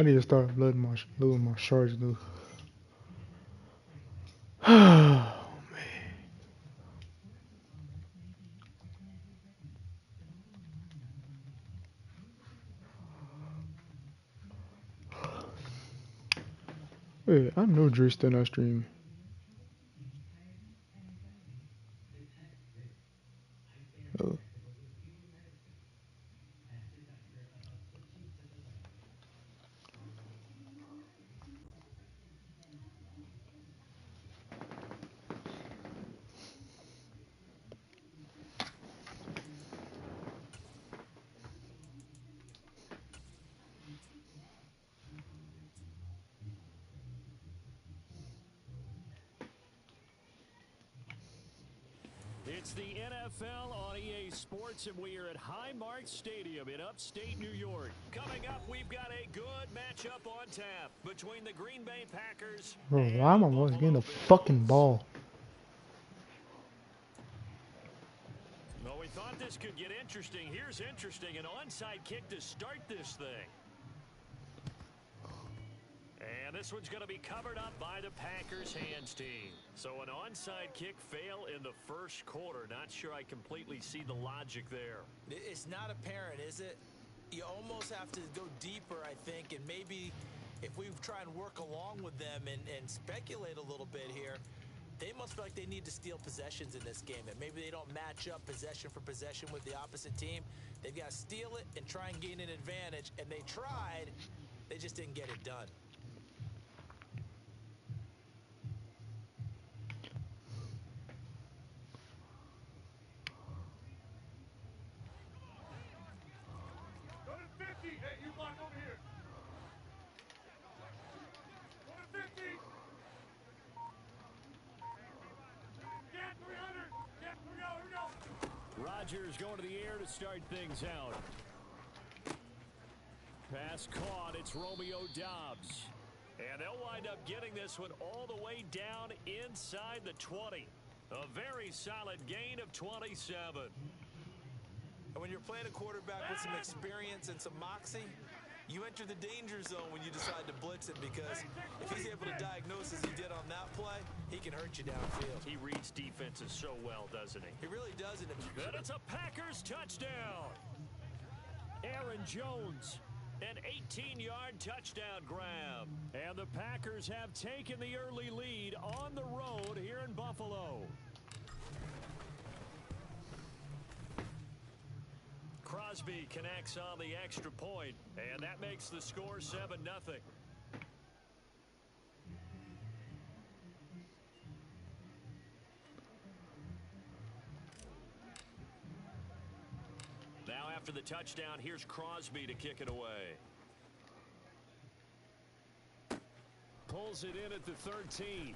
I need to start losing my shorts, dude. Oh, wait, I know Dre's still not streaming. Oh. It's the NFL on EA Sports, and we are at Highmark Stadium in upstate New York. Coming up, we've got a good matchup on tap between the Green Bay Packers Bro, and why am the I always getting Buffalo the fucking Bills. ball? Well, we thought this could get interesting. Here's interesting. An onside kick to start this thing. And this one's going to be covered up by the Packers hands team. So an onside kick fail in the first quarter. Not sure I completely see the logic there. It's not apparent, is it? You almost have to go deeper, I think, and maybe if we try and work along with them and speculate a little bit here, they must feel like they need to steal possessions in this game, and maybe they don't match up possession for possession with the opposite team. They've got to steal it and try and gain an advantage, and they tried. They just didn't get it done. Rodgers going to the air to start things out. Pass caught. It's Romeo Doubs. And they'll wind up getting this one all the way down inside the 20. A very solid gain of 27. And when you're playing a quarterback with some experience and some moxie, you enter the danger zone when you decide to blitz it, because if he's able to diagnose as he did on that play, he can hurt you downfield. He reads defenses so well, doesn't he? He really does. And it's a Packers touchdown. Aaron Jones, an 18-yard touchdown grab. And the Packers have taken the early lead on the road here in Buffalo. Crosby connects on the extra point, and that makes the score 7-0. Now after the touchdown, here's Crosby to kick it away. Pulls it in at the 13.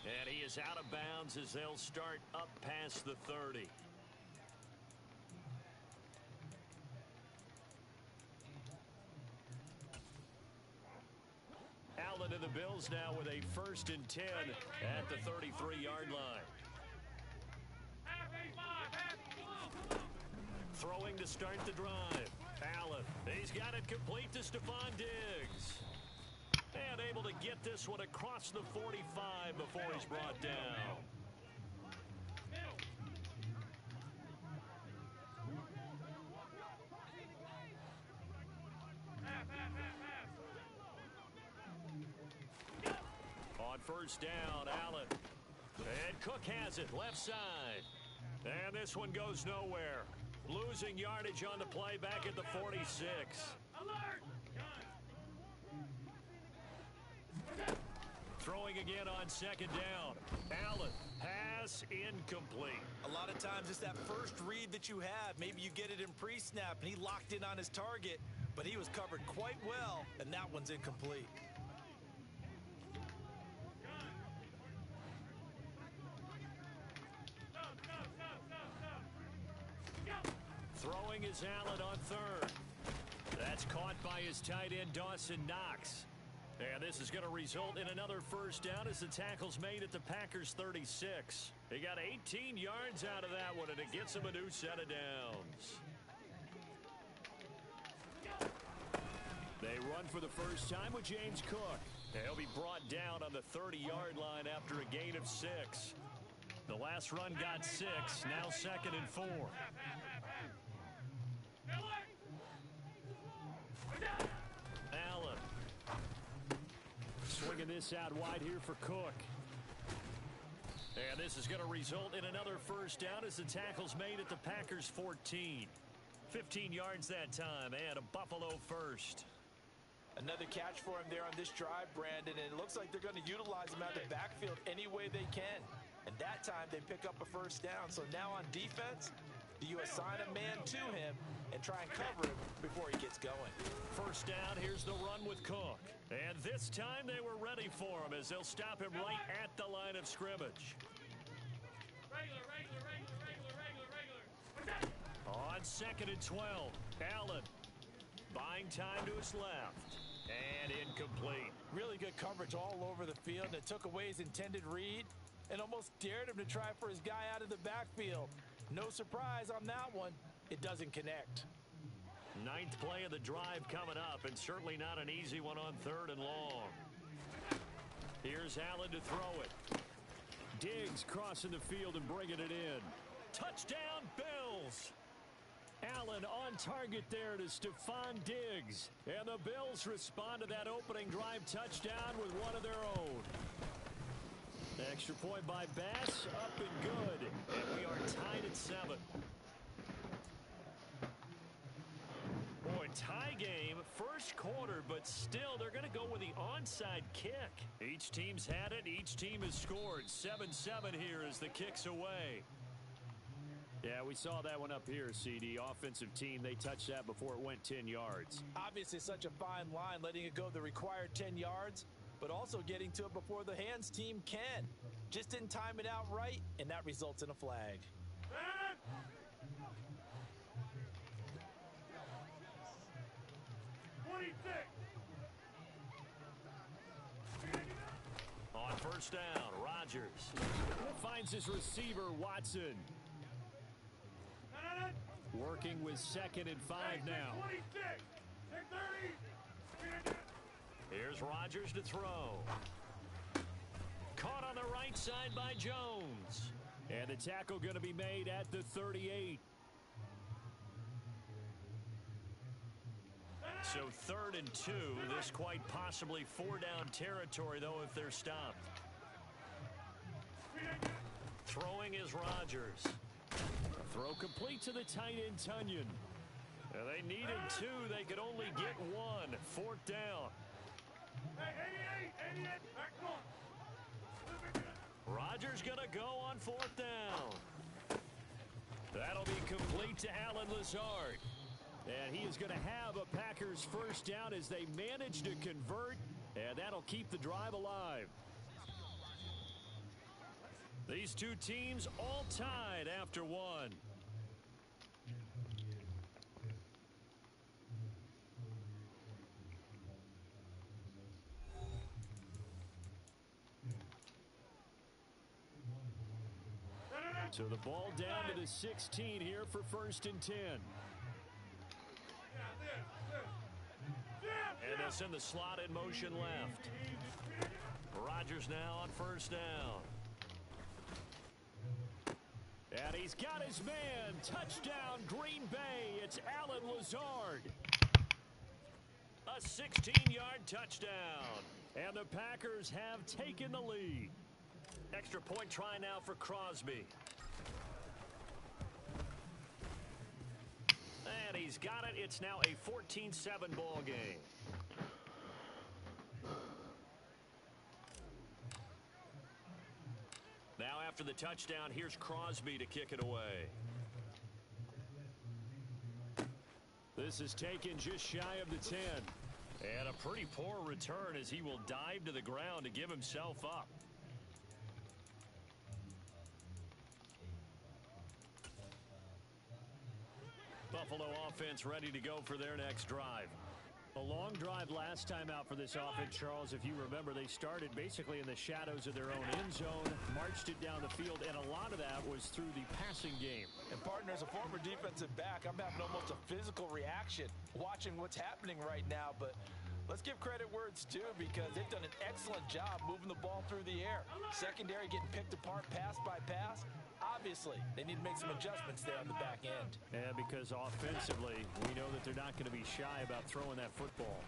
And he is out of bounds as they'll start up past the 30. Allen and the Bills now with a 1st and 10 at the 33-yard line. Throwing to start the drive. Allen, he's got it complete to Stephon Diggs. And able to get this one across the 45 before he's brought down. On 1st down, Allen. And Cook has it, left side. And this one goes nowhere. Losing yardage on the play back at the 46. Alert! Throwing again on 2nd down. Allen, pass incomplete. A lot of times it's that first read that you have. Maybe you get it in pre-snap, and he locked in on his target, but he was covered quite well, and that one's incomplete. Throwing is Allen on 3rd. That's caught by his tight end, Dawson Knox. And this is going to result in another 1st down as the tackle's made at the Packers 36. They got 18 yards out of that one, and it gets them a new set of downs. They run for the first time with James Cook. He'll be brought down on the 30-yard line after a gain of 6. The last run got 6, now 2nd and 4. Allen. Swinging this out wide here for Cook. And this is going to result in another first down as the tackle's made at the Packers' 14. 15 yards that time, and a Buffalo first. Another catch for him there on this drive, Brandon, and it looks like they're going to utilize him out of the backfield any way they can. And that time they pick up a first down. So now on defense, do you assign a man to him and try and cover him before he gets going? First down, here's the run with Cook. And this time they were ready for him as they'll stop him right at the line of scrimmage. On 2nd and 12, Allen buying time to his left. And incomplete. Really good coverage all over the field, and it took away his intended read and almost dared him to try for his guy out of the backfield. No surprise on that one. It doesn't connect. 9th play of the drive coming up, and certainly not an easy one on 3rd and long. Here's Allen to throw it. Diggs crossing the field and bringing it in. Touchdown, Bills! Allen on target there to Stephon Diggs. And the Bills respond to that opening drive touchdown with one of their own. Extra point by Bass, up and good. And we are tied at 7. Boy, tie game, first quarter, but still they're going to go with the onside kick. Each team's had it, each team has scored. 7-7 here as the kick's away. Yeah, we saw that one up here, CD. Offensive team, they touched that before it went 10 yards. Obviously such a fine line, letting it go the required 10 yards, but also getting to it before the hands team can. Just didn't time it out right, and that results in a flag. On first down, Rodgers finds his receiver, Watson. Working with 2nd and 5 now. Here's Rodgers to throw. Caught on the right side by Jones. And the tackle going to be made at the 38. So 3rd and 2. This quite possibly 4-down territory, though, if they're stopped. Throwing is Rodgers. Throw complete to the tight end, Tunyon. They needed 2. They could only get 1. 4th down. Rodgers going to go on 4th down. That'll be complete to Allen Lazard. And he is going to have a Packers first down as they manage to convert. And that'll keep the drive alive. These two teams all tied after 1. So the ball down to the 16 here for 1st and 10. And they'll send the slot in motion left. Rodgers now on 1st down. And he's got his man. Touchdown, Green Bay. It's Allen Lazard. A 16-yard touchdown. And the Packers have taken the lead. Extra point try now for Crosby. And he's got it. It's now a 14-7 ball game. Now after the touchdown, here's Crosby to kick it away. This is taken just shy of the 10. And a pretty poor return as he will dive to the ground to give himself up. Buffalo offense ready to go for their next drive. A long drive last time out for this offense, Charles. If you remember, they started basically in the shadows of their own end zone, marched it down the field, and a lot of that was through the passing game. And partner, as a former defensive back, I'm having almost a physical reaction watching what's happening right now. But let's give credit where it's due, because they've done an excellent job moving the ball through the air. Secondary getting picked apart pass by pass. Obviously, they need to make some adjustments there on the back end. Yeah, because offensively, we know that they're not going to be shy about throwing that football.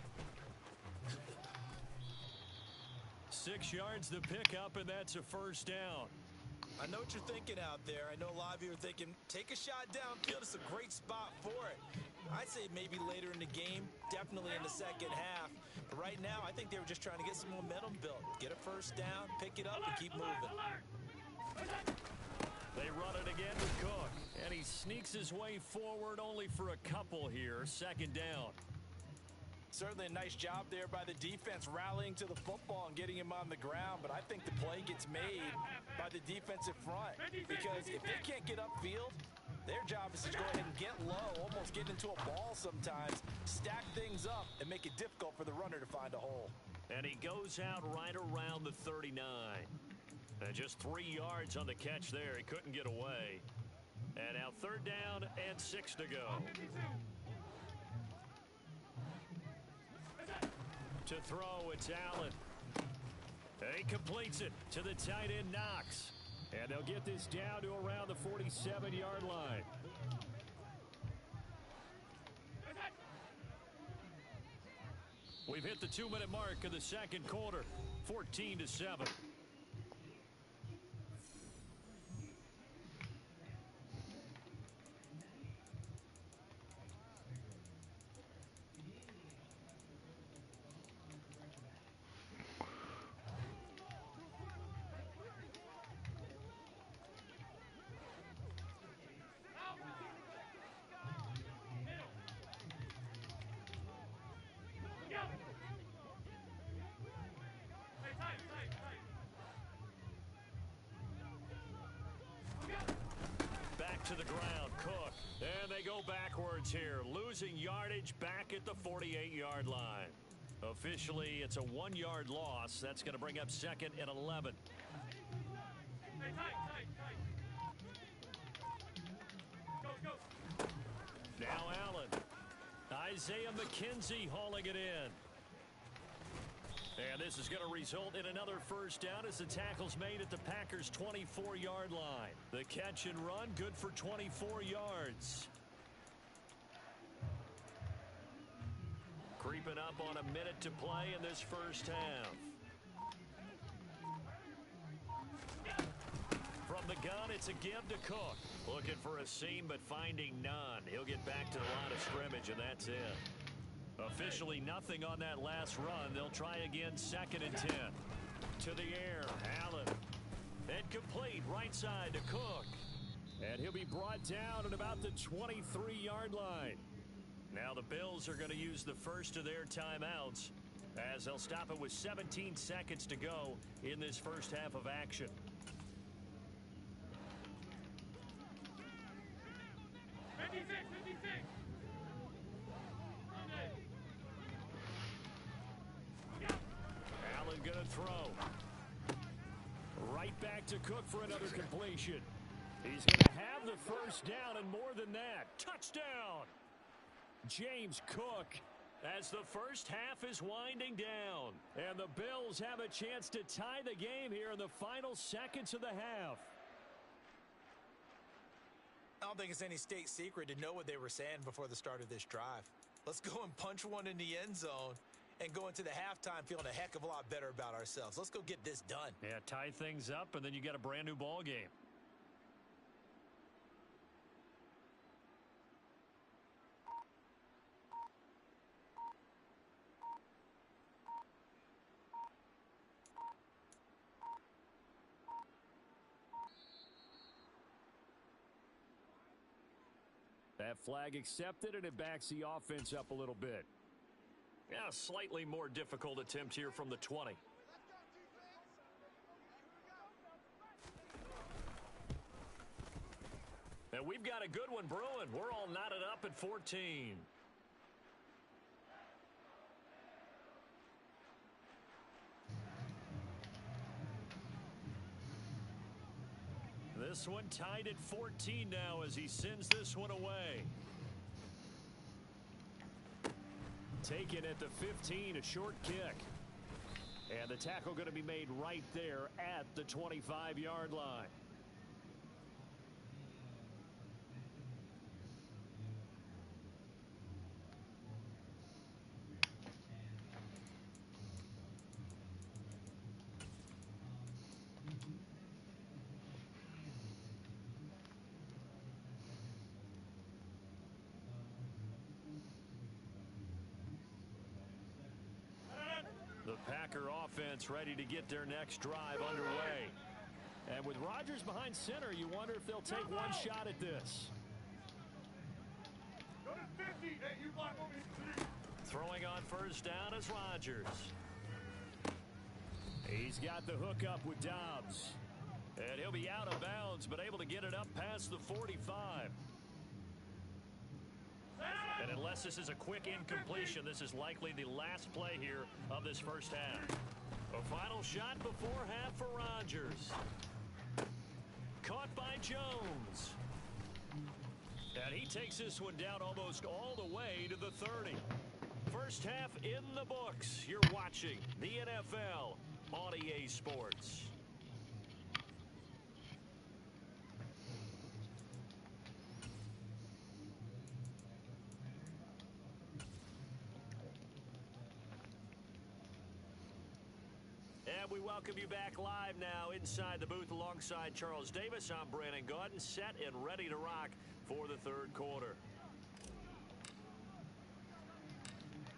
6 yards the pickup, and that's a first down. I know what you're thinking out there. I know a lot of you are thinking, take a shot downfield. It's a great spot for it. I'd say maybe later in the game, definitely in the second half. But right now, I think they were just trying to get some momentum built. Get a first down, pick it up, and keep moving. They run it again with Cook, and he sneaks his way forward only for a couple here. Second down. Certainly a nice job there by the defense rallying to the football and getting him on the ground, but I think the play gets made by the defensive front, because if they can't get upfield, their job is to go ahead and get low, almost get into a ball sometimes, stack things up, and make it difficult for the runner to find a hole. And he goes out right around the 39. And just 3 yards on the catch there. He couldn't get away. And now third down and 6 to go. To throw, it's Allen. He completes it to the tight end, Knox. And they'll get this down to around the 47-yard line. We've hit the 2-minute mark of the second quarter. 14-7. To the ground, Cook, and they go backwards here, losing yardage back at the 48-yard line. Officially, it's a 1-yard loss. That's going to bring up second and 11. Now Allen. Isaiah McKenzie hauling it in. And this is going to result in another first down as the tackle's made at the Packers' 24-yard line. The catch and run, good for 24 yards. Creeping up on a minute to play in this first half. From the gun, it's a give to Cook. Looking for a seam, but finding none. He'll get back to the line of scrimmage, and that's it. Officially nothing on that last run. They'll try again, second and 10. To the air, Allen. And complete, right side to Cook. And he'll be brought down at about the 23-yard line. Now the Bills are going to use the first of their timeouts, as they'll stop it with 17 seconds to go in this first half of action. Allen gonna throw. Right back to Cook for another completion. He's gonna have the first down, and more than that, touchdown! James Cook, as the first half is winding down. And the Bills have a chance to tie the game here in the final seconds of the half. I don't think it's any state secret to know what they were saying before the start of this drive. Let's go and punch one in the end zone and go into the halftime feeling a heck of a lot better about ourselves. Let's go get this done. Yeah, tie things up, and then you get a brand new ball game. That flag accepted, and it backs the offense up a little bit. Yeah, a slightly more difficult attempt here from the 20. And we've got a good one brewing. We're all knotted up at 14. This one tied at 14 now as he sends this one away. Taken at the 15, a short kick. And the tackle going to be made right there at the 25-yard line. The Packer offense ready to get their next drive underway. And with Rodgers behind center, you wonder if they'll take one shot at this. Throwing on first down is Rodgers. He's got the hook up with Dobbs. And he'll be out of bounds, but able to get it up past the 45. And unless this is a quick incompletion, this is likely the last play here of this first half. A final shot before half for Rodgers. Caught by Jones. And he takes this one down almost all the way to the 30. First half in the books. You're watching the NFL on EA Sports. And we welcome you back live now inside the booth alongside Charles Davis. I'm Brandon Gaudin, set and ready to rock for the third quarter.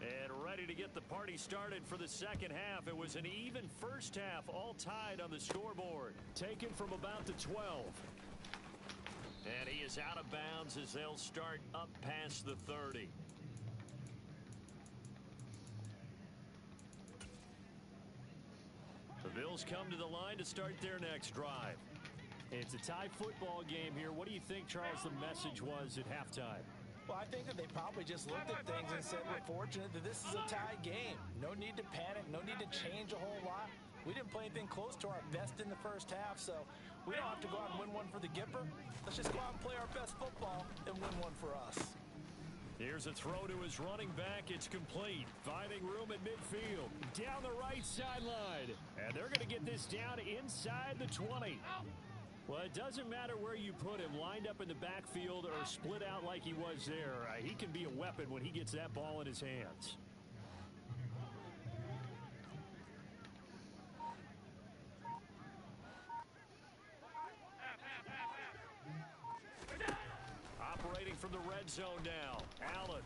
And ready to get the party started for the second half. It was an even first half, all tied on the scoreboard. Taken from about the 12. And he is out of bounds as they'll start up past the 30. The Bills come to the line to start their next drive. It's a tie football game here. What do you think, Charles, the message was at halftime? Well, I think that they probably just looked at things and said, we're fortunate that this is a tie game. No need to panic, no need to change a whole lot. We didn't play anything close to our best in the first half, so we don't have to go out and win one for the Gipper. Let's just go out and play our best football and win one for us. Here's a throw to his running back. It's complete. Finding room at midfield. Down the right sideline. And they're going to get this down inside the 20. Well, it doesn't matter where you put him, lined up in the backfield or split out like he was there. He can be a weapon when he gets that ball in his hands. Operating from the red zone now, Allen.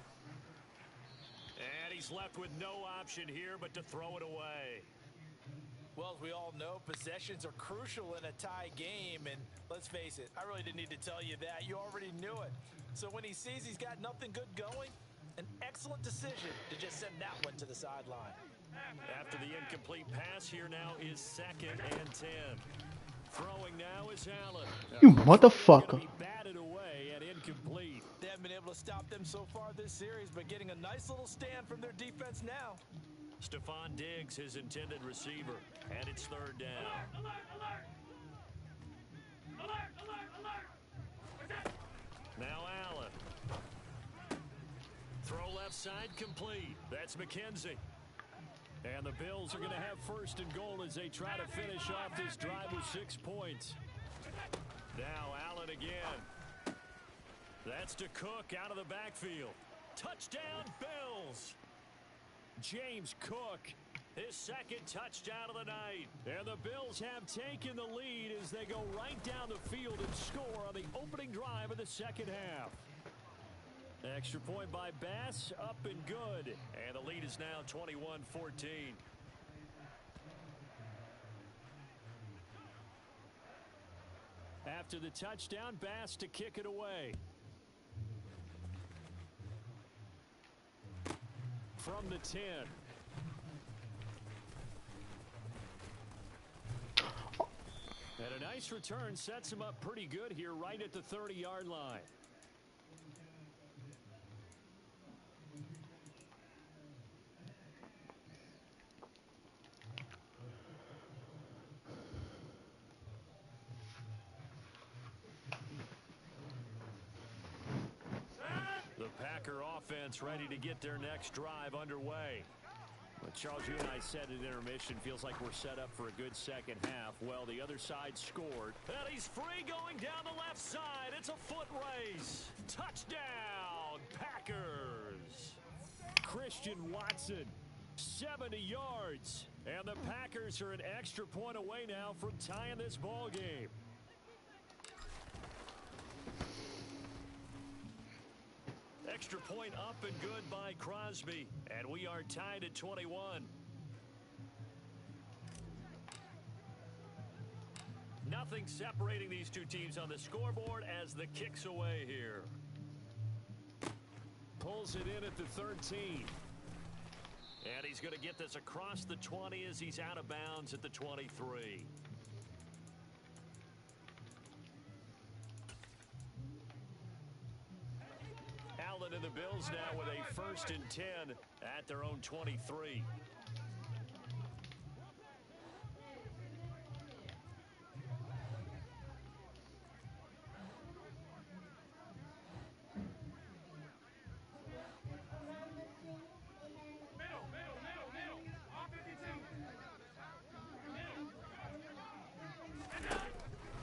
And he's left with no option here but to throw it away. Well, as we all know, possessions are crucial in a tie game, and let's face it, I really didn't need to tell you that. You already knew it. So when he sees he's got nothing good going, an excellent decision to just send that one to the sideline. After the incomplete pass, here now is 2nd and 10. Throwing now is Allen. You motherfucker. Batted away and incomplete. They haven't been able to stop them so far this series, but getting a nice little stand from their defense now. Stephon Diggs, his intended receiver, and it's 3rd down. Alert! Now Allen. Throw left side complete. That's McKenzie. And the Bills are going to have 1st and goal as they try to finish off this drive with 6 points. Now Allen again. That's to Cook out of the backfield. Touchdown, Bills! James Cook, his 2nd touchdown of the night. And the Bills have taken the lead as they go right down the field and score on the opening drive of the second half. Extra point by Bass, up and good. And the lead is now 21-14. After the touchdown, Bass to kick it away. From the 10. And a nice return sets him up pretty good here right at the 30-yard line. Packer offense ready to get their next drive underway. Well, Charles, you and I said at intermission, feels like we're set up for a good second half. Well, the other side scored. And he's free going down the left side. It's a foot race. Touchdown, Packers. Christian Watson, 70 yards. And the Packers are an extra point away now from tying this ball game. Extra point up and good by Crosby. And we are tied at 21. Nothing separating these two teams on the scoreboard as the kick's away here. Pulls it in at the 13. And he's going to get this across the 20 as he's out of bounds at the 23. Allen and the Bills now with a 1st and 10 at their own 23.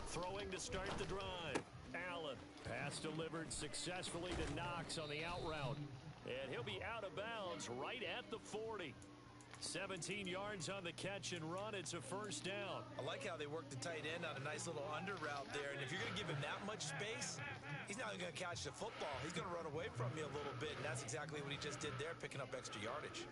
Throwing to start the drive. Allen. Pass delivered successfully to Knox on the out route. And he'll be out of bounds right at the 40. 17 yards on the catch and run. It's a 1st down. I like how they work the tight end on a nice little under route there. And if you're going to give him that much space, he's not going to catch the football. He's going to run away from you a little bit. And that's exactly what he just did there, picking up extra yardage.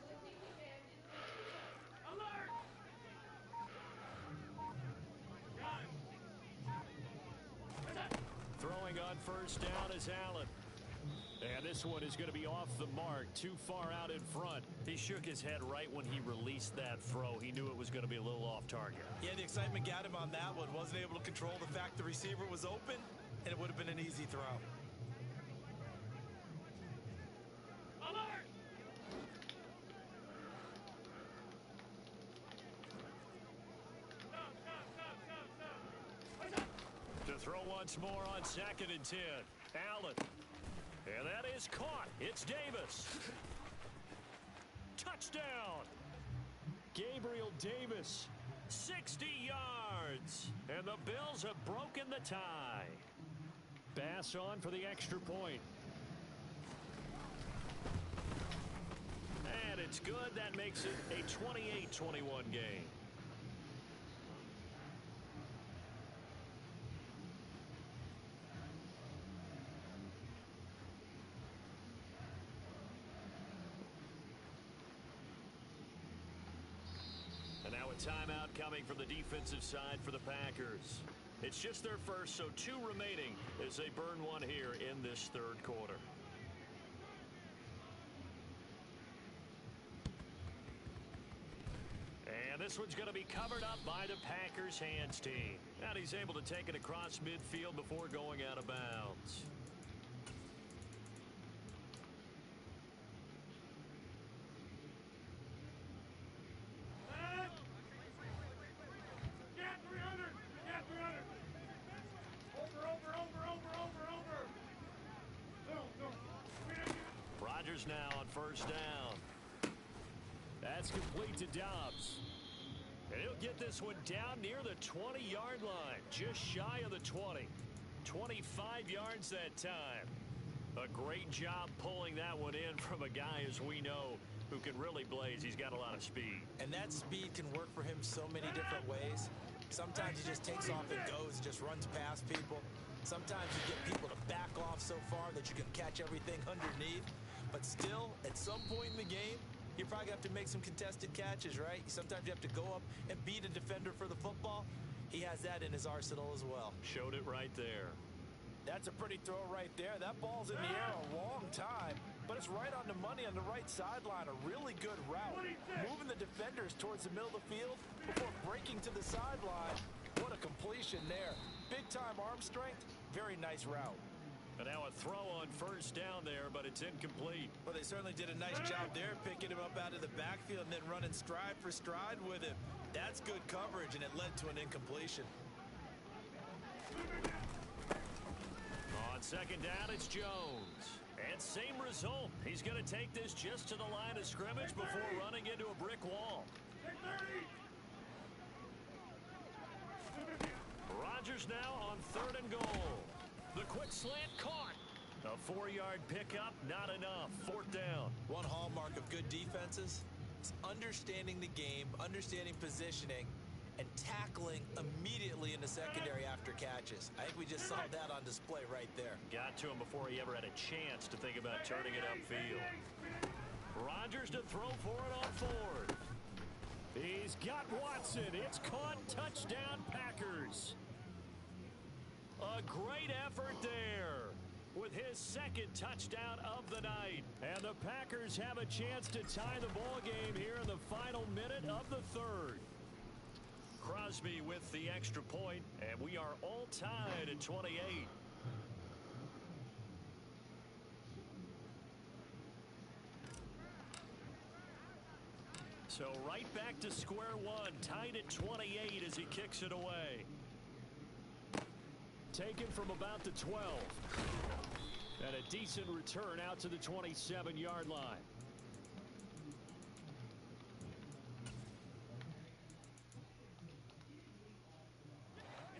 Throwing on 1st down is Allen. And this one is going to be off the mark, too far out in front. He shook his head right when he released that throw. He knew it was going to be a little off target. Yeah, the excitement got him on that one. Wasn't able to control the fact the receiver was open, and it would have been an easy throw. To throw once more on 2nd and 10. Allen. And that is caught. It's Davis. Touchdown. Gabriel Davis. 60 yards. And the Bills have broken the tie. Bass on for the extra point. And it's good. That makes it a 28-21 game. And now a timeout coming from the defensive side for the Packers. It's just their first, so 2 remaining as they burn one here in this 3rd quarter. And this one's going to be covered up by the Packers hands team. And he's able to take it across midfield before going out of bounds. Rodgers now on 1st down. That's complete to Dobbs. And he'll get this one down near the 20-yard line, just shy of the 20. 25 yards that time. A great job pulling that one in from a guy, as we know, who can really blaze. He's got a lot of speed. And that speed can work for him so many different ways. Sometimes he just takes off and goes, just runs past people. Sometimes you get people to back off so far that you can catch everything underneath. But still, at some point in the game, you're probably going to have to make some contested catches, right? Sometimes you have to go up and beat a defender for the football. He has that in his arsenal as well. Showed it right there. That's a pretty throw right there. That ball's in the air a long time, but it's right on the money on the right sideline. A really good route. Moving the defenders towards the middle of the field before breaking to the sideline. What a completion there. Big-time arm strength. Very nice route. And now a throw on 1st down there, but it's incomplete. Well, they certainly did a nice job there, picking him up out of the backfield and then running stride for stride with him. That's good coverage, and it led to an incompletion. On 2nd down, it's Jones. And same result. He's going to take this just to the line of scrimmage before running into a brick wall. Rodgers now on 3rd and goal. The quick slant caught. A 4-yard pickup, not enough. 4th down. One hallmark of good defenses is understanding the game, understanding positioning, and tackling immediately in the secondary after catches. I think we just saw that on display right there. Got to him before he ever had a chance to think about turning it upfield. Rodgers to throw for it on 4th. He's got Watson. It's caught. Touchdown, Packers. A great effort there with his 2nd touchdown of the night. And the Packers have a chance to tie the ball game here in the final minute of the 3rd. Crosby with the extra point, and we are all tied at 28. So right back to square one, tied at 28 as he kicks it away. Taken from about the 12. And a decent return out to the 27-yard line.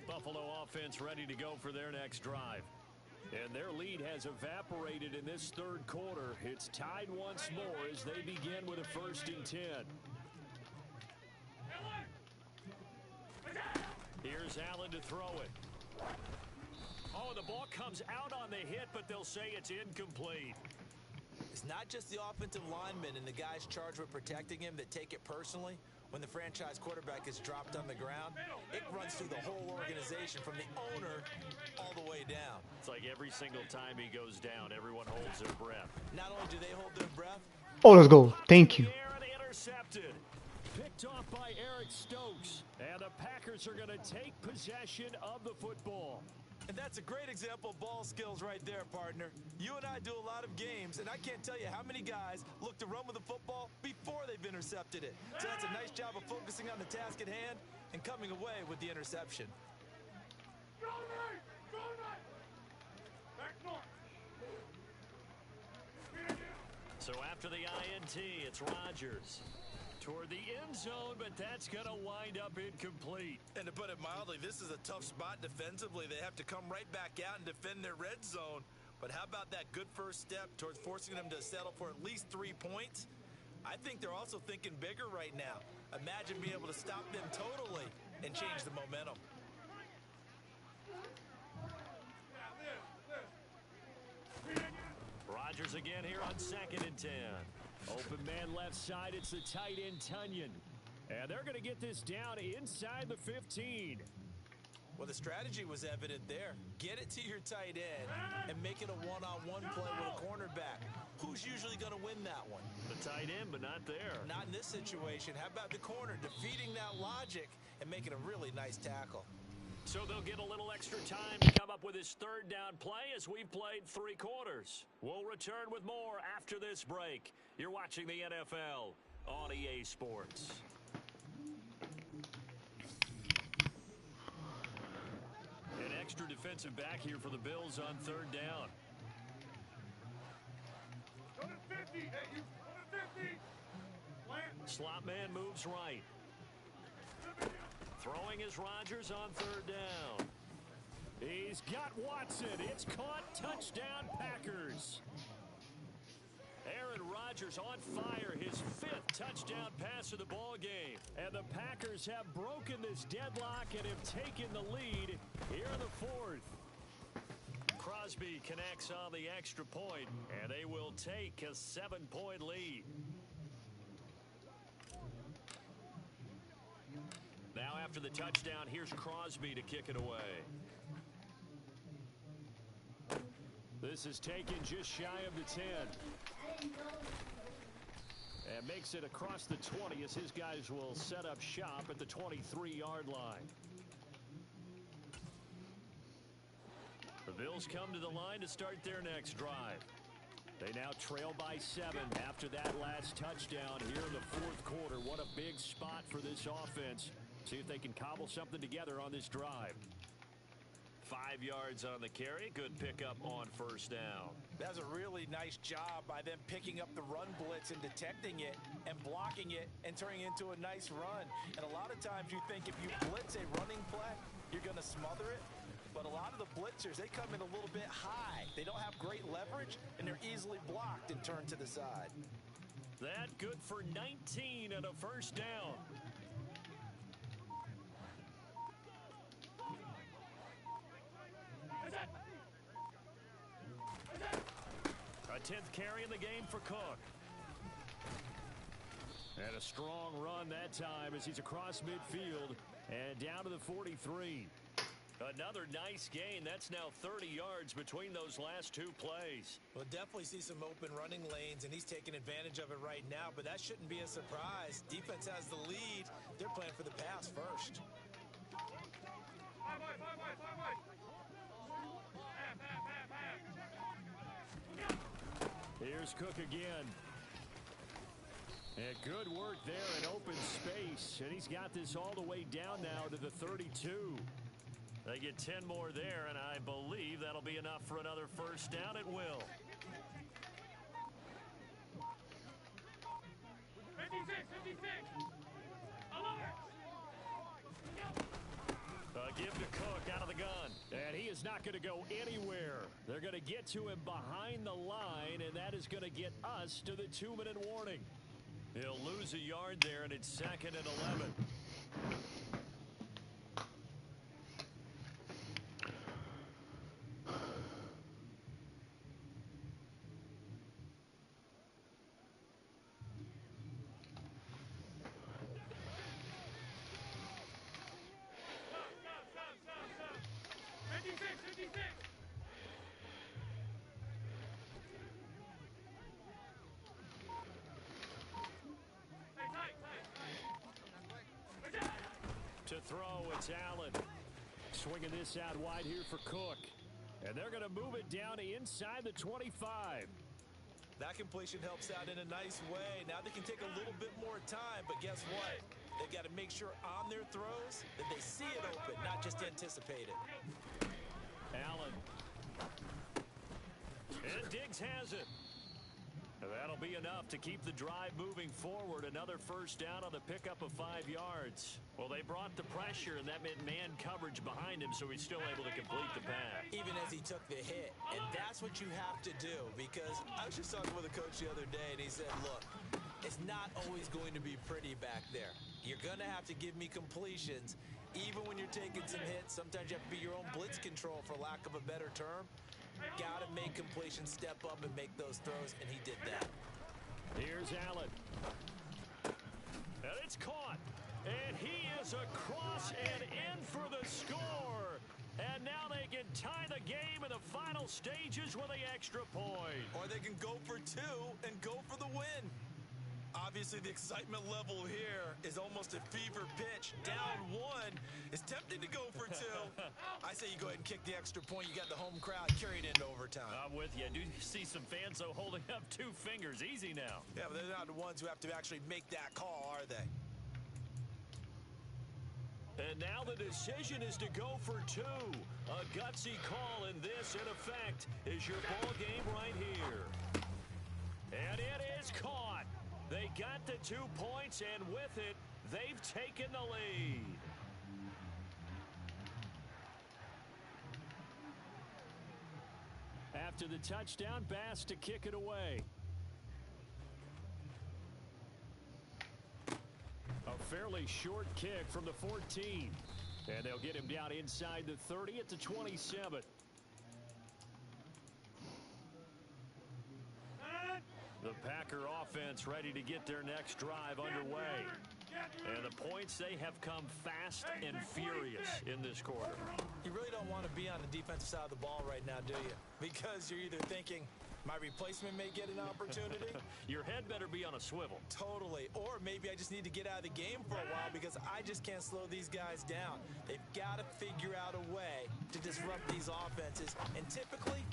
Buffalo offense ready to go for their next drive. And their lead has evaporated in this 3rd quarter. It's tied once more as they begin with a 1st and 10. Here's Allen to throw it. Oh, the ball comes out on the hit, but they'll say it's incomplete. It's not just the offensive linemen and the guys charged with protecting him that take it personally. When the franchise quarterback is dropped on the ground, it runs through the whole organization from the owner all the way down. It's like every single time he goes down, everyone holds their breath. Not only do they hold their breath. Oh, let's go. Thank you. Intercepted. Picked off by Eric Stokes. And the Packers are going to take possession of the football. And that's a great example of ball skills right there, partner. You and I do a lot of games, and I can't tell you how many guys look to run with the football before they've intercepted it. So that's a nice job of focusing on the task at hand and coming away with the interception. So after the INT, it's Rodgers toward the end zone, but that's going to wind up incomplete. And to put it mildly, this is a tough spot defensively. They have to come right back out and defend their red zone. But how about that good first step towards forcing them to settle for at least 3 points? I think they're also thinking bigger right now. Imagine being able to stop them totally and change the momentum. Rodgers again here on 2nd and 10. Open man left side, it's the tight end Tunyon. And they're going to get this down inside the 15. Well, the strategy was evident there. Get it to your tight end and make it a one-on-one play with a cornerback. Who's usually going to win that one? The tight end, but not there. Not in this situation. How about the corner defeating that logic and making a really nice tackle? So they'll get a little extra time to come up with his 3rd down play as we've played 3 quarters. We'll return with more after this break. You're watching the NFL on EA Sports. An extra defensive back here for the Bills on 3rd down. Slot man moves right. Throwing is Rodgers on 3rd down. He's got Watson. It's caught. Touchdown, Packers. Aaron Rodgers on fire. His 5th touchdown pass of the ball game. And the Packers have broken this deadlock and have taken the lead here in the 4th. Crosby connects on the extra point, and they will take a 7-point lead. Now after the touchdown, here's Crosby to kick it away. This is taken just shy of the 10. And makes it across the 20 as his guys will set up shop at the 23-yard line. The Bills come to the line to start their next drive. They now trail by 7 after that last touchdown here in the 4th quarter. What a big spot for this offense. See if they can cobble something together on this drive. 5 yards on the carry. Good pickup on first down. That's a really nice job by them picking up the run blitz and detecting it and blocking it and turning it into a nice run. And a lot of times you think if you blitz a running play, you're going to smother it. But a lot of the blitzers, they come in a little bit high. They don't have great leverage, and they're easily blocked and turned to the side. That good for 19 and a first down. A 10th carry in the game for Cook. And a strong run that time as he's across midfield and down to the 43. Another nice gain. That's now 30 yards between those last two plays. We'll definitely see some open running lanes, and he's taking advantage of it right now, but that shouldn't be a surprise. Defense has the lead. They're playing for the pass first. Here's Cook again. And good work there in open space. And he's got this all the way down now to the 32. They get 10 more there, and I believe that'll be enough for another first down. It will. 56. Give to Cook out of the gun. And he is not going to go anywhere. They're going to get to him behind the line, and that is going to get us to the 2-minute warning. He'll lose a yard there, and it's 2nd and 11. To throw, it's Allen. Swinging this out wide here for Cook. And they're going to move it down to inside the 25. That completion helps out in a nice way. Now they can take a little bit more time, but guess what? They've got to make sure on their throws that they see it open, not just anticipate it. Allen. And Diggs has it. That'll be enough to keep the drive moving forward. Another first down on the pickup of 5 yards. Well, they brought the pressure, and that meant man coverage behind him, so he's still able to complete the pass. Even as he took the hit. And that's what you have to do, because I was just talking with a coach the other day, and he said, look, it's not always going to be pretty back there. You're going to have to give me completions. Even when you're taking some hits, sometimes you have to be your own blitz control, for lack of a better term. Got to make completions, step up and make those throws, and he did that. Here's Allen. And it's caught. And he is across and in for the score. And now they can tie the game in the final stages with the extra point. Or they can go for 2 and go for the win. Obviously, the excitement level here is almost a fever pitch. Down 1. It's tempting to go for 2. I say you go ahead and kick the extra point. You got the home crowd, carry it into overtime. I'm with you. I do see some fans, though, holding up 2 fingers. Easy now. Yeah, but they're not the ones who have to actually make that call, are they? And now the decision is to go for 2. A gutsy call, and this, in effect, is your ball game right here. And it is caught. They got the 2 points, and with it, they've taken the lead. After the touchdown, Bass to kick it away. A fairly short kick from the 14. And they'll get him down inside the 30 at the 27. The Packer offense ready to get their next drive underway. And the points, they have come fast and furious in this quarter. You really don't want to be on the defensive side of the ball right now, do you? Because you're either thinking, my replacement may get an opportunity. Your head better be on a swivel. Totally. Or maybe I just need to get out of the game for a while because I just can't slow these guys down. They've got to figure out a way to disrupt these offenses. And typically,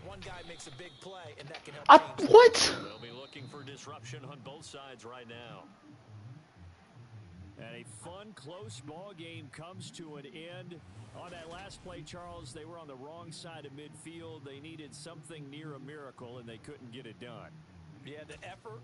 one guy makes a big play, and that can help change what? They'll be looking for disruption on both sides right now. And a fun, close ball game comes to an end. On that last play, Charles, they were on the wrong side of midfield. They needed something near a miracle, and they couldn't get it done. Yeah, the effort.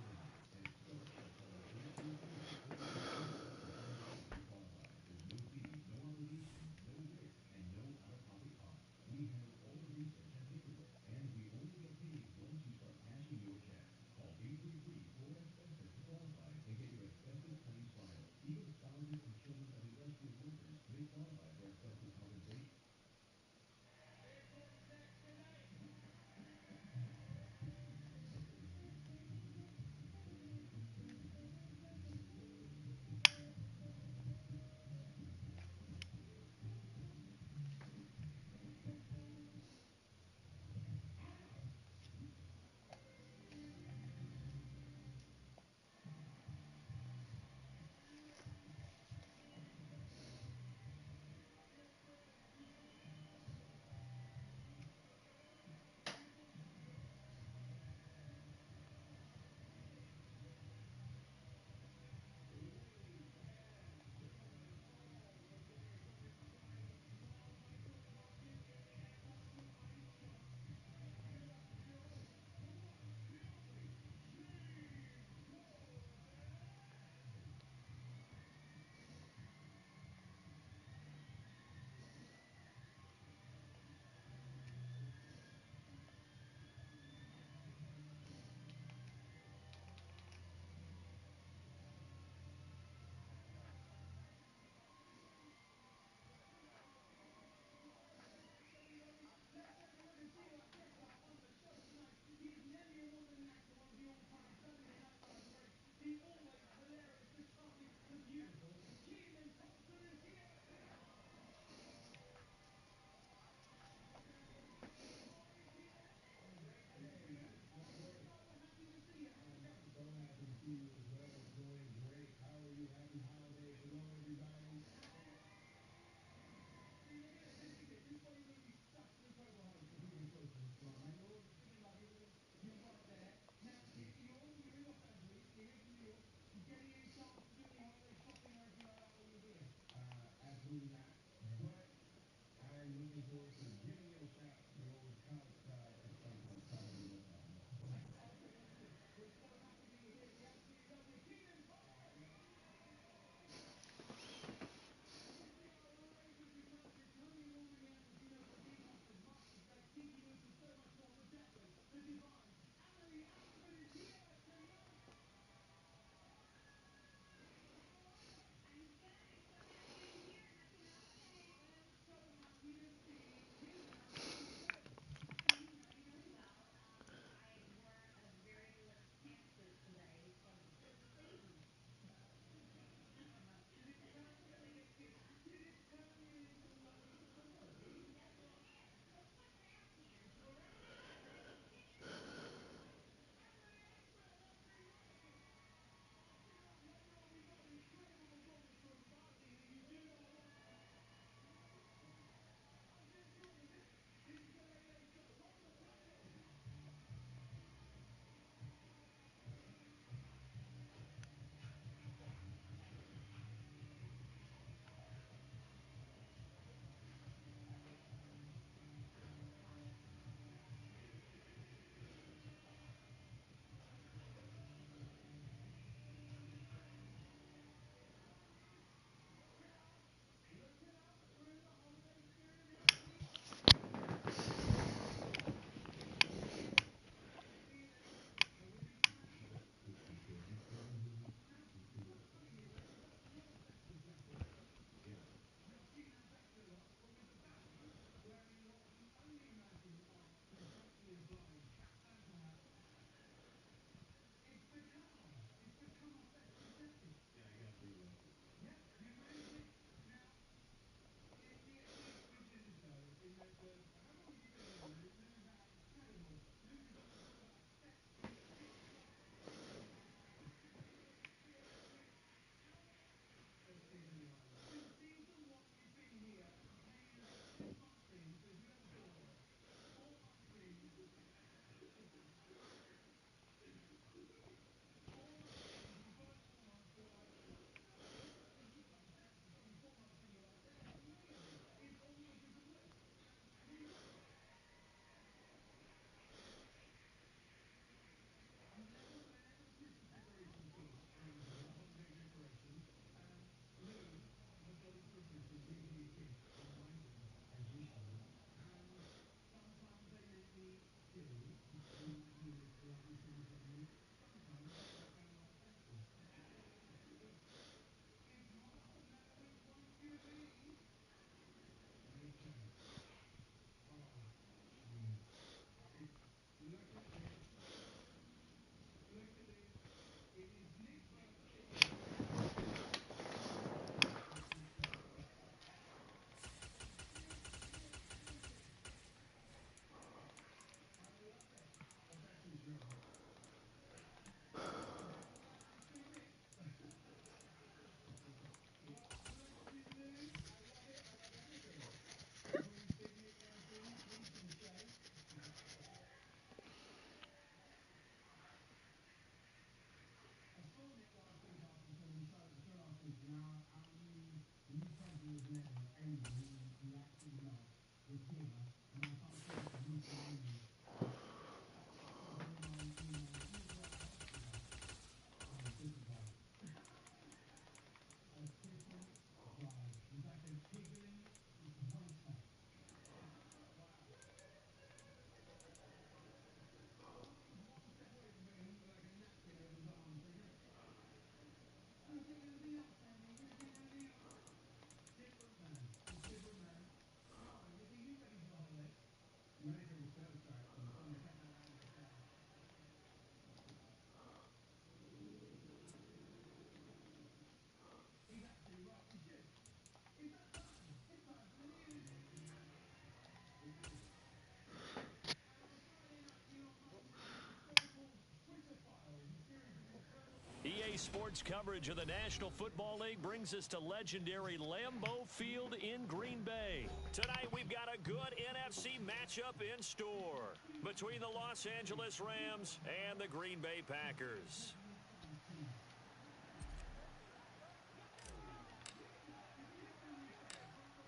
EA Sports coverage of the National Football League brings us to legendary Lambeau Field in Green Bay. Tonight we've got a good NFC matchup in store between the Los Angeles Rams and the Green Bay Packers.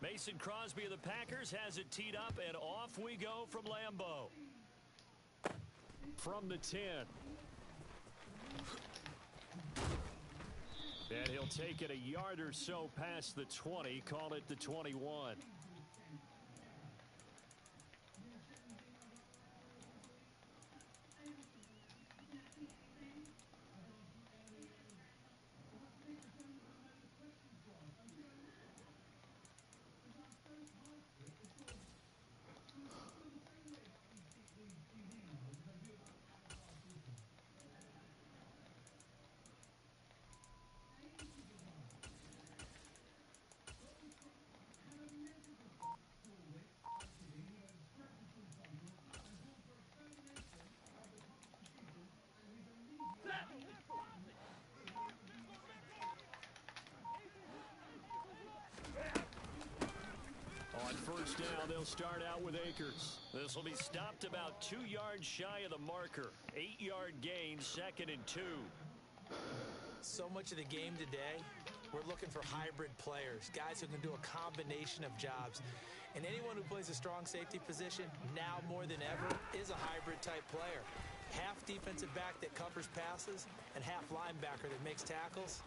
Mason Crosby of the Packers has it teed up, and off we go from Lambeau. From the 10. And he'll take it a yard or so past the 20, call it the 21. On first down, they'll start out with Akers. This will be stopped about 2 yards shy of the marker. 8-yard gain, 2nd and 2. So much of the game today, we're looking for hybrid players, guys who can do a combination of jobs. And anyone who plays a strong safety position, now more than ever, is a hybrid-type player. Half defensive back that covers passes and half linebacker that makes tackles.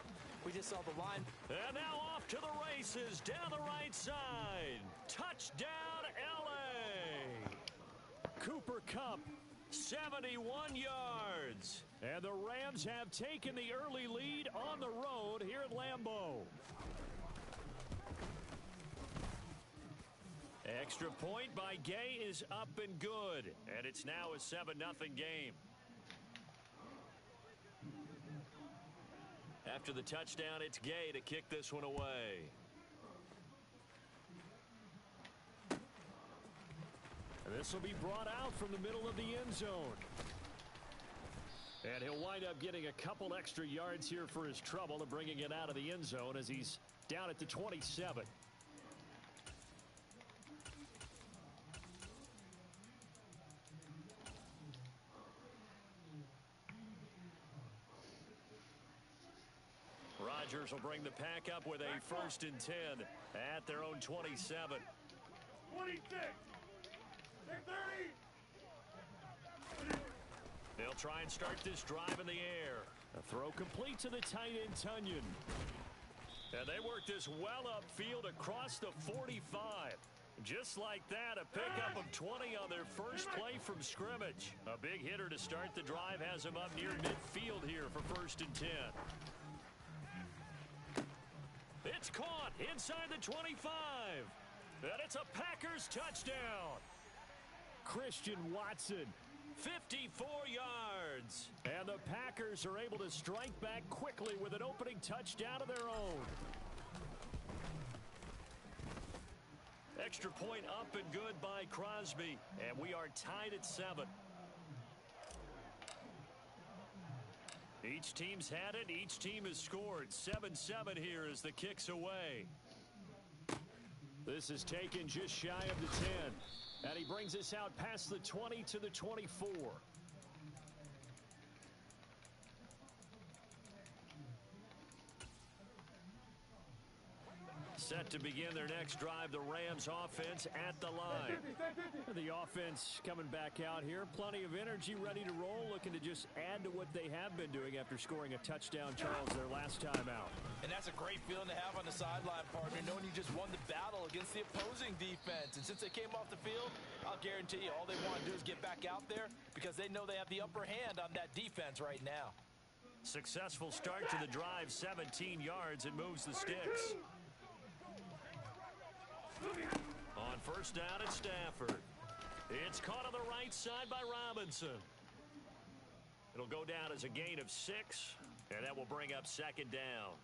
We just saw the line. And now off to the races down the right side. Touchdown, L.A. Cooper Kupp, 71 yards. And the Rams have taken the early lead on the road here at Lambeau. Extra point by Gay is up and good. And it's now a 7-0 game. After the touchdown, it's Gay to kick this one away. And this will be brought out from the middle of the end zone. And he'll wind up getting a couple extra yards here for his trouble and bringing it out of the end zone as he's down at the 27. Rodgers will bring the pack up with a 1st and 10 at their own 27. 26. 30. They'll try and start this drive in the air. A throw complete to the tight end, Tunyon. And they work this well upfield across the 45. Just like that, a pickup of 20 on their first play from scrimmage. A big hitter to start the drive has him up near midfield here for 1st and 10. It's caught inside the 25. And it's a Packers touchdown. Christian Watson, 54 yards. And the Packers are able to strike back quickly with an opening touchdown of their own. Extra point up and good by Crosby. And we are tied at 7. Each team's had it. Each team has scored. 7-7 here as the kick's away. This is taken just shy of the 10. And he brings us out past the 20 to the 24. Set to begin their next drive, the Rams offense at the line. The offense coming back out here. Plenty of energy, ready to roll, looking to just add to what they have been doing after scoring a touchdown, Charles, their last time out. And that's a great feeling to have on the sideline, partner, knowing you just won the battle against the opposing defense. And since they came off the field, I'll guarantee you all they want to do is get back out there because they know they have the upper hand on that defense right now. Successful start to the drive, 17 yards, and moves the sticks. On first down at Stafford. It's caught on the right side by Robinson. It'll go down as a gain of 6, and that will bring up second down.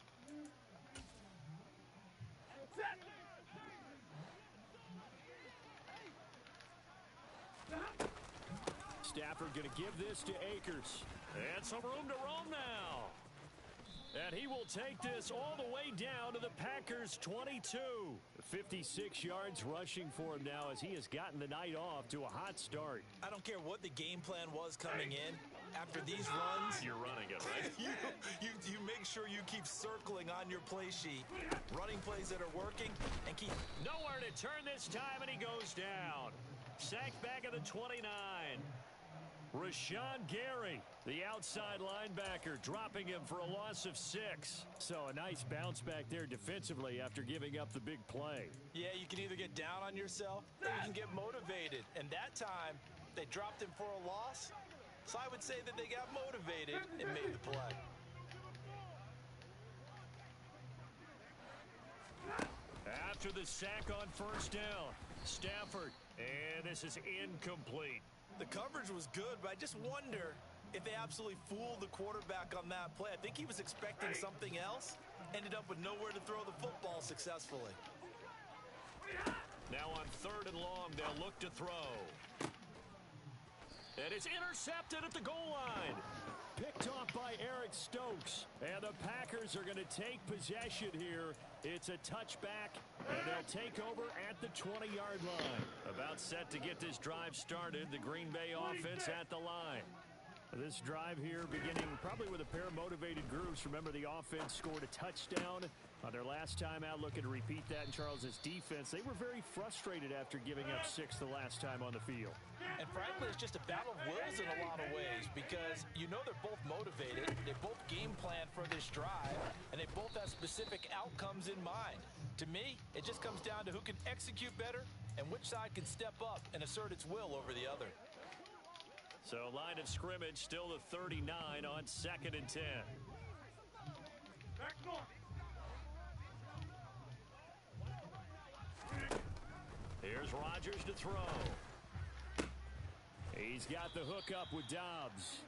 Stafford going to give this to Akers. And some room to roam now. And he will take this all the way down to the Packers' 22. 56 yards rushing for him now as he has gotten the night off to a hot start. I don't care what the game plan was coming in. After these runs, you're running it, right? you make sure you keep circling on your play sheet. Running plays that are working and keep... Nowhere to turn this time, and he goes down. Sacked back at the 29. Rashawn Gary, the outside linebacker, dropping him for a loss of 6. So a nice bounce back there defensively after giving up the big play. Yeah, you can either get down on yourself or you can get motivated. And that time, they dropped him for a loss. So I would say that they got motivated and made the play. After the sack on first down, Stafford, and this is incomplete. The coverage was good, but I just wonder if they absolutely fooled the quarterback on that play. I think he was expecting something else, ended up with nowhere to throw the football successfully. Now on third and long, they'll look to throw. And it's intercepted at the goal line. Picked off by Eric Stokes. And the Packers are going to take possession here. It's a touchback, and they'll take over at the 20-yard line. About set to get this drive started. The Green Bay offense at the line. This drive here beginning probably with a pair of motivated groups. Remember, the offense scored a touchdown on their last time out. Looking to repeat that in Charles's defense. They were very frustrated after giving up 6 the last time on the field. And frankly, it's just a battle of wills in a lot of ways because you know they're both motivated. They both game plan for this drive, and they both have specific outcomes in mind. To me, it just comes down to who can execute better and which side can step up and assert its will over the other. So line of scrimmage still the 39 on 2nd and 10. Back north. Here's Rodgers to throw. He's got the hook up with Dobbs.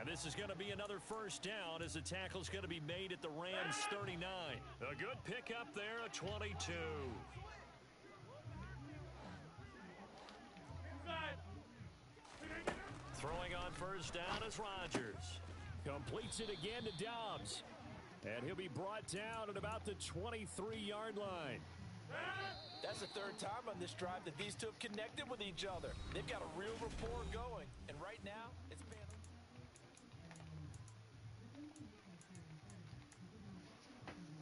And this is going to be another first down as the tackle's going to be made at the Rams' 39. A good pickup there at 22. Throwing on first down is Rodgers. Completes it again to Dobbs. And he'll be brought down at about the 23-yard line. That's the third time on this drive that these two have connected with each other. They've got a real rapport going. And right now, it's been...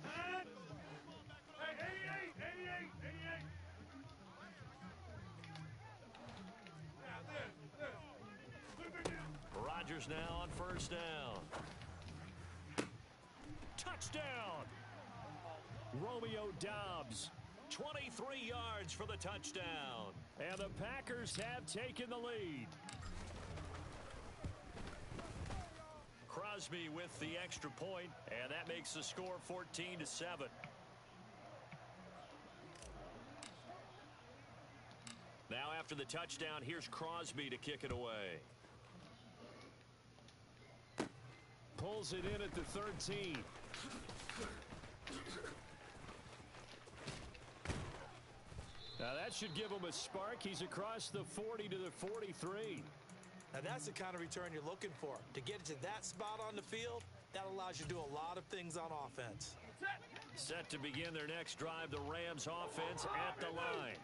Hey, 88. Rodgers now on first down. Touchdown! Romeo Dobbs, 23 yards for the touchdown. And the Packers have taken the lead. Crosby with the extra point, and that makes the score 14-7. after the touchdown, here's Crosby to kick it away. Pulls it in at the 13. Now that should give him a spark. He's across the 40 to the 43. Now that's the kind of return you're looking for. To get to that spot on the field, that allows you to do a lot of things on offense. Set to begin their next drive, the Rams offense at the line.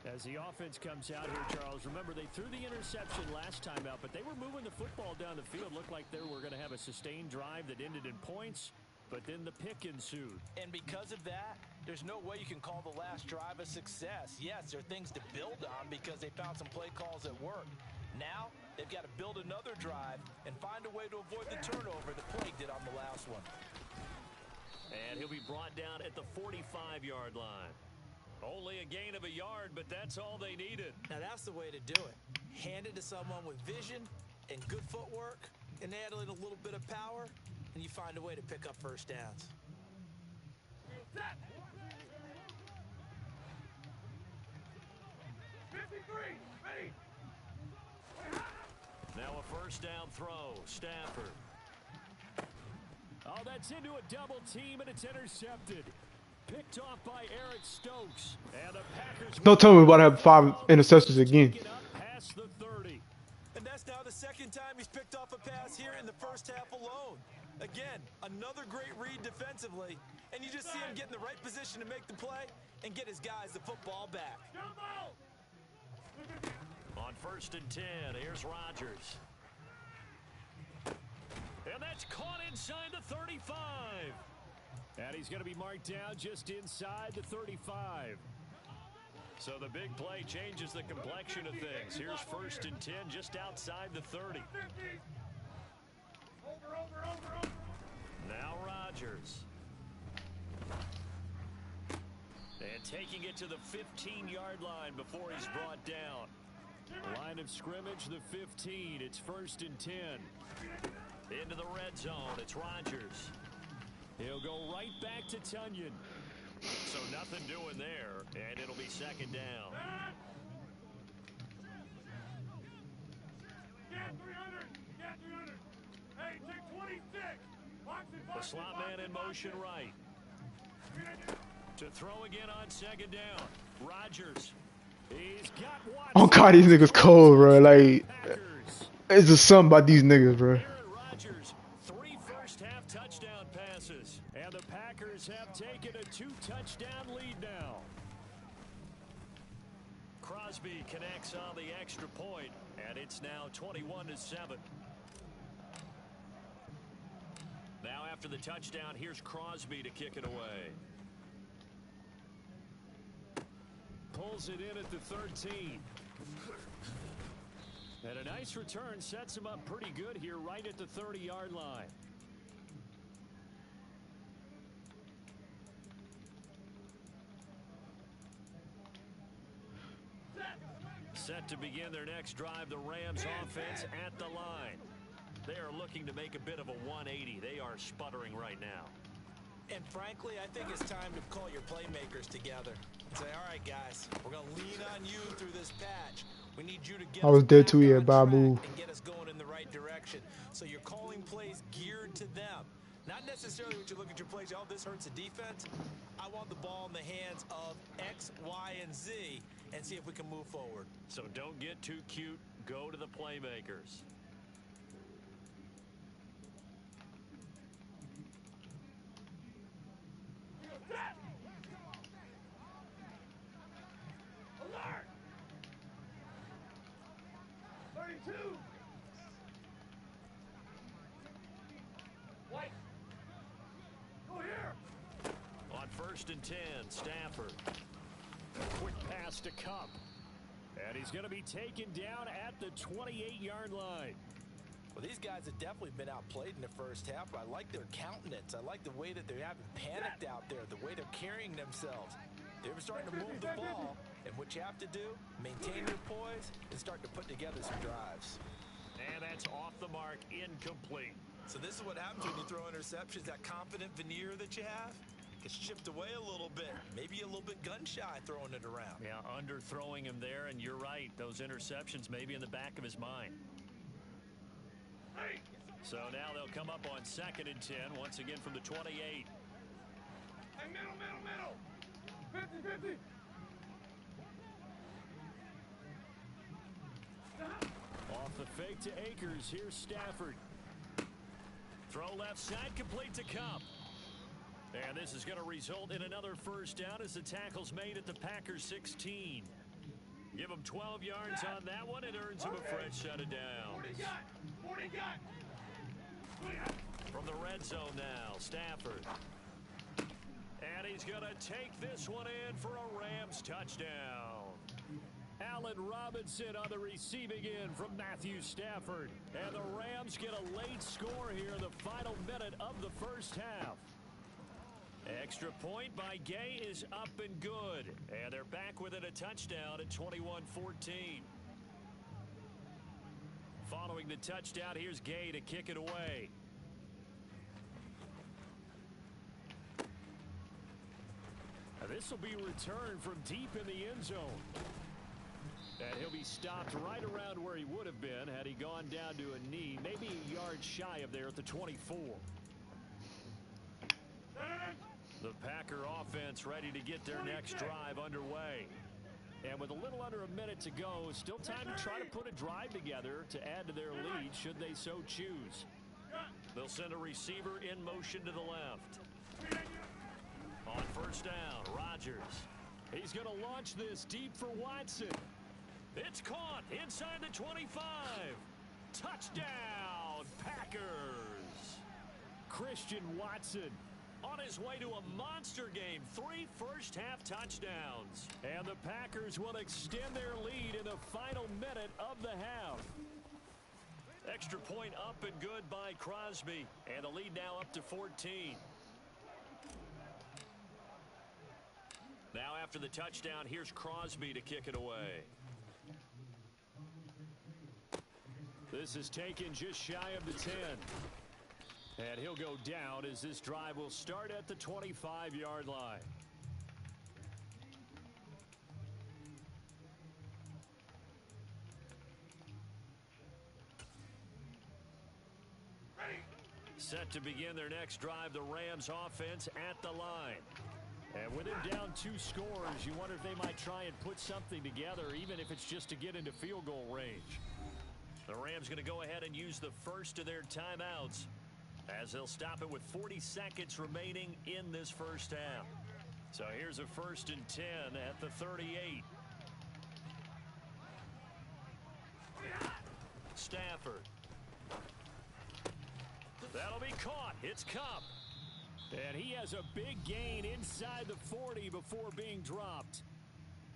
As the offense comes out here, Charles, remember they threw the interception last time out, but they were moving the football down the field. Looked like they were going to have a sustained drive that ended in points, but then the pick ensued. And because of that, there's no way you can call the last drive a success. Yes, there are things to build on because they found some play calls that work. Now, they've got to build another drive and find a way to avoid the turnover that Plague did on the last one. And he'll be brought down at the 45-yard line. Only a gain of a yard, but that's all they needed. Now, that's the way to do it. Hand it to someone with vision and good footwork and add in a little bit of power, and you find a way to pick up first downs. 53, ready. Now a first down throw. Stafford. Oh, that's into a double team, and it's intercepted. Picked off by Eric Stokes. And the Packers. Don't tell me about to have 5 interceptions again. Past the 30. And that's now the second time he's picked off a pass here in the first half alone. Again, another great read defensively, and you just see him get in the right position to make the play and get his guys the football back. On first and 10, here's Rodgers. And that's caught inside the 35. And he's going to be marked down just inside the 35. So the big play changes the complexion of things. Here's first and 10 just outside the 30. Now Rodgers. And taking it to the 15-yard line before he's brought down. Line of scrimmage, the 15. It's first and 10. Into the red zone. It's Rodgers. He'll go right back to Tunyon. So nothing doing there, and it'll be second down. Get 300. Get 300. Hey, take 26. The slot man in motion right. To throw again on second down. Rodgers. He's got Watson. Oh God, these niggas cold, bro. Like, it's just something about these niggas, bro. Rodgers, 3 first-half touchdown passes, and the Packers have taken a 2-touchdown lead now. Crosby connects on the extra point, and it's now 21-7. Now after the touchdown, here's Crosby to kick it away. Pulls it in at the 13. And a nice return sets him up pretty good here right at the 30-yard line. Set to begin their next drive, the Rams offense at the line. They are looking to make a bit of a 180. They are sputtering right now. And frankly, I think it's time to call your playmakers together and say, all right, guys, we're going to lean on you through this patch. We need you to get I was us dead back too, yeah, on bad track move. and get us going in the right direction. So you're calling plays geared to them. Not necessarily when you look at your plays, oh, this hurts the defense. I want the ball in the hands of X, Y, and Z and see if we can move forward. So don't get too cute. Go to the playmakers. Alert! 32. White. Go here. On first and 10, Stafford. Quick pass to Cup. And he's going to be taken down at the 28-yard line. Well, these guys have definitely been outplayed in the first half, but I like their countenance. I like the way that they haven't panicked out there, the way they're carrying themselves. They're starting to move the ball, and what you have to do, maintain your poise and start to put together some drives. And that's off the mark, incomplete. So this is what happens when you throw interceptions, that confident veneer that you have. Gets chipped away a little bit. Maybe a little bit gun-shy throwing it around. Yeah, underthrowing him there, and you're right. Those interceptions may be in the back of his mind. So now they'll come up on 2nd and 10, once again from the 28. Hey, middle. 50-50. Off the fake to Akers. Here's Stafford. Throw left side, complete to Cup. And this is going to result in another first down as the tackle's made at the Packers 16. Give them 12 yards on that one. It earns them a fresh set of downs. 40 got. From the red zone now, Stafford. And he's going to take this one in for a Rams touchdown. Allen Robinson on the receiving end from Matthew Stafford. And the Rams get a late score here in the final minute of the first half. Extra point by Gay is up and good. And they're back within a touchdown at 21-14. Following the touchdown, here's Gay to kick it away. Now this will be returned from deep in the end zone. And he'll be stopped right around where he would have been had he gone down to a knee, maybe a yard shy of there at the 24. The Packer offense ready to get their next drive underway. And with a little under a minute to go, still time to try to put a drive together to add to their lead should they so choose. They'll send a receiver in motion to the left. On first down, Rodgers. He's going to launch this deep for Watson. It's caught inside the 25. Touchdown, Packers. Christian Watson on his way to a monster game. 3 first-half touchdowns. And the Packers will extend their lead in the final minute of the half. Extra point up and good by Crosby. And the lead now up to 14. Now after the touchdown, here's Crosby to kick it away. This is taken just shy of the 10. And he'll go down as this drive will start at the 25-yard line. Set to begin their next drive, the Rams offense at the line. And with him down 2 scores, you wonder if they might try and put something together, even if it's just to get into field goal range. The Rams going to go ahead and use the first of their timeouts as they'll stop it with 40 seconds remaining in this first half. So here's a 1st and 10 at the 38. Stafford. That'll be caught. It's Cup. And he has a big gain inside the 40 before being dropped.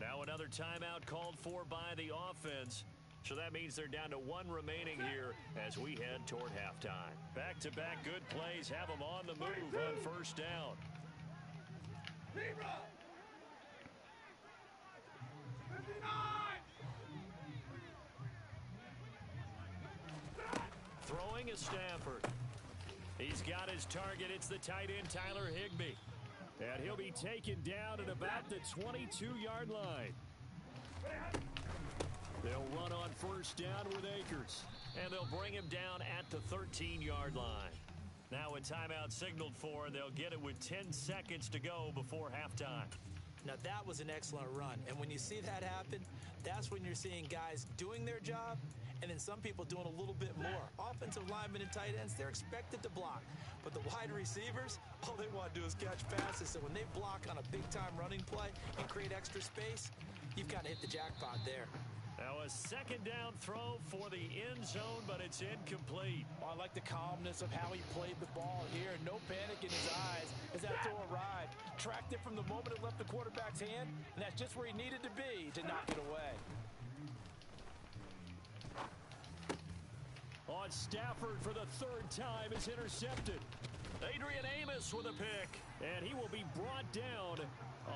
Now another timeout called for by the offense. So that means they're down to 1 remaining here as we head toward halftime. Back-to-back good plays have them on the move on first down. Throwing is Stafford. He's got his target. It's the tight end, Tyler Higbee. And he'll be taken down at about the 22-yard line. They'll run on first down with Akers. And they'll bring him down at the 13-yard line. Now a timeout signaled for, and they'll get it with 10 seconds to go before halftime. Now that was an excellent run. And when you see that happen, that's when you're seeing guys doing their job and then some people doing a little bit more. Offensive linemen and tight ends, they're expected to block. But the wide receivers, all they want to do is catch passes. So when they block on a big-time running play and create extra space, you've got to hit the jackpot there. Now a 2nd down throw for the end zone, but it's incomplete. I like the calmness of how he played the ball here. No panic in his eyes as that throw arrived. Tracked it from the moment it left the quarterback's hand, and that's just where he needed to be to knock it away. On Stafford for the 3rd time is intercepted. Adrian Amos with a pick, and he will be brought down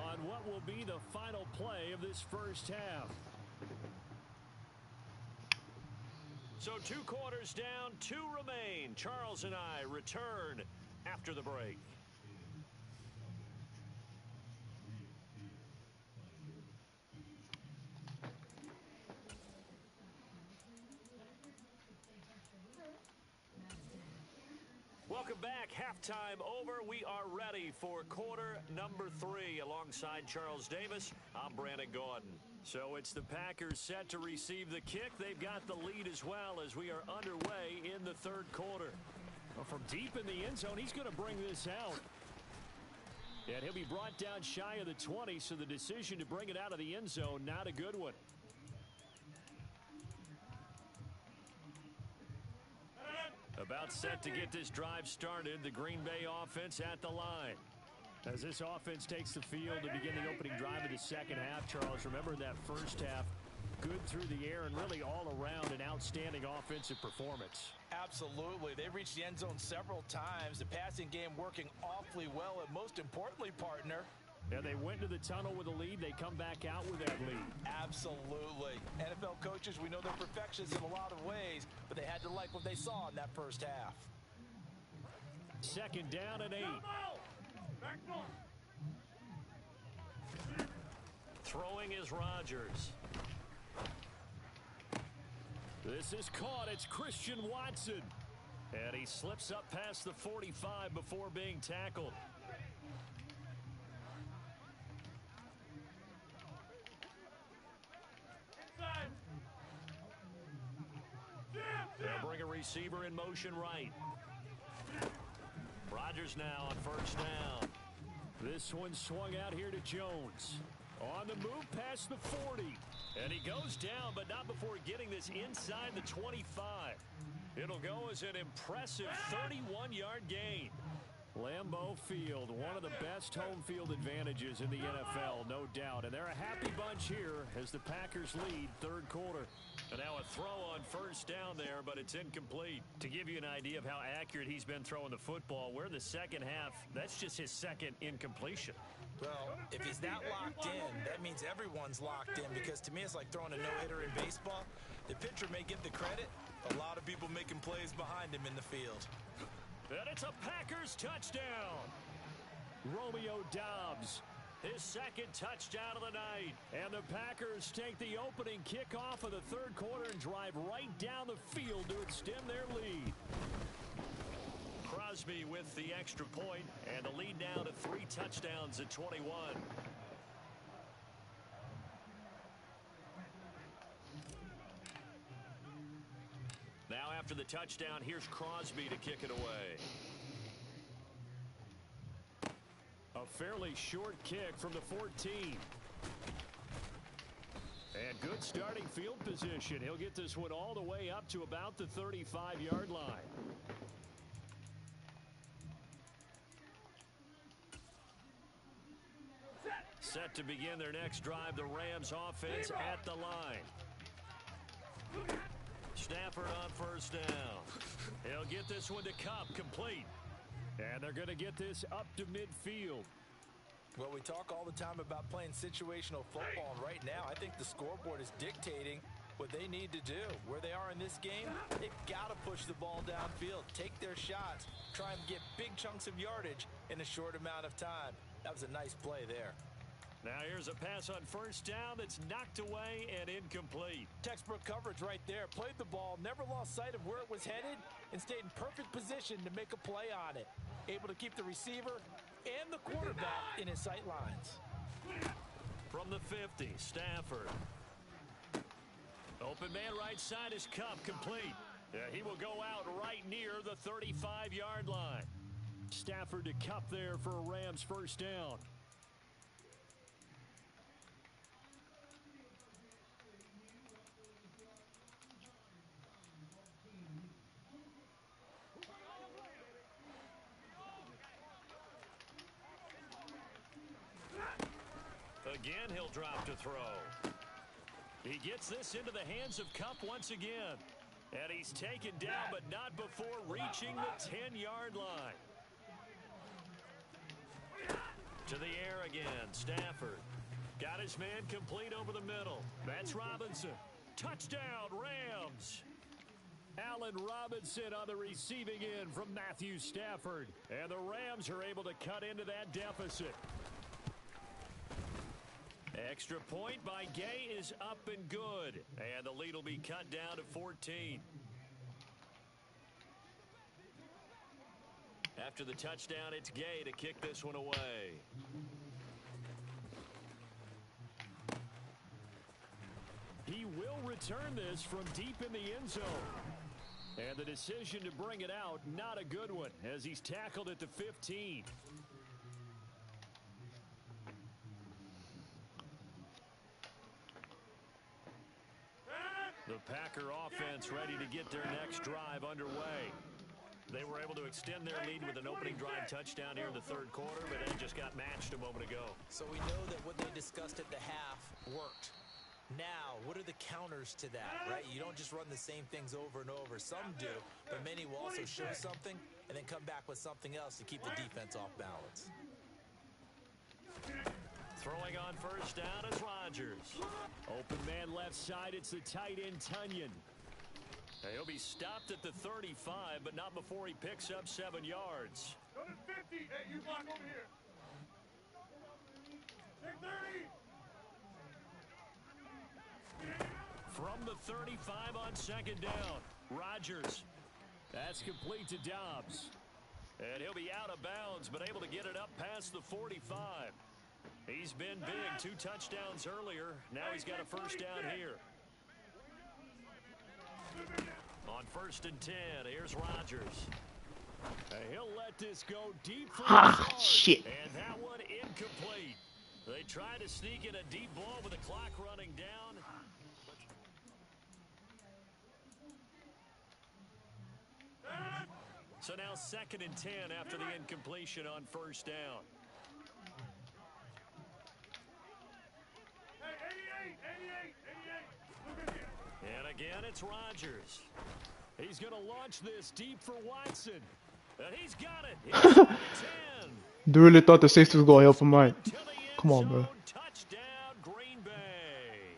on what will be the final play of this first half. So 2 quarters down, 2 remain. Charles and I return after the break. Welcome back. Halftime over. We are ready for quarter number 3. Alongside Charles Davis, I'm Brandon Gordon. So it's the Packers set to receive the kick. They've got the lead as well as we are underway in the third quarter. Well, from deep in the end zone, he's going to bring this out. And he'll be brought down shy of the 20, so the decision to bring it out of the end zone, not a good one. About set to get this drive started, the Green Bay offense at the line. As this offense takes the field to begin the opening drive of the second half, Charles, remember that first half, good through the air and really all around an outstanding offensive performance. Absolutely. They reached the end zone several times. The passing game working awfully well, and most importantly, partner, yeah, they went to the tunnel with a lead. They come back out with that lead. Absolutely. NFL coaches, we know they're perfectionists in a lot of ways, but they had to like what they saw in that first half. Second down and 8. Throwing is Rodgers. This is caught. It's Christian Watson. And he slips up past the 45 before being tackled. They'll bring a receiver in motion right. Rodgers now on first down. This one swung out here to Jones. On the move past the 40. And he goes down, but not before getting this inside the 25. It'll go as an impressive 31-yard gain. Lambeau Field, one of the best home field advantages in the NFL, no doubt. And they're a happy bunch here as the Packers lead third quarter. And now a throw on first down there, but it's incomplete. To give you an idea of how accurate he's been throwing the football, we're in the second half. That's just his second incompletion. Well, if he's that locked in, that means everyone's locked in, because to me it's like throwing a no-hitter in baseball. The pitcher may get the credit, a lot of people making plays behind him in the field. And it's a Packers touchdown. Romeo Doubs, his second touchdown of the night. And the Packers take the opening kickoff of the third quarter and drive right down the field to extend their lead. Crosby with the extra point, and the lead now to 3 touchdowns at 21. Now after the touchdown, here's Crosby to kick it away. A fairly short kick from the 14. And good starting field position. He'll get this one all the way up to about the 35-yard line. Set to begin their next drive, the Rams offense at the line. Stafford on first down. He'll get this one to Kupp, complete. And they're going to get this up to midfield. Well, we talk all the time about playing situational football, and right now I think the scoreboard is dictating what they need to do. Where they are in this game, they've got to push the ball downfield, take their shots, try and get big chunks of yardage in a short amount of time. That was a nice play there. Now here's a pass on first down that's knocked away and incomplete. Textbook coverage right there. Played the ball, never lost sight of where it was headed, and stayed in perfect position to make a play on it. Able to keep the receiver and the quarterback in his sight lines. From the 50, Stafford. Open man right side is Kupp, complete. He will go out right near the 35-yard line. Stafford to Kupp there for a Rams first down. Again, he'll drop to throw. He gets this into the hands of Kupp once again. And he's taken down, but not before reaching the 10-yard line. To the air again, Stafford. Got his man complete over the middle. That's Robinson. Touchdown, Rams. Allen Robinson on the receiving end from Matthew Stafford. And the Rams are able to cut into that deficit. Extra point by Gay is up and good. And the lead will be cut down to 14. After the touchdown, it's Gay to kick this one away. He will return this from deep in the end zone. And the decision to bring it out, not a good one, as he's tackled at the 15. The Packer offense ready to get their next drive underway. They were able to extend their lead with an opening drive touchdown here in the third quarter, but then just got matched a moment ago. So we know that what they discussed at the half worked. Now, what are the counters to that, right? You don't just run the same things over and over. Some do, but many will also show something and then come back with something else to keep the defense off balance. Throwing on first down is Rodgers. Open man left side, it's the tight end Tunyon. He'll be stopped at the 35, but not before he picks up 7 yards. Go to 50. Hey, you block over here. Take 30. From the 35 on second down, Rodgers. That's complete to Dobbs. And he'll be out of bounds, but able to get it up past the 45. He's been big, 2 touchdowns earlier. Now he's got a first down here. On first and 10, here's Rodgers. He'll let this go deep for the shit. And that one incomplete. They try to sneak in a deep ball with the clock running down. So now second and 10 after the incompletion on first down. Hey, 88. And again, it's Rodgers. He's going to launch this deep for Watson. And he's got it. He's 10. They really thought the safety was going to help him out. Come on, bro. Touchdown, Green Bay.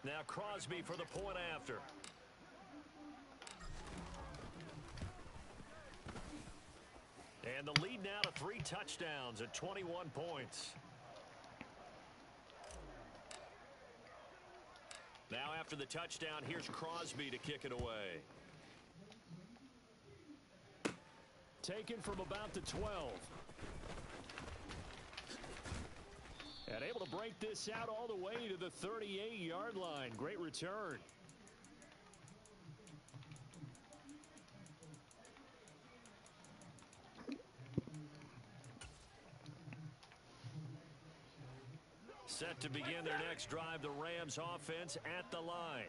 Now Crosby for the point after. And the lead now to 3 touchdowns at 21 points. Now after the touchdown, here's Crosby to kick it away. Taken from about the 12. And able to break this out all the way to the 38-yard line. Great return. Set to begin their next drive, the Rams offense at the line.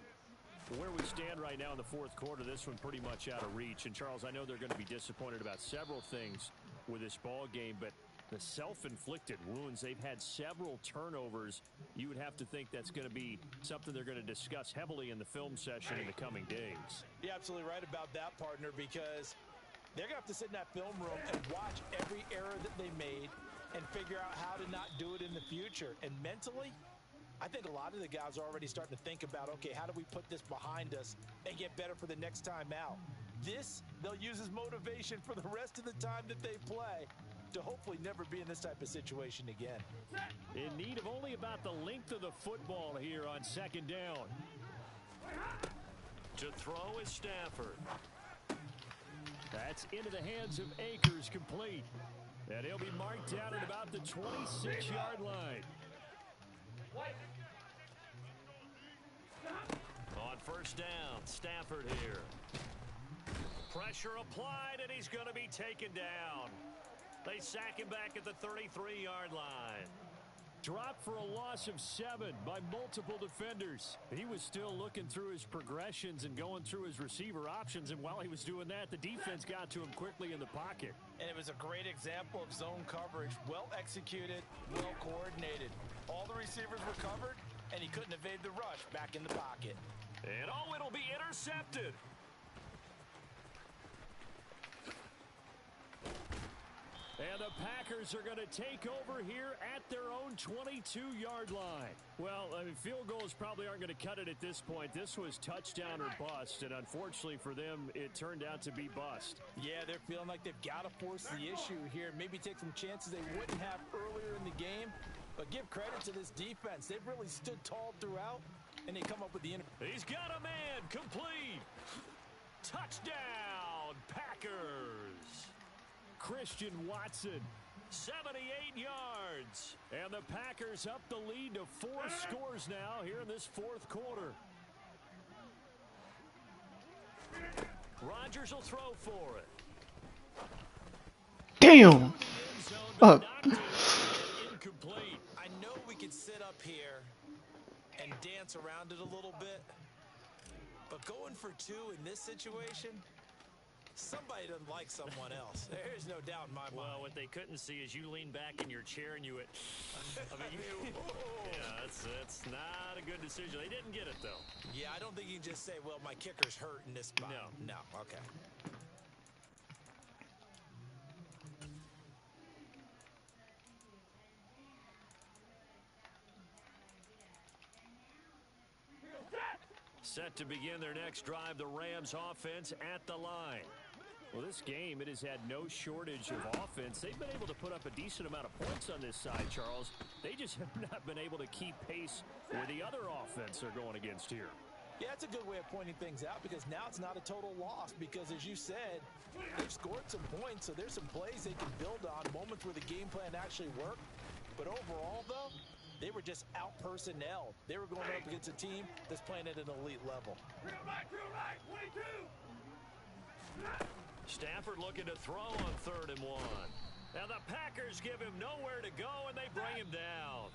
Where we stand right now in the fourth quarter, this one pretty much out of reach. And, Charles, I know they're going to be disappointed about several things with this ball game, but the self-inflicted wounds, they've had several turnovers. You would have to think that's going to be something they're going to discuss heavily in the film session in the coming days. You're absolutely right about that, partner, because they're going to have to sit in that film room and watch every error that they made and figure out how to not do it in the future. And mentally, I think a lot of the guys are already starting to think about, okay, how do we put this behind us and get better for the next time out? This, they'll use as motivation for the rest of the time that they play to hopefully never be in this type of situation again. In need of only about the length of the football here on second down. To throw is Stafford. That's into the hands of Akers, complete. And he'll be marked down at about the 26-yard line. On first down, Stafford here. Pressure applied, and he's going to be taken down. They sack him back at the 33-yard line. Dropped for a loss of 7 by multiple defenders. He was still looking through his progressions and going through his receiver options, and while he was doing that, the defense got to him quickly in the pocket. And it was a great example of zone coverage. Well executed, well coordinated. All the receivers were covered, and he couldn't evade the rush back in the pocket. And it'll be intercepted. And the Packers are going to take over here at their own 22-yard line. Well, I mean, field goals probably aren't going to cut it at this point. This was touchdown or bust, and unfortunately for them, it turned out to be bust. Yeah, they're feeling like they've got to force the issue here. Maybe take some chances they wouldn't have earlier in the game. But give credit to this defense. They've really stood tall throughout, and they come up with the He's got a man, complete. Touchdown, Packers. Christian Watson. 78 yards. And the Packers up the lead to 4 scores now here in this fourth quarter. Rodgers will throw for it. Damn. Fuck. Incomplete. I know we could sit up here and dance around it a little bit, but going for 2 in this situation, somebody doesn't like someone else. There's no doubt in my mind. Well, what they couldn't see is you lean back in your chair and you went, I mean, yeah, that's not a good decision. They didn't get it, though. Yeah, I don't think you can just say, well, my kicker's hurt in this spot. No, okay. Set to begin their next drive, the Rams offense at the line. Well, this game, it has had no shortage of offense. They've been able to put up a decent amount of points on this side, Charles. They just have not been able to keep pace with the other offense they're going against here. Yeah, it's a good way of pointing things out because now it's not a total loss because, as you said, they've scored some points, so there's some plays they can build on, moments where the game plan actually worked. But overall, though, they were just out-personnel. They were going up against a team that's playing at an elite level. Real right, 22. Stafford looking to throw on 3rd and 1. Now the Packers give him nowhere to go, and they bring him down.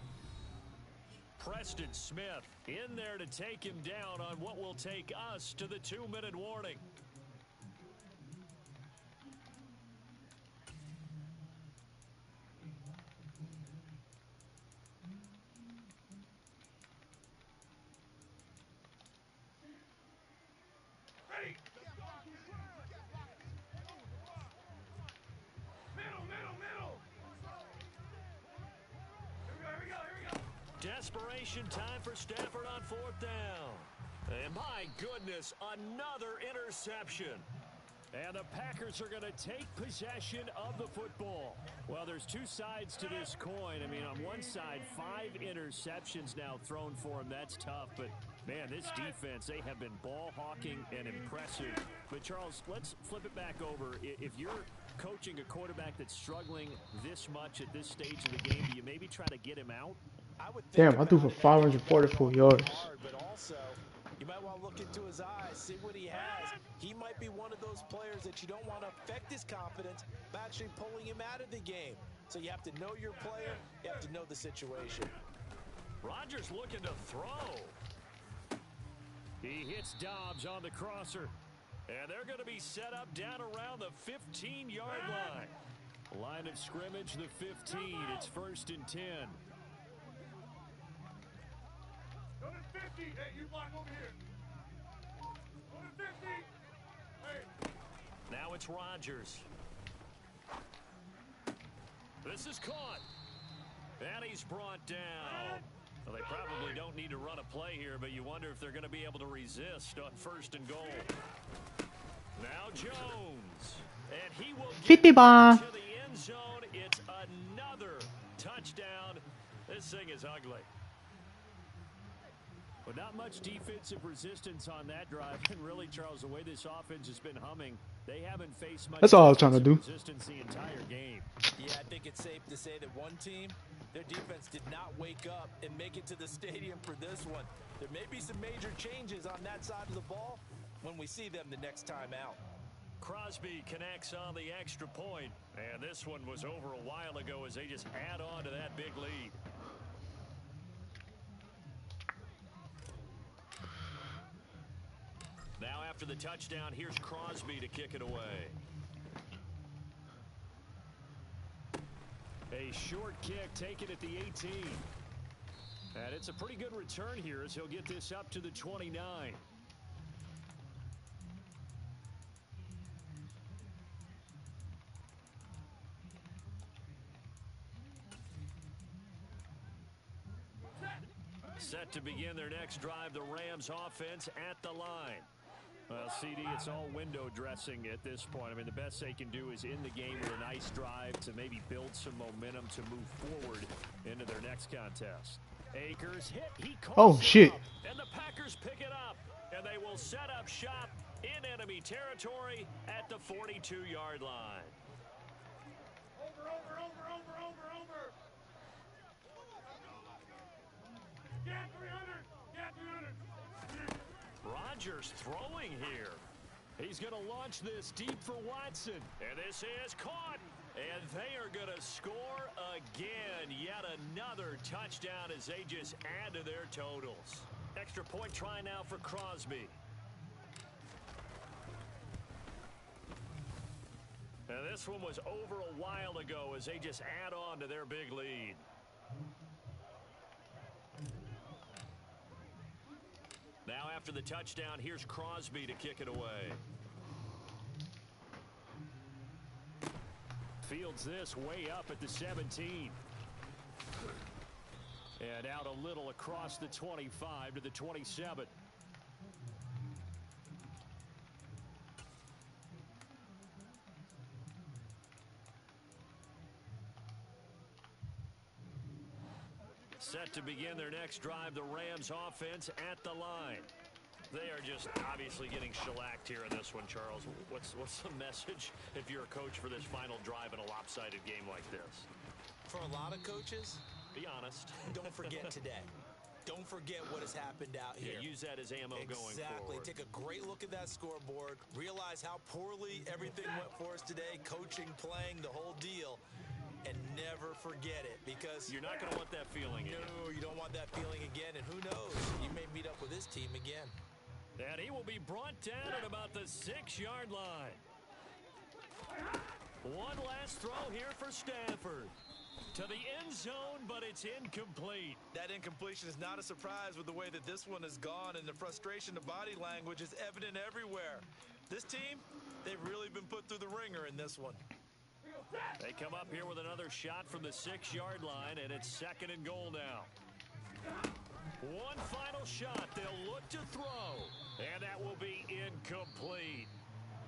Preston Smith in there to take him down on what will take us to the 2-minute warning. Desperation time for Stafford on 4th down. And my goodness, another interception. And the Packers are going to take possession of the football. Well, there's 2 sides to this coin. I mean, on one side, 5 interceptions now thrown for him. That's tough. But, man, this defense, they have been ball hawking and impressive. But, Charles, let's flip it back over. If you're coaching a quarterback that's struggling this much at this stage of the game, do you maybe try to get him out? Damn, I threw for 544 yards. But also, you might want to look into his eyes, see what he has. He might be one of those players that you don't want to affect his confidence by actually pulling him out of the game. So you have to know your player. You have to know the situation. Rodgers looking to throw. He hits Dobbs on the crosser. And they're going to be set up down around the 15-yard line. Line of scrimmage, the 15. It's 1st and 10. Go to 50. Hey, you block over here. Go to 50. Hey. Now it's Rodgers. This is caught. And he's brought down. Well, they probably don't need to run a play here, but you wonder if they're going to be able to resist on 1st and goal. Now Jones. And he will get 50 bar. to the end zone. It's another touchdown. This thing is ugly. But not much defensive resistance on that drive. And really, Charles, the way this offense has been humming, they haven't faced much That's all I was trying to do. resistance the entire game. Yeah, I think it's safe to say that one team, their defense did not wake up and make it to the stadium for this one. There may be some major changes on that side of the ball when we see them the next time out. Crosby connects on the extra point. And this one was over a while ago as they just add on to that big lead. Now after the touchdown, here's Crosby to kick it away. A short kick taken at the 18. And it's a pretty good return here as he'll get this up to the 29. Set to begin their next drive, the Rams offense at the line. Well, CD, it's all window dressing at this point. I mean, the best they can do is end the game with a nice drive to maybe build some momentum to move forward into their next contest. Akers hit. He calls shit. up, and the Packers pick it up, and they will set up shop in enemy territory at the 42-yard line. Over. Get 300. Get 300. Rodgers throwing here. He's going to launch this deep for Watson. And this is caught. And they are going to score again. Yet another touchdown as they just add to their totals. Extra point try now for Crosby. And this one was over a while ago as they just add on to their big lead. Now after the touchdown, here's Crosby to kick it away. Fields this way up at the 17. And out a little across the 25 to the 27. Set to begin their next drive, the Rams offense at the line. They are just obviously getting shellacked here in this one, Charles. What's the message if you're a coach for this final drive in a lopsided game like this? For a lot of coaches, be honest. Don't forget today. Don't forget what has happened out here. Yeah, use that as ammo going forward. Exactly. Take a great look at that scoreboard. Realize how poorly everything went for us today. Coaching, playing, the whole deal. And never forget it, because you're not going to want that feeling again. No, you don't want that feeling again. And who knows? You may meet up with this team again. And he will be brought down at about the 6-yard line. One last throw here for Stafford. To the end zone, but it's incomplete. That incompletion is not a surprise with the way that this one has gone, and the frustration of body language is evident everywhere. This team, they've really been put through the ringer in this one. They come up here with another shot from the 6-yard line, and it's 2nd and goal now. One final shot. They'll look to throw, and that will be incomplete.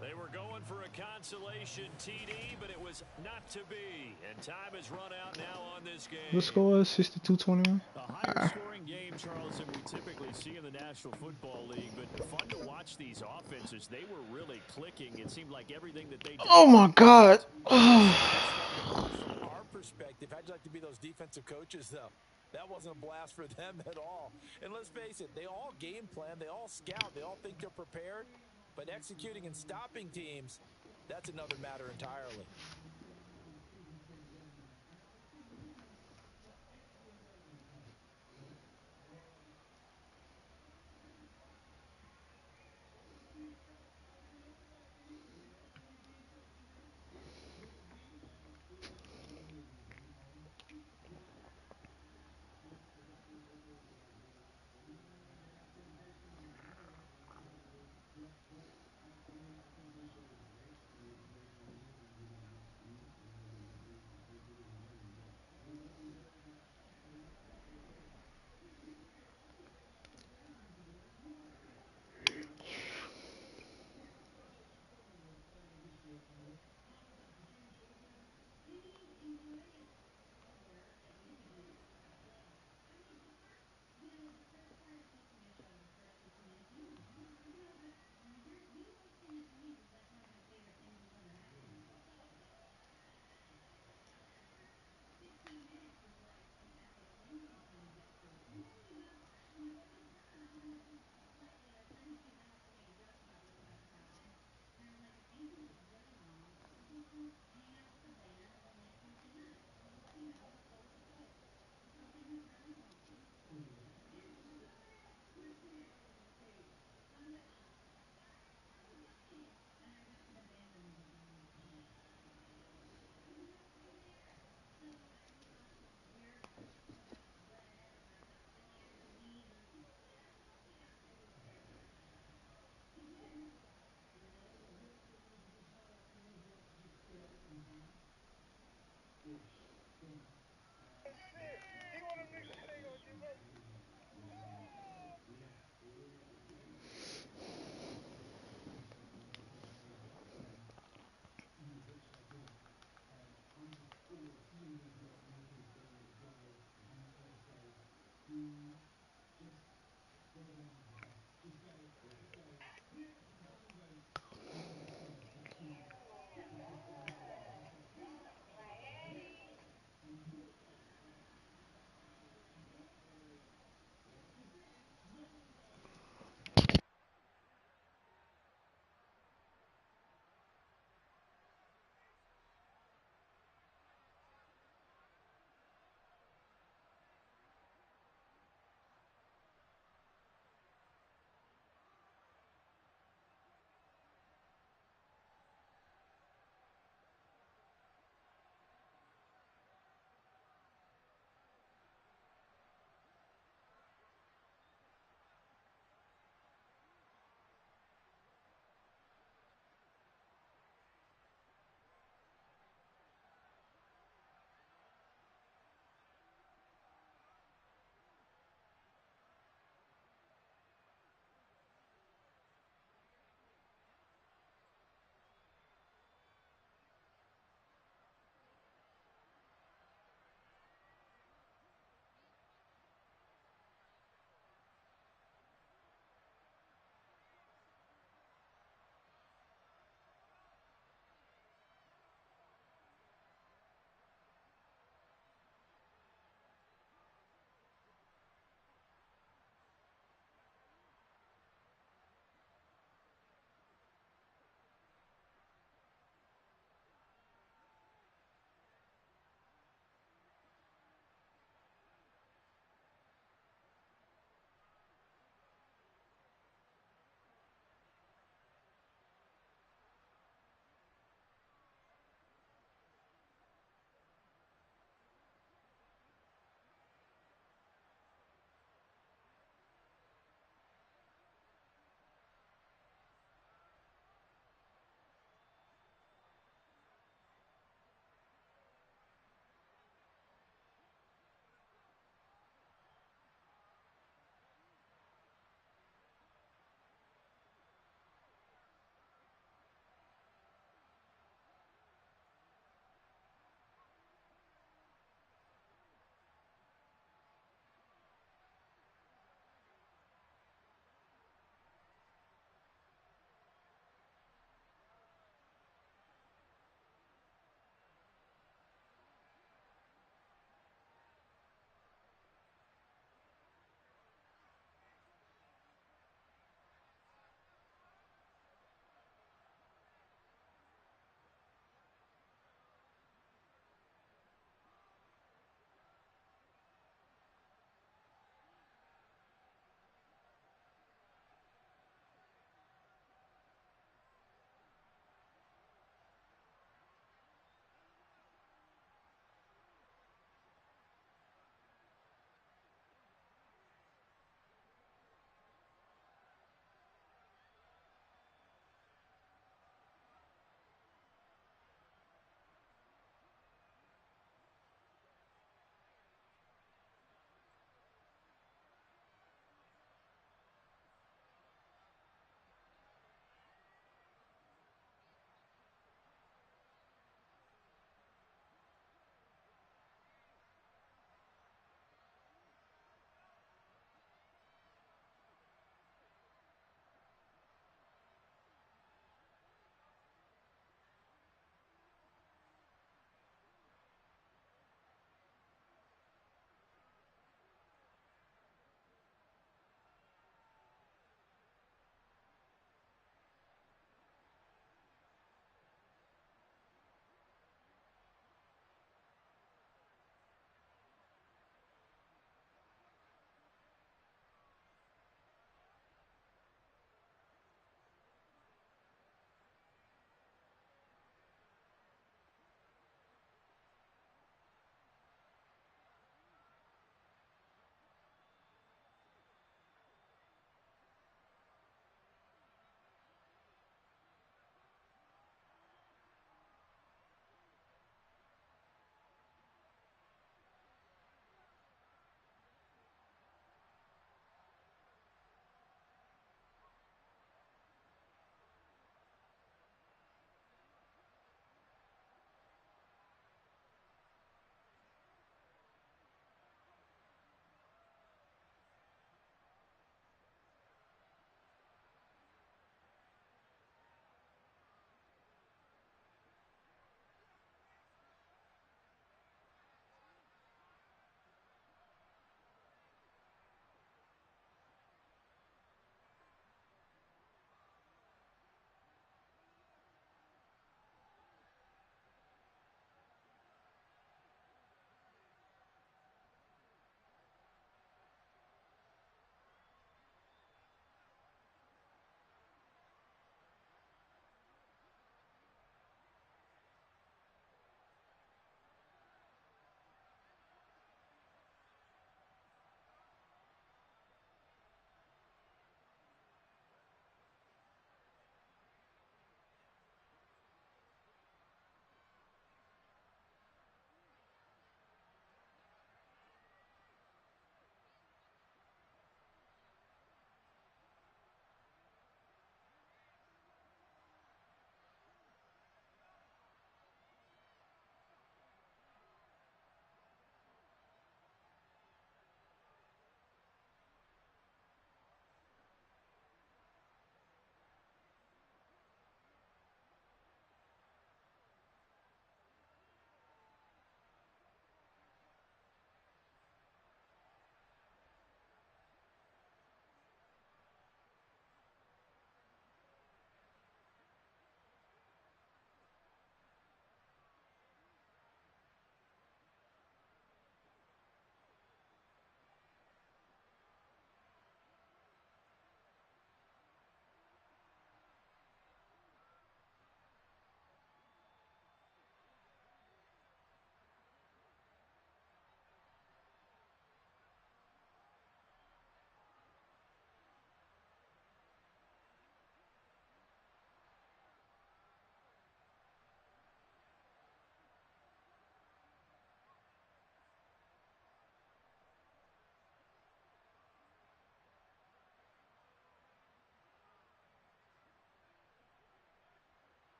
They were going for a consolation TD, but it was not to be. And time has run out now on this game. The score is 62-21. A higher scoring game, Charles, than we typically see in the National Football League. But fun to watch these offenses. They were really clicking. It seemed like everything that they did. Oh, my God. From our perspective, how'd you like to be those defensive coaches, though? That wasn't a blast for them at all. And let's face it, they all game plan, they all scout, they all think they're prepared. But executing and stopping teams, that's another matter entirely.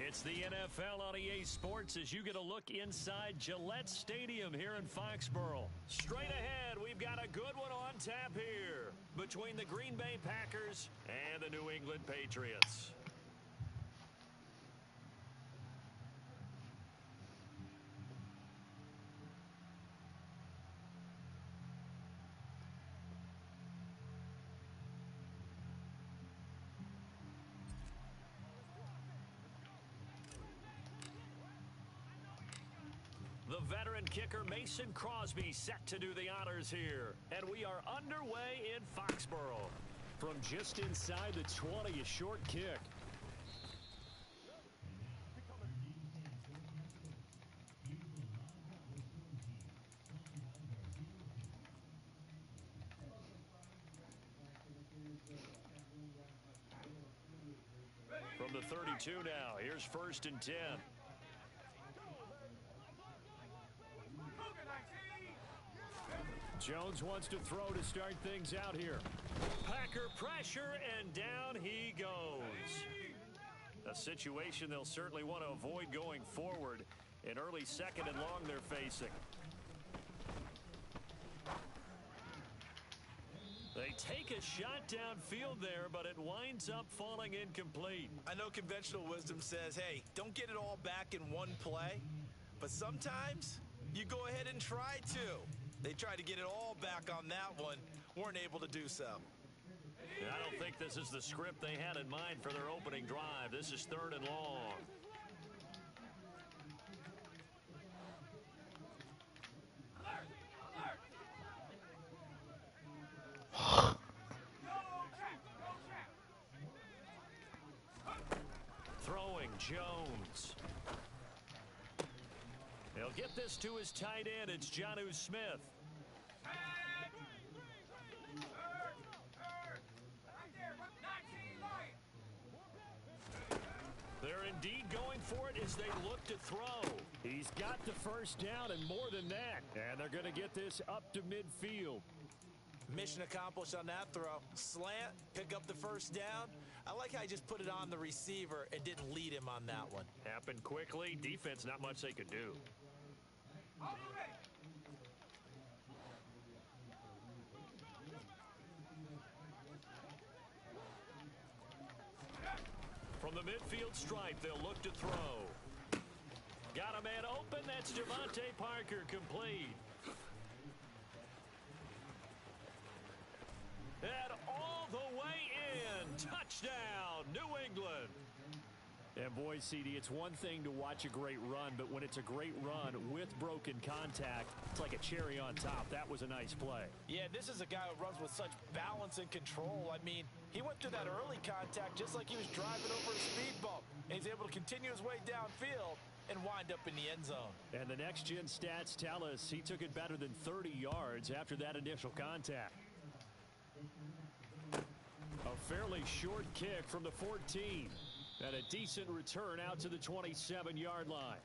It's the NFL on EA Sports as you get a look inside Gillette Stadium here in Foxborough. Straight ahead, we've got a good one on tap here between the Green Bay Packers and the New England Patriots. The veteran kicker Mason Crosby set to do the honors here. And we are underway in Foxborough. From just inside the 20, a short kick. From the 32 now, here's 1st and 10. Jones wants to throw to start things out here. Packer pressure, and down he goes. A situation they'll certainly want to avoid going forward. An early 2nd and long they're facing. They take a shot downfield there, but it winds up falling incomplete. I know conventional wisdom says, hey, don't get it all back in one play. But sometimes you go ahead and try to. They tried to get it all back on that one. Weren't able to do so. I don't think this is the script they had in mind for their opening drive. This is 3rd and long. Throwing Jones. He'll get this to his tight end. It's Jonnu Smith. They're indeed going for it as they look to throw. He's got the 1st down and more than that. And they're going to get this up to midfield. Mission accomplished on that throw. Slant, pick up the 1st down. I like how he just put it on the receiver and didn't lead him on that one. Happened quickly. Defense, not much they could do. From the midfield stripe, they'll look to throw. Got a man open. That's Devontae Parker, complete. And all the way in. Touchdown, New England. And boy, CD, it's one thing to watch a great run, but when it's a great run with broken contact, it's like a cherry on top. That was a nice play. Yeah, this is a guy who runs with such balance and control. I mean, he went through that early contact just like he was driving over a speed bump. And he's able to continue his way downfield and wind up in the end zone. And the next-gen stats tell us he took it better than 30 yards after that initial contact. A fairly short kick from the 14. And a decent return out to the 27-yard line.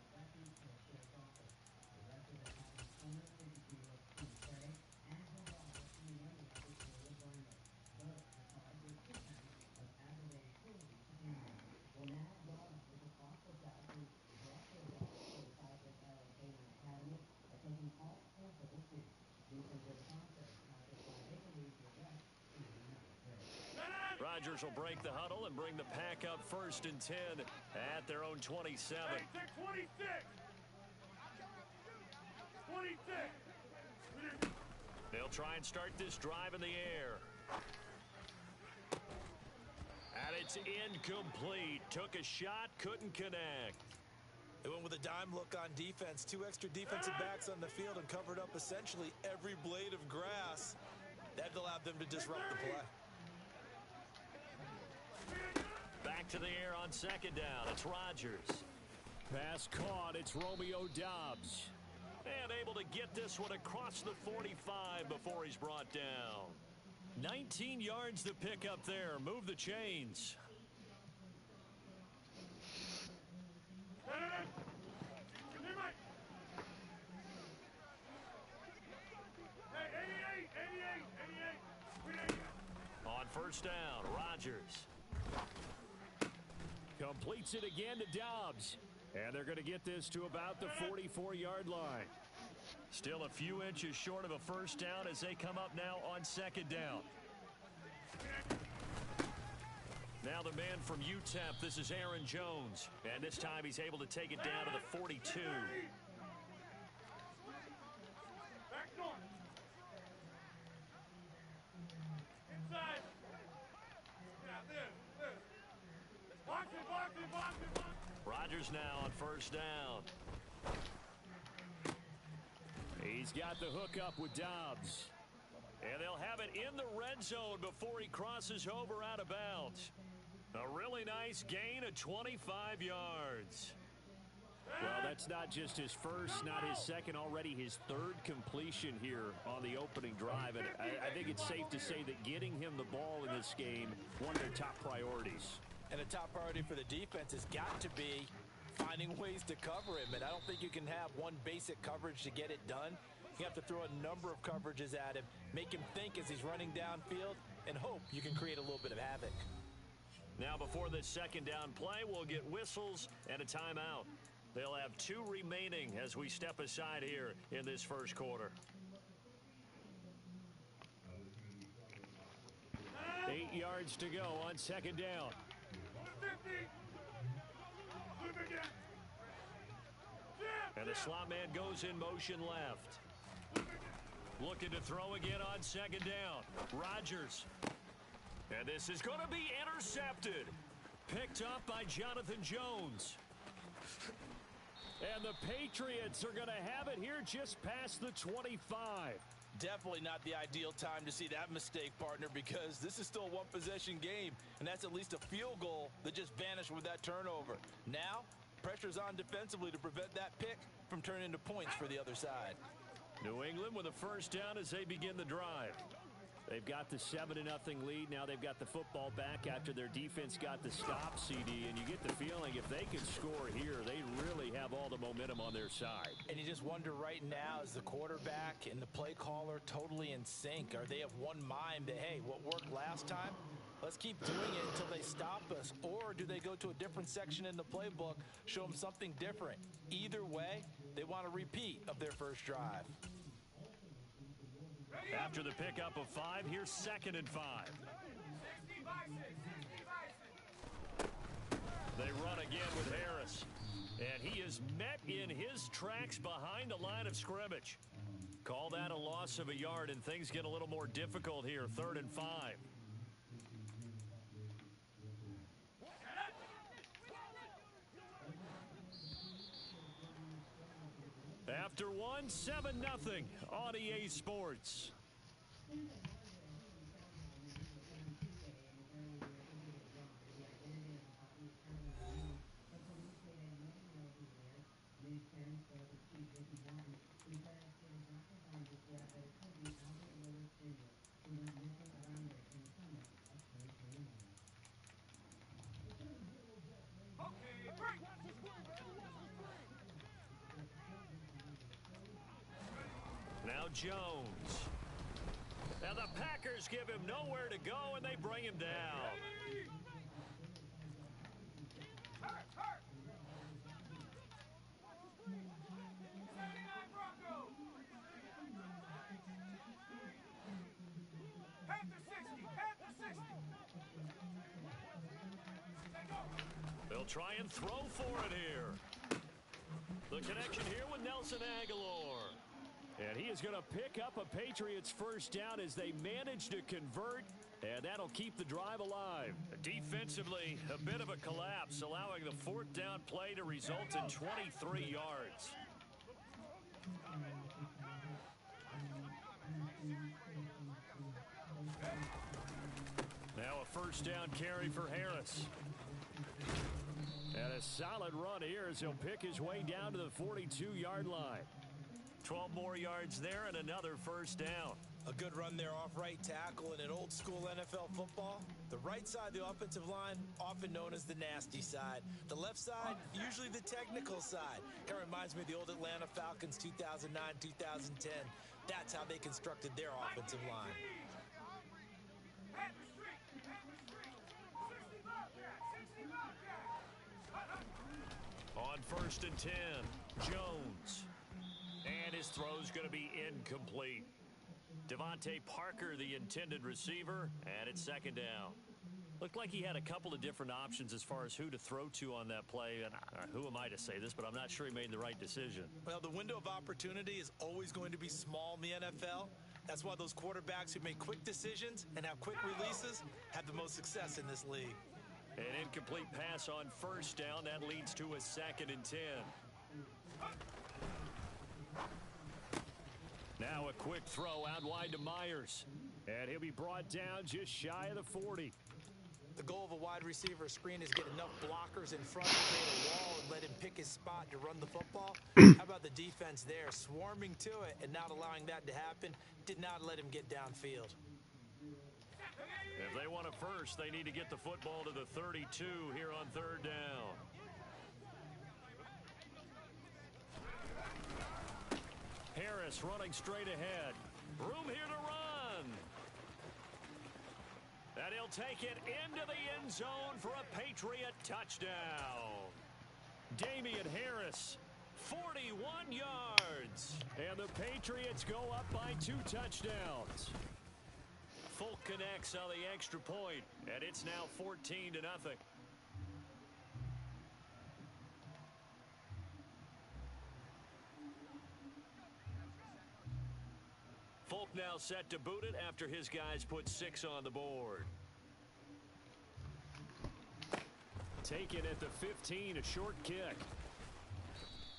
Rodgers will break the huddle and bring the pack up 1st and 10 at their own 27. 26. They'll try and start this drive in the air. And it's incomplete. Took a shot, couldn't connect. They went with a dime look on defense. 2 extra defensive backs on the field and covered up essentially every blade of grass. That allowed them to disrupt the play. Back to the air on 2nd down. It's Rodgers. Pass caught. It's Romeo Doubs. And able to get this one across the 45 before he's brought down. 19 yards to pick up there. Move the chains. On 1st down, Rodgers. Completes it again to Dobbs. And they're going to get this to about the 44-yard line. Still a few inches short of a first down as they come up now on second down. Now the man from UTEP, this is Aaron Jones. And this time he's able to take it down to the 42. Back north. Inside. Yeah, there. Box it. Rodgers now on first down. He's got the hook up with Dobbs. And they'll have it in the red zone before he crosses over out of bounds. A really nice gain of 25 yards. Well, that's not just his first, not his second, already his third completion here on the opening drive. And I think it's safe to say that getting him the ball in this game, one of their top priorities. And a top priority for the defense has got to be finding ways to cover him. And I don't think you can have one basic coverage to get it done. You have to throw a number of coverages at him, make him think as he's running downfield, and hope you can create a little bit of havoc. Now before this second down play, we'll get whistles and a timeout. They'll have 2 remaining as we step aside here in this first quarter. 8 yards to go on second down. And the slot man goes in motion left. Looking to throw again on second down. Rodgers. And this is going to be intercepted. Picked up by Jonathan Jones. And the Patriots are going to have it here just past the 25. Definitely not the ideal time to see that mistake, partner, because this is still a one-possession game, and that's at least a field goal that just vanished with that turnover. Now, pressure's on defensively to prevent that pick from turning into points for the other side. New England with a first down as they begin the drive. They've got the 7-0 lead. Now they've got the football back after their defense got the stop, CD. And you get the feeling if they can score here, they really have all the momentum on their side. And you just wonder right now, is the quarterback and the play caller totally in sync? Are they of one mind that, hey, what worked last time, let's keep doing it until they stop us? Or do they go to a different section in the playbook, show them something different? Either way, they want a repeat of their first drive. After the pickup of 5, here's 2nd and 5. They run again with Harris. And he is met in his tracks behind the line of scrimmage. Call that a loss of a yard, and things get a little more difficult here. 3rd and 5. After 1, 7-0 on EA Sports. Now Jones. Now the Packers give him nowhere to go, and they bring him down. They'll try and throw for it here. The connection here with Nelson Aguilar. And he is going to pick up a Patriots first down as they manage to convert, and that'll keep the drive alive. Defensively, a bit of a collapse, allowing the 4th down play to result in 23 yards. Now a first down carry for Harris. And a solid run here as he'll pick his way down to the 42-yard line. 12 more yards there and another first down. A good run there off right tackle in an old-school NFL football. The right side of the offensive line, often known as the nasty side. The left side, usually the technical side. It reminds me of the old Atlanta Falcons 2009-2010. That's how they constructed their offensive line. On 1st and 10, Jones. And his throw's going to be incomplete. Devontae Parker, the intended receiver, and it's 2nd down. Looked like he had a couple of different options as far as who to throw to on that play. And who am I to say this, but I'm not sure he made the right decision. Well, the window of opportunity is always going to be small in the NFL. That's why those quarterbacks who make quick decisions and have quick releases have the most success in this league. An incomplete pass on 1st down. That leads to a 2nd and 10. Now a quick throw out wide to Myers. And he'll be brought down just shy of the 40. The goal of a wide receiver screen is get enough blockers in front to create a wall and let him pick his spot to run the football. How about the defense there, swarming to it and not allowing that to happen? Did not let him get downfield. If they want a first, they need to get the football to the 32 here on 3rd down. Harris running straight ahead. Room here to run. And he'll take it into the end zone for a Patriot touchdown. Damian Harris, 41 yards. And the Patriots go up by 2 touchdowns. Folk connects on the extra point, and it's now 14-0. Folk now set to boot it after his guys put 6 on the board. Taken at the 15, a short kick.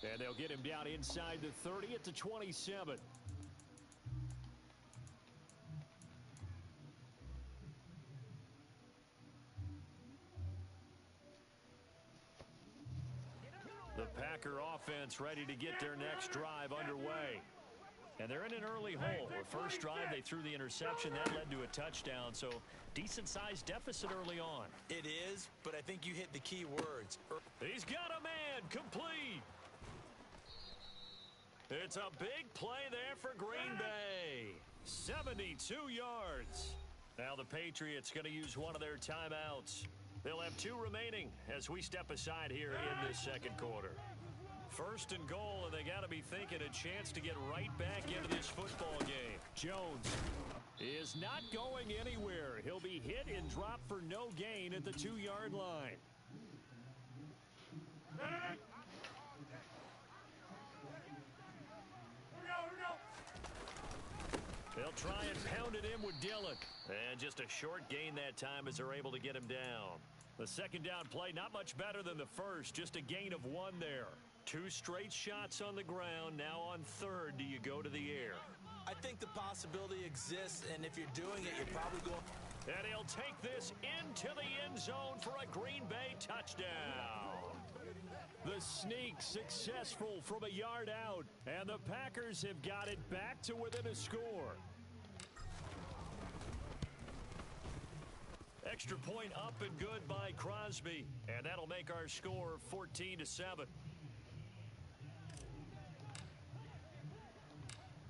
And they'll get him down inside the 30 at the 27. The Packer offense ready to get their next drive underway. And they're in an early hole. The first drive, they threw the interception. That led to a touchdown, so decent-sized deficit early on. It is, but I think you hit the key words. He's got a man, complete. It's a big play there for Green Bay. 72 yards. Now the Patriots going to use one of their timeouts. They'll have 2 remaining as we step aside here in this 2nd quarter. 1st and goal, and they got to be thinking a chance to get right back into this football game. Jones is not going anywhere. He'll be hit and dropped for no gain at the 2-yard line. They'll try and pound it in with Dillon. And just a short gain that time as they're able to get him down. The 2nd down play, not much better than the first. Just a gain of 1 there. 2 straight shots on the ground. Now on 3rd, do you go to the air? I think the possibility exists, and if you're doing it, you're probably going. And he'll take this into the end zone for a Green Bay touchdown. The sneak successful from a yard out, and the Packers have got it back to within a score. Extra point up and good by Crosby, and that'll make our score 14-7.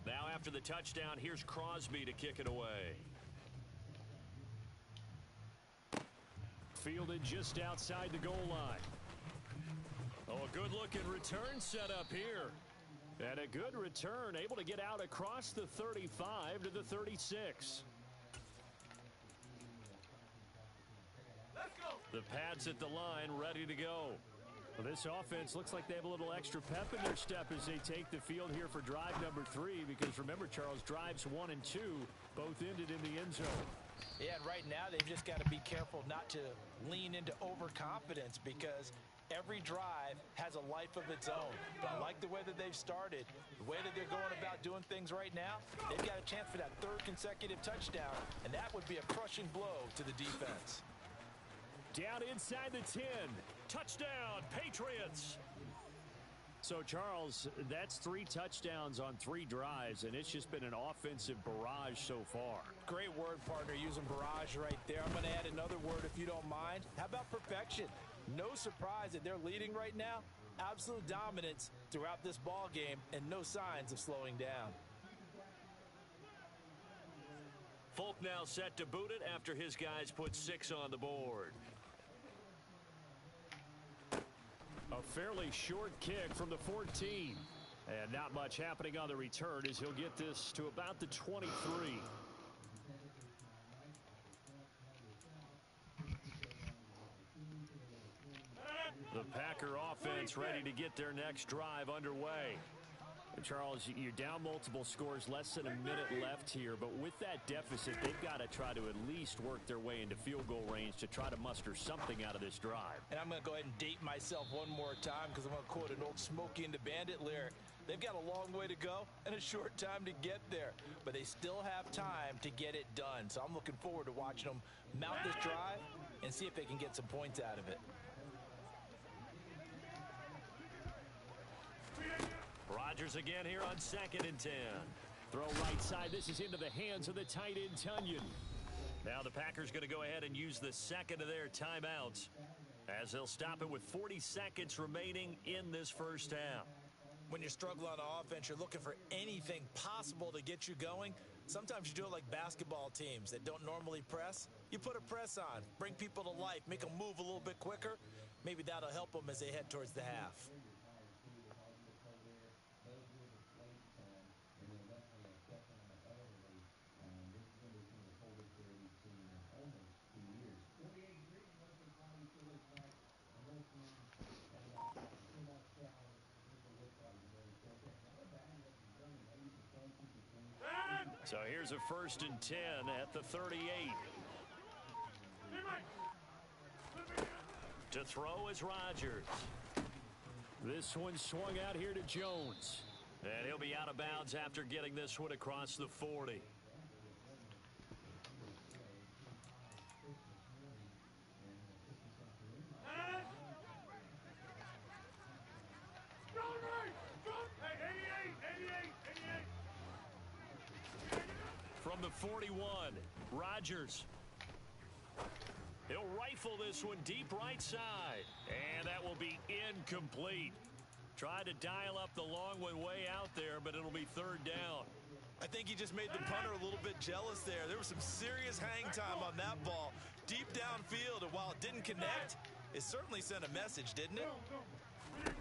Now after the touchdown, here's Crosby to kick it away. Fielded just outside the goal line. Oh, a good-looking return set up here. And a good return, able to get out across the 35 to the 36. Let's go. The pads at the line ready to go. Well, this offense looks like they have a little extra pep in their step as they take the field here for drive number 3, because remember, Charles, drives 1 and 2 both ended in the end zone. Yeah, and right now they've just got to be careful not to lean into overconfidence, because every drive has a life of its own. But I like the way that they've started, the way that they're going about doing things right now. They've got a chance for that 3rd consecutive touchdown, and that would be a crushing blow to the defense. Down inside the 10. Touchdown, Patriots. So, Charles, that's 3 touchdowns on 3 drives, and it's just been an offensive barrage so far. Great word, partner, using barrage right there. I'm going to add another word if you don't mind. How about perfection? No surprise that they're leading right now. Absolute dominance throughout this ball game, and no signs of slowing down. Folk now set to boot it after his guys put 6 on the board. A fairly short kick from the 14. And not much happening on the return as he'll get this to about the 23. The Packer offense ready to get their next drive underway. Charles, you're down multiple scores, less than a minute left here, but with that deficit, they've got to try to at least work their way into field goal range to try to muster something out of this drive. And I'm going to go ahead and date myself one more time because I'm going to quote an old Smokey and the Bandit lyric. They've got a long way to go and a short time to get there, but they still have time to get it done. So I'm looking forward to watching them mount this drive and see if they can get some points out of it. Rodgers again here on 2nd and 10. Throw right side. This is into the hands of the tight end, Tunyon. Now the Packers going to go ahead and use the second of their timeouts as they'll stop it with 40 seconds remaining in this first half. When you're struggling on offense, you're looking for anything possible to get you going. Sometimes you do it like basketball teams that don't normally press. You put a press on, bring people to life, make them move a little bit quicker. Maybe that'll help them as they head towards the half. So here's a 1st and 10 at the 38. To throw is Rodgers. This one swung out here to Jones. And he'll be out of bounds after getting this one across the 40. From the 41, Rodgers. He'll rifle this one deep right side. And that will be incomplete. Tried to dial up the long one way out there, but it'll be 3rd down. I think he just made the punter a little bit jealous there. There was some serious hang time on that ball. Deep downfield, and while it didn't connect, it certainly sent a message, didn't it?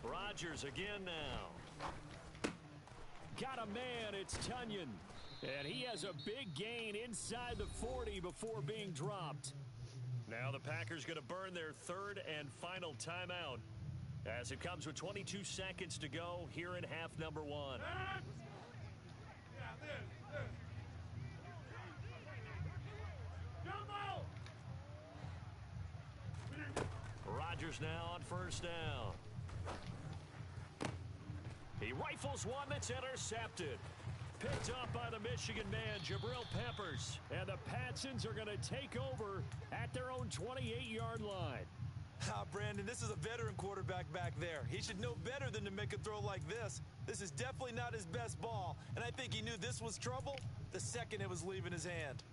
Rodgers again now. Got a man, it's Tunyon. And he has a big gain inside the 40 before being dropped. Now the Packers going to burn their 3rd and final timeout as it comes with 22 seconds to go here in half number 1. Rodgers now on 1st down. He rifles one that's intercepted. Picked up by the Michigan man, Jabril Peppers. And the Patsons are going to take over at their own 28-yard line. Brandon, this is a veteran quarterback back there. He should know better than to make a throw like this. This is definitely not his best ball, and I think he knew this was trouble the second it was leaving his hand.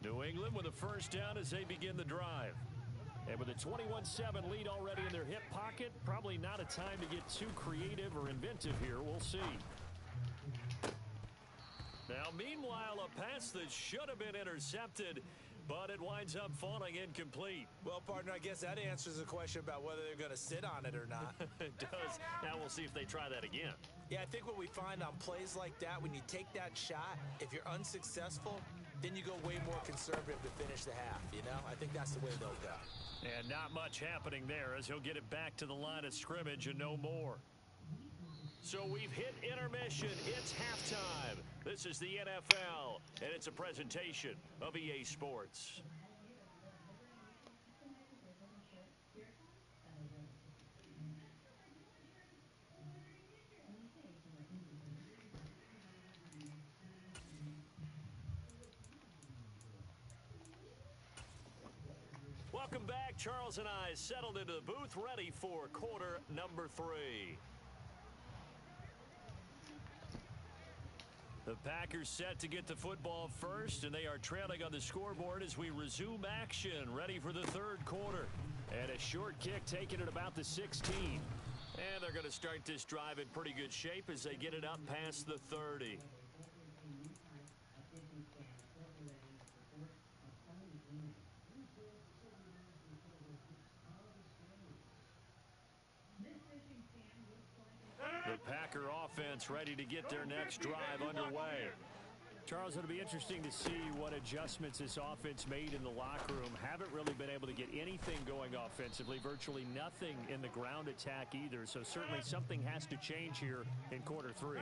New England with a 1st down as they begin the drive. And with a 21-7 lead already in their hip pocket, probably not a time to get too creative or inventive here. We'll see. Now, meanwhile, a pass that should have been intercepted, but it winds up falling incomplete. Well, partner, I guess that answers the question about whether they're going to sit on it or not. It does. Now we'll see if they try that again. Yeah, I think what we find on plays like that, when you take that shot, if you're unsuccessful, then you go way more conservative to finish the half, you know? I think that's the way they'll go. And not much happening there as he'll get it back to the line of scrimmage and no more. So we've hit intermission. It's halftime. This is the NFL, and it's a presentation of EA Sports. Welcome back. Charles and I settled into the booth, ready for quarter number 3. The Packers set to get the football first, and they are trailing on the scoreboard as we resume action, ready for the 3rd quarter. And a short kick taken at about the 16. And they're going to start this drive in pretty good shape as they get it up past the 30. offense ready to get their next drive underway. Charles, it'll be interesting to see what adjustments this offense made in the locker room. Haven't really been able to get anything going offensively, virtually nothing in the ground attack either. So certainly something has to change here in quarter 3.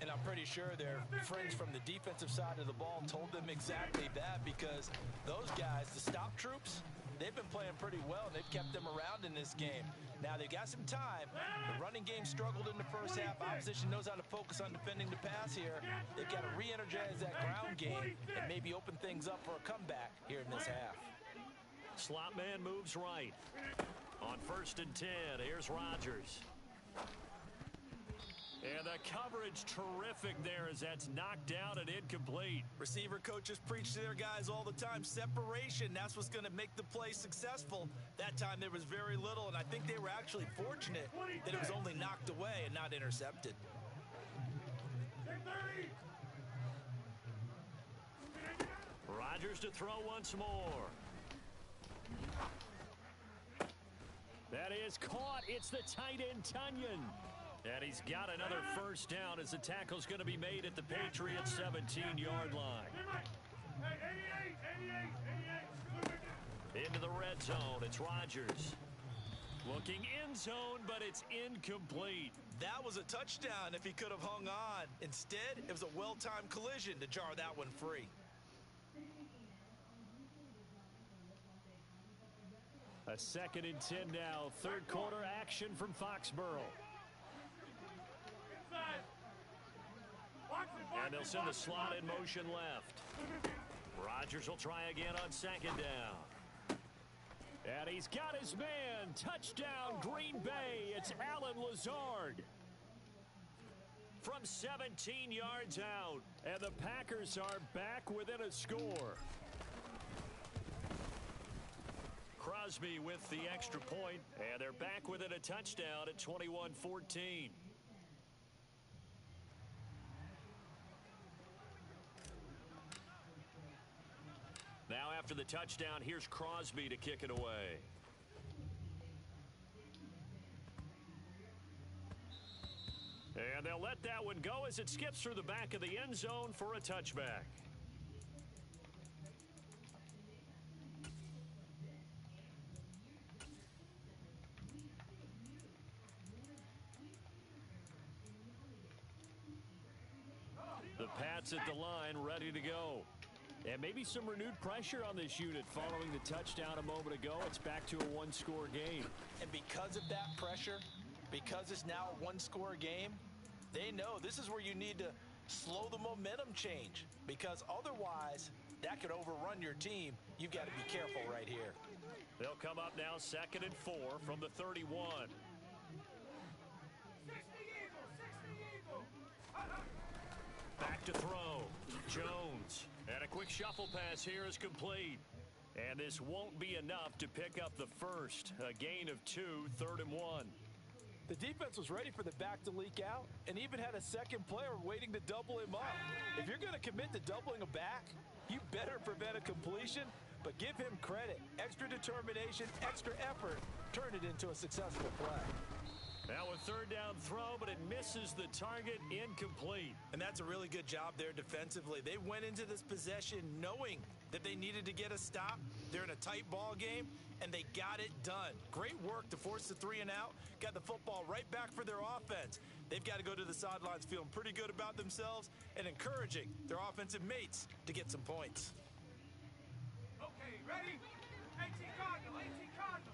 And I'm pretty sure their friends from the defensive side of the ball told them exactly that, because those guys, the stop troops, they've been playing pretty well, and they've kept them around in this game. Now, they've got some time. The running game struggled in the first half. Opposition knows how to focus on defending the pass here. They've got to re-energize that ground game and maybe open things up for a comeback here in this half. Slot man moves right. On 1st and 10, here's Rodgers. And the coverage terrific there as that's knocked down and incomplete. Receiver coaches preach to their guys all the time. Separation, that's what's going to make the play successful. That time there was very little, and I think they were actually fortunate that it was only knocked away and not intercepted. Rodgers to throw once more. That is caught. It's the tight end, Tunyon. And he's got another first down as the tackle's going to be made at the Patriots' 17-yard line. Into the red zone, it's Rodgers. Looking end zone, but it's incomplete. That was a touchdown if he could have hung on. Instead, it was a well-timed collision to jar that one free. A 2nd and 10 now. Third quarter action from Foxborough. And they'll send the slot in motion left. Rodgers will try again on 2nd down. And he's got his man. Touchdown, Green Bay. It's Alan Lazard. From 17 yards out. And the Packers are back within a score. Crosby with the extra point, and they're back within a touchdown at 21-14. Now after the touchdown, here's Crosby to kick it away. And they'll let that one go as it skips through the back of the end zone for a touchback. The Pats at the line, ready to go. And maybe some renewed pressure on this unit following the touchdown a moment ago. It's back to a one-score game. And because of that pressure, because it's now a one-score game, they know this is where you need to slow the momentum change, because otherwise that could overrun your team. You've got to be careful right here. They'll come up now 2nd and 4 from the 31. Back to throw. Jones. And a quick shuffle pass here is complete. And this won't be enough to pick up the first. A gain of 2, 3rd and 1. The defense was ready for the back to leak out and even had a second player waiting to double him up. If you're going to commit to doubling a back, you better prevent a completion, but give him credit. Extra determination, extra effort, turn it into a successful play. Now a 3rd down throw, but it misses the target, incomplete. And that's a really good job there defensively. They went into this possession knowing that they needed to get a stop. They're in a tight ball game, and they got it done. Great work to force the 3 and out. Got the football right back for their offense. They've got to go to the sidelines feeling pretty good about themselves and encouraging their offensive mates to get some points. Okay, ready? 18 Cardinal, 18 Cardinal.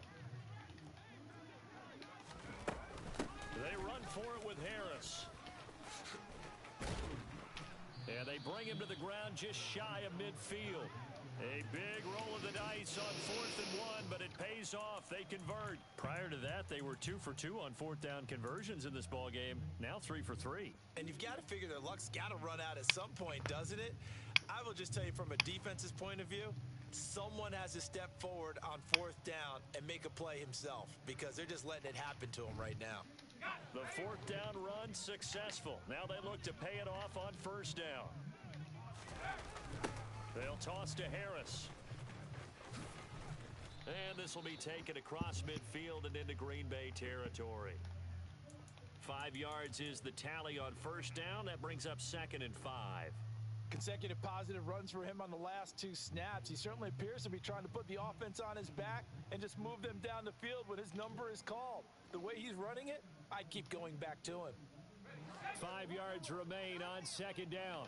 They run for it with Harris. And they bring him to the ground just shy of midfield. A big roll of the dice on 4th and 1, but it pays off. They convert. Prior to that, they were 2 for 2 on 4th down conversions in this ball game. Now 3 for 3. And you've got to figure their luck's got to run out at some point, doesn't it? I will just tell you from a defense's point of view, someone has to step forward on 4th down and make a play himself, because they're just letting it happen to him right now. The 4th down run successful. Now they look to pay it off on 1st down. They'll toss to Harris. And this will be taken across midfield and into Green Bay territory. 5 yards is the tally on first down. That brings up 2nd and 5. Consecutive positive runs for him on the last 2 snaps. He certainly appears to be trying to put the offense on his back and just move them down the field when his number is called. The way he's running it, I'd keep going back to him. 5 yards remain on 2nd down.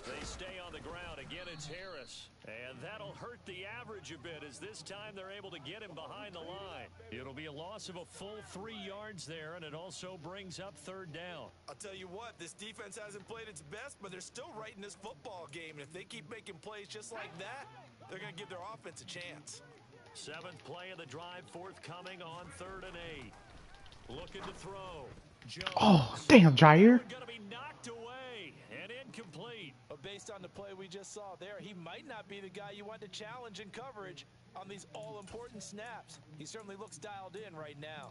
They stay on the ground. Again, it's Harris. And that'll hurt the average a bit as this time they're able to get him behind the line. It'll be a loss of a full 3 yards there, and it also brings up 3rd down. I'll tell you what, this defense hasn't played its best, but they're still right in this football game. And if they keep making plays just like that, they're going to give their offense a chance. 7th play of the drive forthcoming on 3rd and 8. Looking to throw. Jones. Oh, damn, Jair. Going to be knocked away and incomplete. But based on the play we just saw there, he might not be the guy you want to challenge in coverage on these all-important snaps. He certainly looks dialed in right now.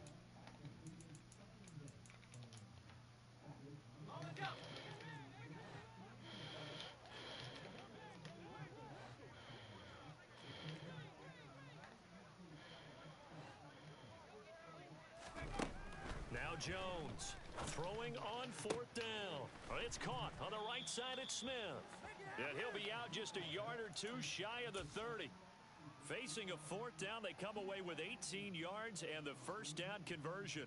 Now Jones throwing on 4th down. It's caught on the right side at Smith. And he'll be out just a yard or 2 shy of the 30. Facing a 4th down, they come away with 18 yards and the first down conversion.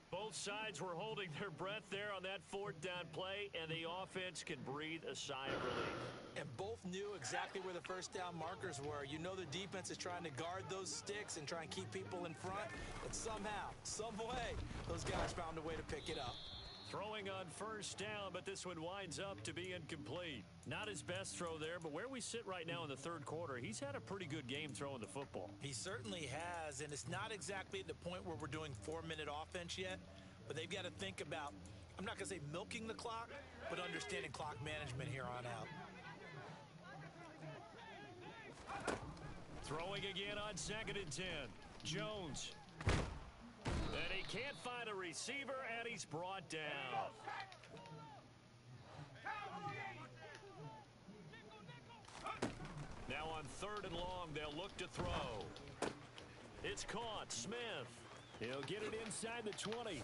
Both sides were holding their breath there on that 4th down play, and the offense can breathe a sigh of relief. And both knew exactly where the first down markers were. You know the defense is trying to guard those sticks and try and keep people in front. But somehow, some way, those guys found a way to pick it up. Throwing on first down, but this one winds up to be incomplete. Not his best throw there, but where we sit right now in the 3rd quarter, he's had a pretty good game throwing the football. He certainly has, and it's not exactly at the point where we're doing 4-minute offense yet, but they've got to think about, I'm not going to say milking the clock, but understanding clock management here on out. Throwing again on 2nd and 10. Jones. And he can't find a receiver, and he's brought down. Now on 3rd and long, they'll look to throw. It's caught. Smith. He'll get it inside the 20.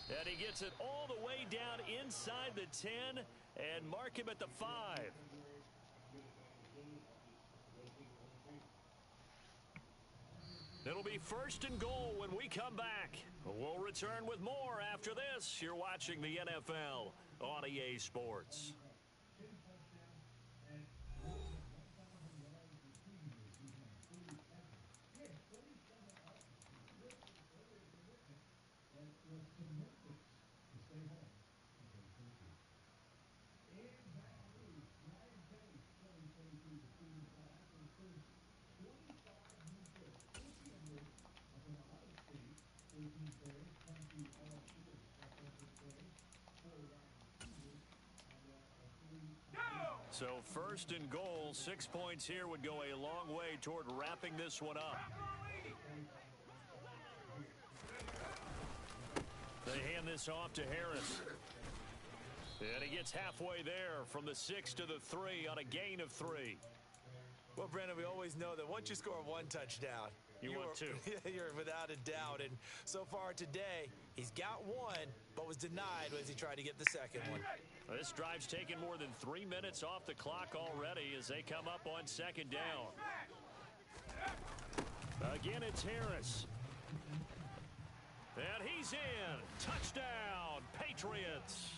And he gets it all the way down inside the 10 and mark him at the 5. It'll be 1st and goal when we come back. We'll return with more after this. You're watching the NFL on EA Sports. So 1st and goal, 6 points here would go a long way toward wrapping this one up. They hand this off to Harris. And he gets halfway there from the 6 to the 3 on a gain of 3. Well, Brandon, we always know that once you score 1 touchdown, you want 2. You're without a doubt. And so far today, he's got 1, but was denied as he tried to get the second one. This drive's taken more than 3 minutes off the clock already as they come up on 2nd down. Again, it's Harris. And he's in. Touchdown, Patriots.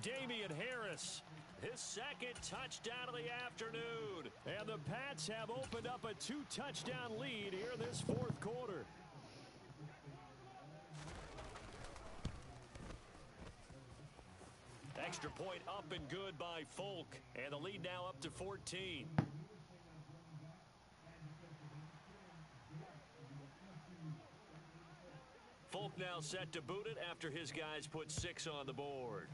Damian Harris, his 2nd touchdown of the afternoon. And the Pats have opened up a 2-touchdown lead here this 4th quarter. Extra point up and good by Folk. And the lead now up to 14. Folk now set to boot it after his guys put 6 on the board.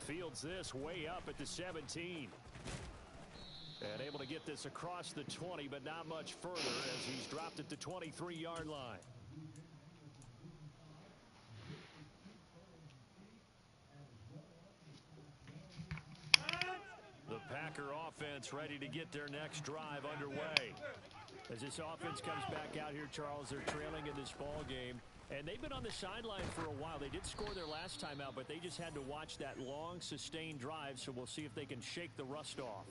Fields this way up at the 17. And able to get this across the 20, but not much further as he's dropped at the 23-yard line. Packer offense ready to get their next drive underway. As this offense comes back out here, Charles, they're trailing in this ball game. And they've been on the sideline for a while. They did score their last time out, but they just had to watch that long, sustained drive, so we'll see if they can shake the rust off.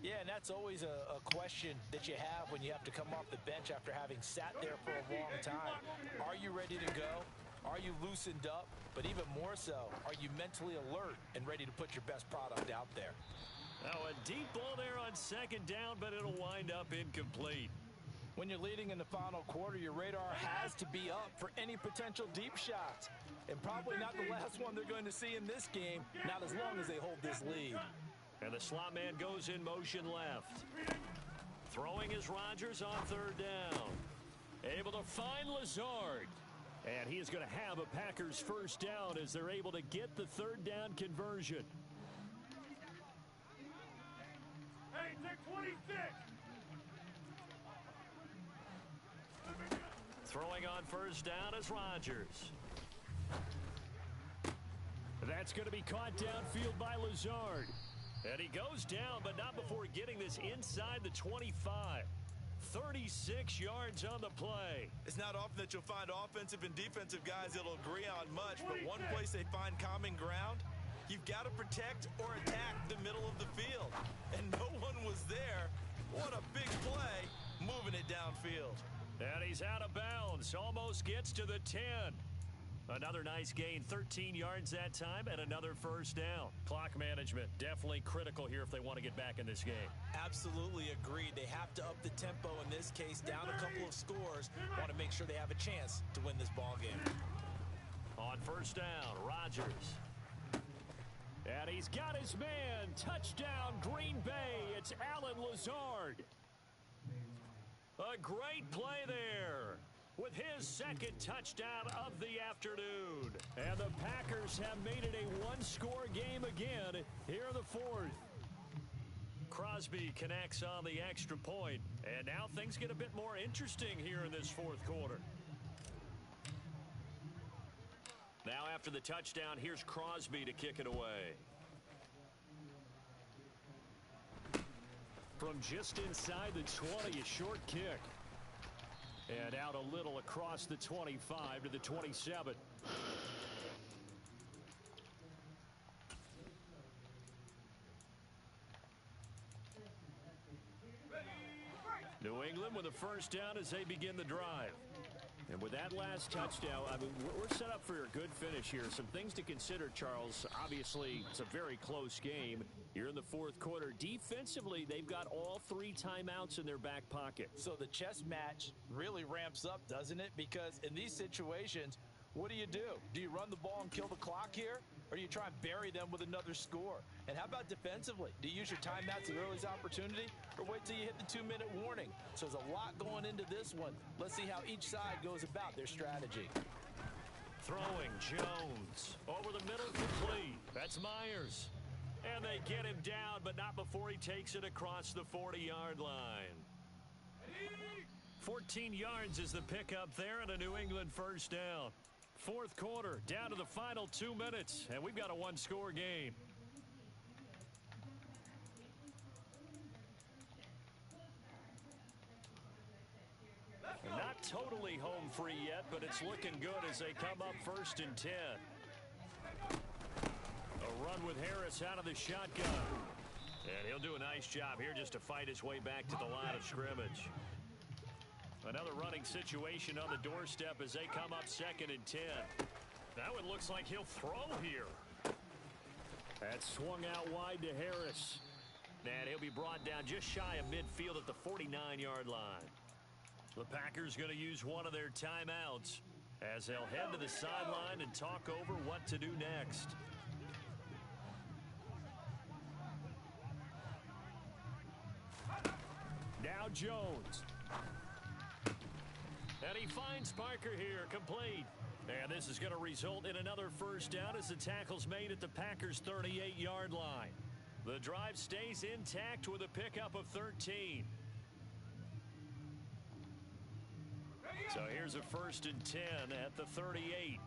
Yeah, and that's always a question that you have when you have to come off the bench after having sat there for a long time. Are you ready to go? Are you loosened up? But even more so, are you mentally alert and ready to put your best product out there? Now a deep ball there on second down, but it'll wind up incomplete. When you're leading in the final quarter, your radar has to be up for any potential deep shots. And probably not the last one they're going to see in this game, not as long as they hold this lead. And the slot man goes in motion left. Throwing is Rodgers on third down. Able to find Lazard. And he is going to have a Packers first down as they're able to get the third down conversion. Hey, take 26. Throwing on first down is Rodgers. That's going to be caught downfield by Lazard. And he goes down, but not before getting this inside the 25. 36 yards on the play. It's not often that you'll find offensive and defensive guys that'll agree on much, but one place they find common ground, you've got to protect or attack the middle of the field. And no one was there. What a big play, moving it downfield. And he's out of bounds, almost gets to the 10. Another nice gain, 13 yards that time, and another first down. Clock management, definitely critical here if they want to get back in this game. Absolutely agreed. They have to up the tempo in this case, down a couple of scores. Want to make sure they have a chance to win this ball game. On first down, Rodgers. And he's got his man. Touchdown, Green Bay. It's Alan Lazard. A great play there with his second touchdown of the afternoon. And the Packers have made it a one-score game again here in the fourth. Crosby connects on the extra point, and now things get a bit more interesting here in this fourth quarter. Now after the touchdown, here's Crosby to kick it away. From just inside the 20, a short kick. And out a little across the 25 to the 27. New England with a first down as they begin the drive. And with that last touchdown, I mean, we're set up for a good finish here. Some things to consider, Charles. Obviously, it's a very close game. You're in the fourth quarter. Defensively, they've got all three timeouts in their back pocket. So the chess match really ramps up, doesn't it? Because in these situations, what do? Do you run the ball and kill the clock here? Or do you try and bury them with another score? And how about defensively? Do you use your timeouts at early's opportunity? Or wait till you hit the 2-minute warning? So there's a lot going into this one. Let's see how each side goes about their strategy. Throwing, Jones. Over the middle, complete. That's Myers. And they get him down, but not before he takes it across the 40-yard line. 14 yards is the pickup there and a New England first down. Fourth quarter, down to the final 2 minutes, and we've got a one-score game. Not totally home free yet, but it's looking good as they come up first and 10. A run with Harris out of the shotgun. And he'll do a nice job here just to fight his way back to the line of scrimmage. Another running situation on the doorstep as they come up second and 10. Now it looks like he'll throw here. That swung out wide to Harris. And he'll be brought down just shy of midfield at the 49-yard line. The Packers going to use one of their timeouts as they'll head to the sideline and talk over what to do next. Now Jones. And he finds Parker here, complete. And this is going to result in another first down as the tackle's made at the Packers' 38-yard line. The drive stays intact with a pickup of 13. So here's a first and 10 at the 38.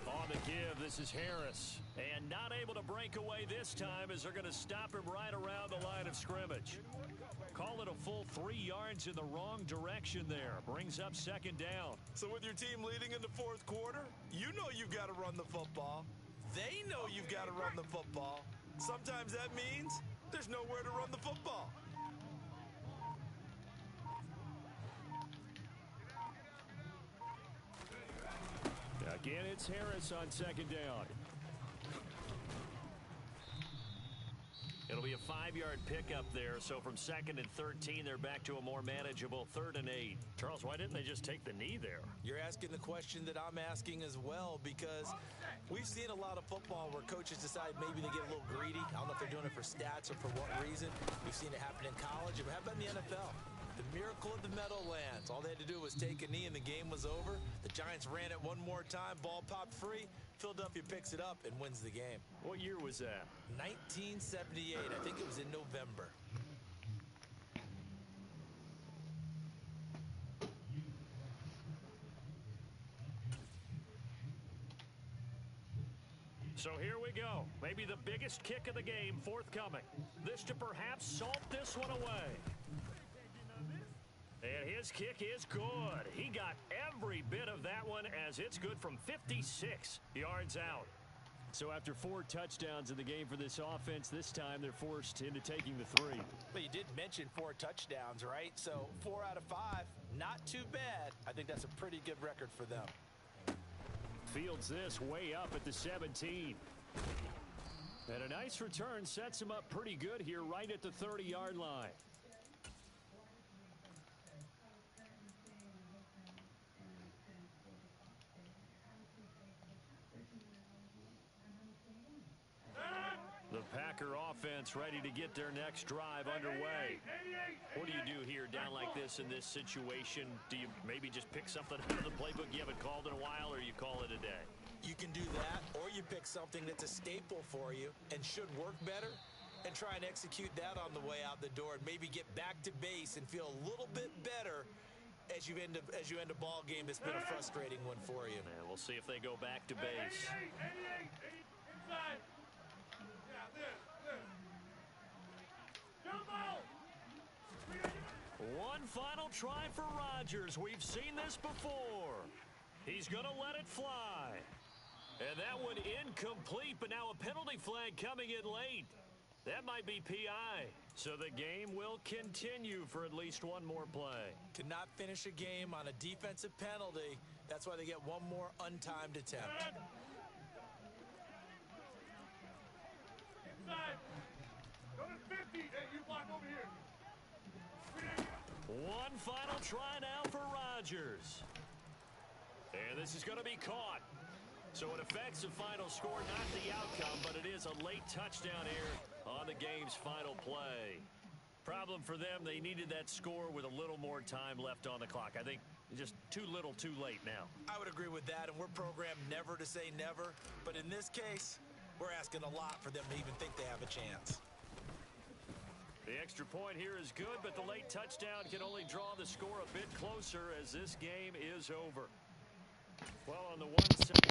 On On the give, this is Harris. And not able to break away this time as they're going to stop him right around the line of scrimmage. Call it a full 3 yards in the wrong direction there. Brings up second down. So with your team leading in the fourth quarter, you know you've got to run the football. They know you've got to run the football. Sometimes that means there's nowhere to run the football. Again, it's Harris on second down. It'll be a 5-yard pickup there, so from 2nd and 13, they're back to a more manageable 3rd and 8. Charles, why didn't they just take the knee there? You're asking the question that I'm asking as well, because we've seen a lot of football where coaches decide maybe they get a little greedy. I don't know if they're doing it for stats or for what reason. We've seen it happen in college. How about in the NFL? The miracle of the Meadowlands. All they had to do was take a knee and the game was over. The Giants ran it one more time. Ball popped free. Philadelphia picks it up and wins the game. What year was that? 1978. I think it was in November. So here we go. Maybe the biggest kick of the game forthcoming. This to perhaps salt this one away. And his kick is good. He got every bit of that one as it's good from 56 yards out. So after 4 touchdowns in the game for this offense, this time they're forced into taking the 3. But you did mention 4 touchdowns, right? So 4 out of 5, not too bad. I think that's a pretty good record for them. Fields this way up at the 17. And a nice return sets him up pretty good here right at the 30-yard line. The Packer offense ready to get their next drive underway. What do you do here down like this in this situation? Do you maybe just pick something out of the playbook you haven't called in a while, or you call it a day? You can do that, or you pick something that's a staple for you and should work better and try and execute that on the way out the door and maybe get back to base and feel a little bit better as you end a ball game that's been a frustrating one for you. And we'll see if they go back to base. 88, inside. One final try for Rodgers. We've seen this before. He's going to let it fly. And that one incomplete, but now a penalty flag coming in late. That might be PI. So the game will continue for at least one more play. To not finish a game on a defensive penalty, that's why they get one more untimed attempt. Inside. Go to 50. Hey, you block over here. One final try now for Rodgers. And this is going to be caught. So it affects the final score, not the outcome, but it is a late touchdown here on the game's final play. Problem for them, they needed that score with a little more time left on the clock. I think just too little, too late now. I would agree with that, and we're programmed never to say never. But in this case, we're asking a lot for them to even think they have a chance. The extra point here is good, but the late touchdown can only draw the score a bit closer as this game is over. Well, on the one side.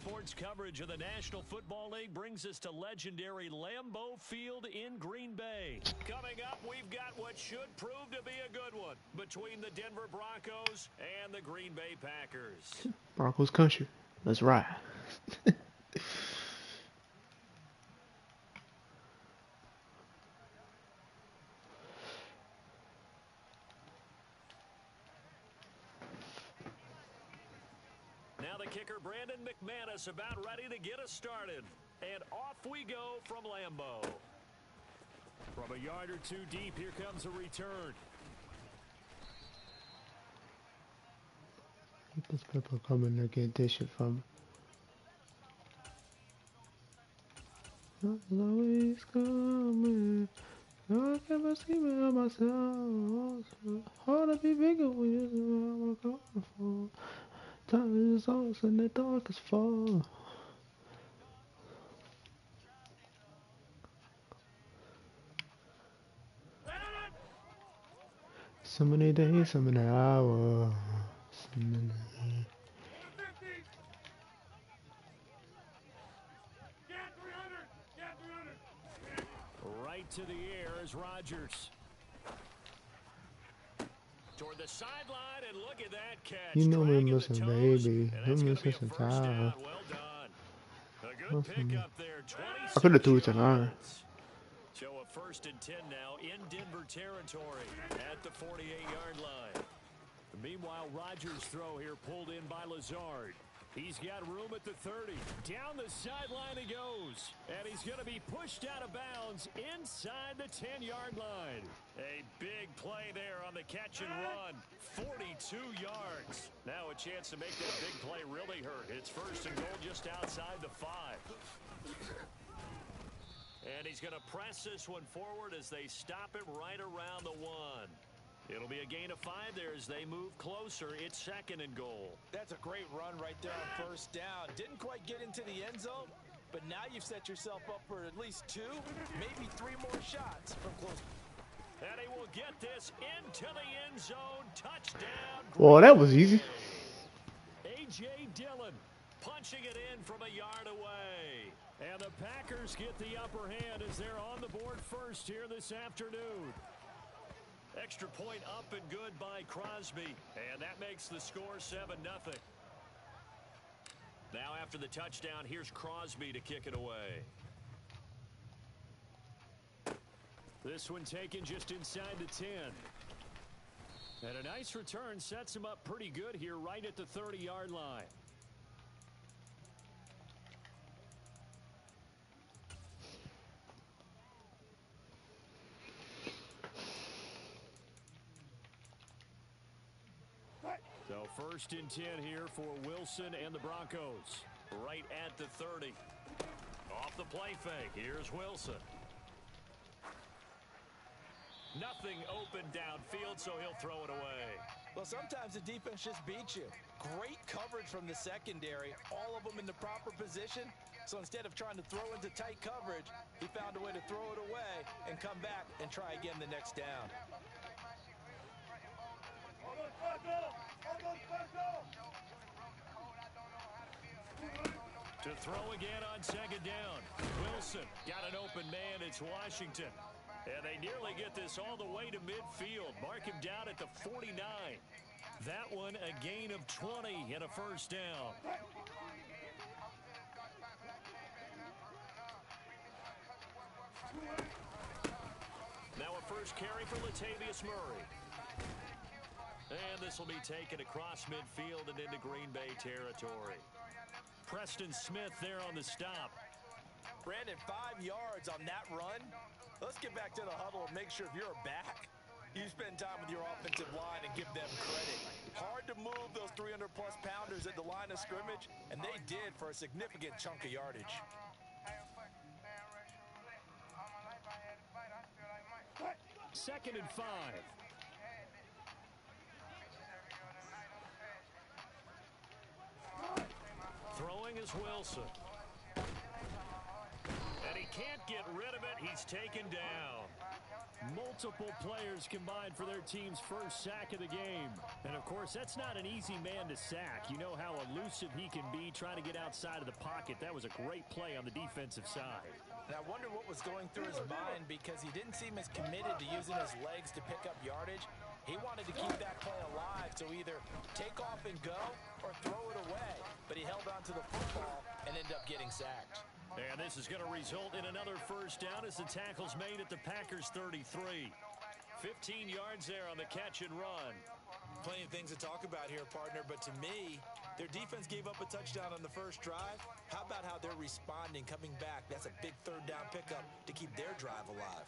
sports coverage of the National Football League brings us to legendary Lambeau Field in Green Bay. Coming up, we've got what should prove to be a good one between the Denver Broncos and the Green Bay Packers. Broncos country. Let's ride. Now the kicker, Brandon McManus, about ready to get us started. And off we go from Lambeau. From a yard or two deep, here comes a return. This people coming to get this shit from me. Always coming. I can't see me on myself. Hard to be bigger when you're coming from. Time is always in the darkest fall. So many days, so many hours. So many... Right to the air is Rodgers. Toward the sideline, and look at that catch. You know we're Dragging the missing, toes, baby. and We're that's gonna missing be a some first time. down. Well done. A good pickup there. I could have 26 threw it to Nara. yards. So a 1st and 10 now in Denver territory at the 48-yard line. Meanwhile, Rodgers' throw here pulled in by Lazard. He's got room at the 30. Down the sideline he goes. And he's going to be pushed out of bounds inside the 10-yard line. A big play there on the catch and run. 42 yards. Now a chance to make that big play really hurt. It's 1st and goal just outside the 5. And he's going to press this one forward as they stop him right around the 1. It'll be a gain of 5 there as they move closer. It's 2nd and goal. That's a great run right there on 1st down. Didn't quite get into the end zone, but now you've set yourself up for at least 2, maybe 3 more shots from close. And he will get this into the end zone. Touchdown. Well, that was easy. A.J. Dillon punching it in from a yard away. And the Packers get the upper hand as they're on the board first here this afternoon. Extra point up and good by Crosby. And that makes the score 7-0. Now after the touchdown, here's Crosby to kick it away. This one taken just inside the 10. And a nice return sets him up pretty good here right at the 30-yard line. So 1st and 10 here for Wilson and the Broncos. Right at the 30. Off the play fake. Here's Wilson. Nothing open downfield, so he'll throw it away. Well, sometimes the defense just beats you. Great coverage from the secondary. All of them in the proper position. So instead of trying to throw into tight coverage, he found a way to throw it away and come back and try again the next down. To throw again on 2nd down. Wilson got an open man. It's Washington. And they nearly get this all the way to midfield. Mark him down at the 49. That one a gain of 20 and a 1st down. Now a first carry for Latavius Murray. And this will be taken across midfield and into Green Bay territory. Preston Smith there on the stop. Brandon, 5 yards on that run. Let's get back to the huddle and make sure if you're back, you spend time with your offensive line and give them credit. Hard to move those 300-plus pounders at the line of scrimmage, and they did for a significant chunk of yardage. 2nd and 5. Throwing is Wilson. And he can't get rid of it. He's taken down. Multiple players combined for their team's first sack of the game. And, of course, that's not an easy man to sack. You know how elusive he can be trying to get outside of the pocket. That was a great play on the defensive side. And I wonder what was going through his mind, because he didn't seem as committed to using his legs to pick up yardage. He wanted to keep that play alive, so either take off and go or throw it away. But he held on to the football and ended up getting sacked. And this is going to result in another first down as the tackle's made at the Packers' 33. 15 yards there on the catch and run. Plenty of things to talk about here, partner, but to me, their defense gave up a touchdown on the first drive. How about how they're responding, coming back? That's a big third down pickup to keep their drive alive.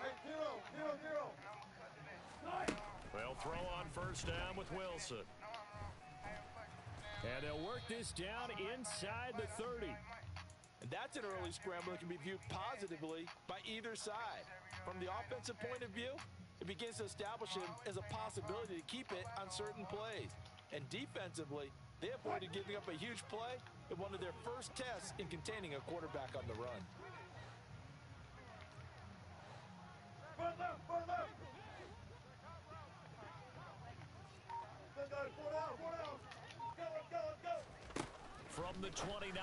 Hey, 0-0-0. They'll throw on first down with Wilson. And they'll work this down inside the 30. And that's an early scramble that can be viewed positively by either side. From the offensive point of view, it begins to establish him as a possibility to keep it on certain plays. And defensively, they avoided giving up a huge play in one of their first tests in containing a quarterback on the run. Front left, front left. Let's go, 4 down, 4 down. Let's go, let's go. From the 29,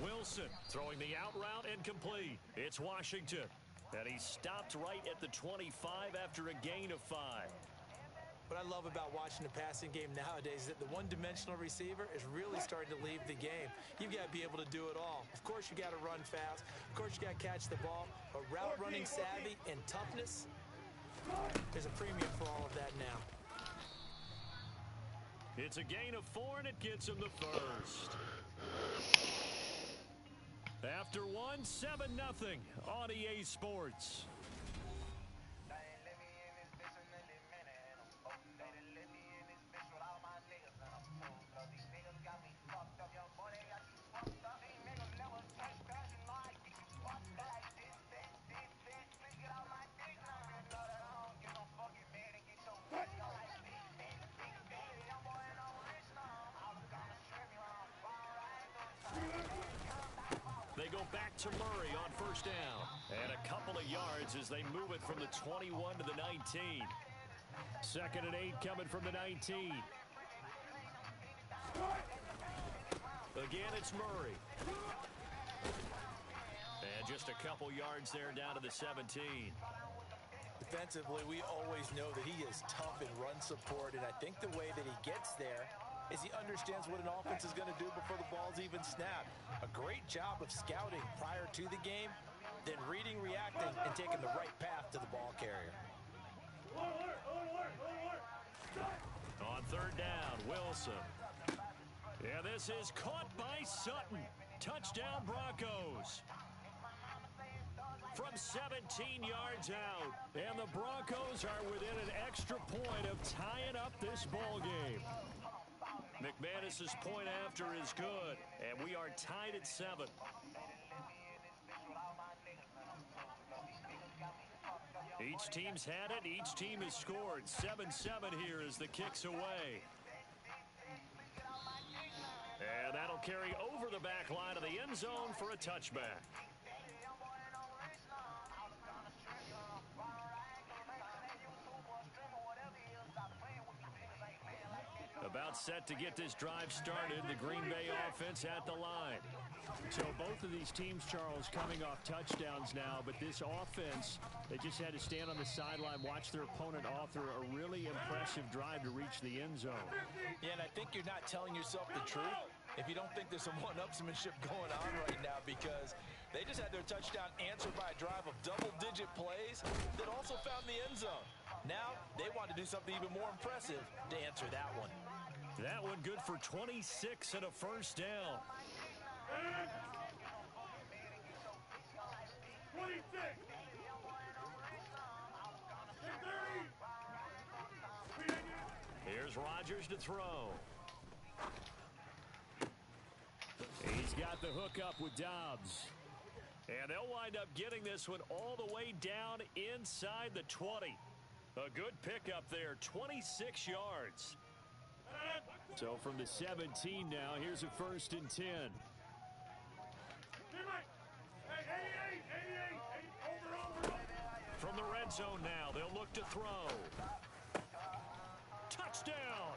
Wilson throwing the out route and complete. It's Washington. And he stopped right at the 25 after a gain of 5. What I love about watching the passing game nowadays is that the one-dimensional receiver is really starting to leave the game. You've got to be able to do it all. Of course, you got to run fast. Of course, you got to catch the ball. But route running savvy and toughness, there's a premium for all of that now. It's a gain of 4, and it gets him the first. After 1, 7-0 on EA Sports. They go back to Murray on first down. And a couple of yards as they move it from the 21 to the 19. 2nd and 8 coming from the 19. Again, it's Murray. And just a couple yards there down to the 17. Defensively, we always know that he is tough in run support, and I think the way that he gets there is he understands what an offense is going to do before the ball's even snapped. A great job of scouting prior to the game, then reading, reacting, and taking the right path to the ball carrier. On third down, Wilson. Yeah, this is caught by Sutton. Touchdown, Broncos. From 17 yards out, and the Broncos are within an extra point of tying up this ball game. McManus's point after is good, and we are tied at 7. Each team's had it. Each team has scored. 7-7 here as the kick's away. And that'll carry over the back line of the end zone for a touchback. About set to get this drive started. The Green Bay offense at the line. So both of these teams, Charles, coming off touchdowns now, but this offense, they just had to stand on the sideline, watch their opponent author a really impressive drive to reach the end zone. Yeah, and I think you're not telling yourself the truth if you don't think there's some one-upsmanship going on right now, because they just had their touchdown answered by a drive of double-digit plays that also found the end zone. Now they want to do something even more impressive to answer that one. That one good for 26 and a first down. 26. Here's Rodgers to throw. He's got the hook up with Dobbs. And they'll wind up getting this one all the way down inside the 20. A good pickup there, 26 yards. So from the 17 now, here's a 1st and 10. From the red red zone now. They'll look to throw. Touchdown.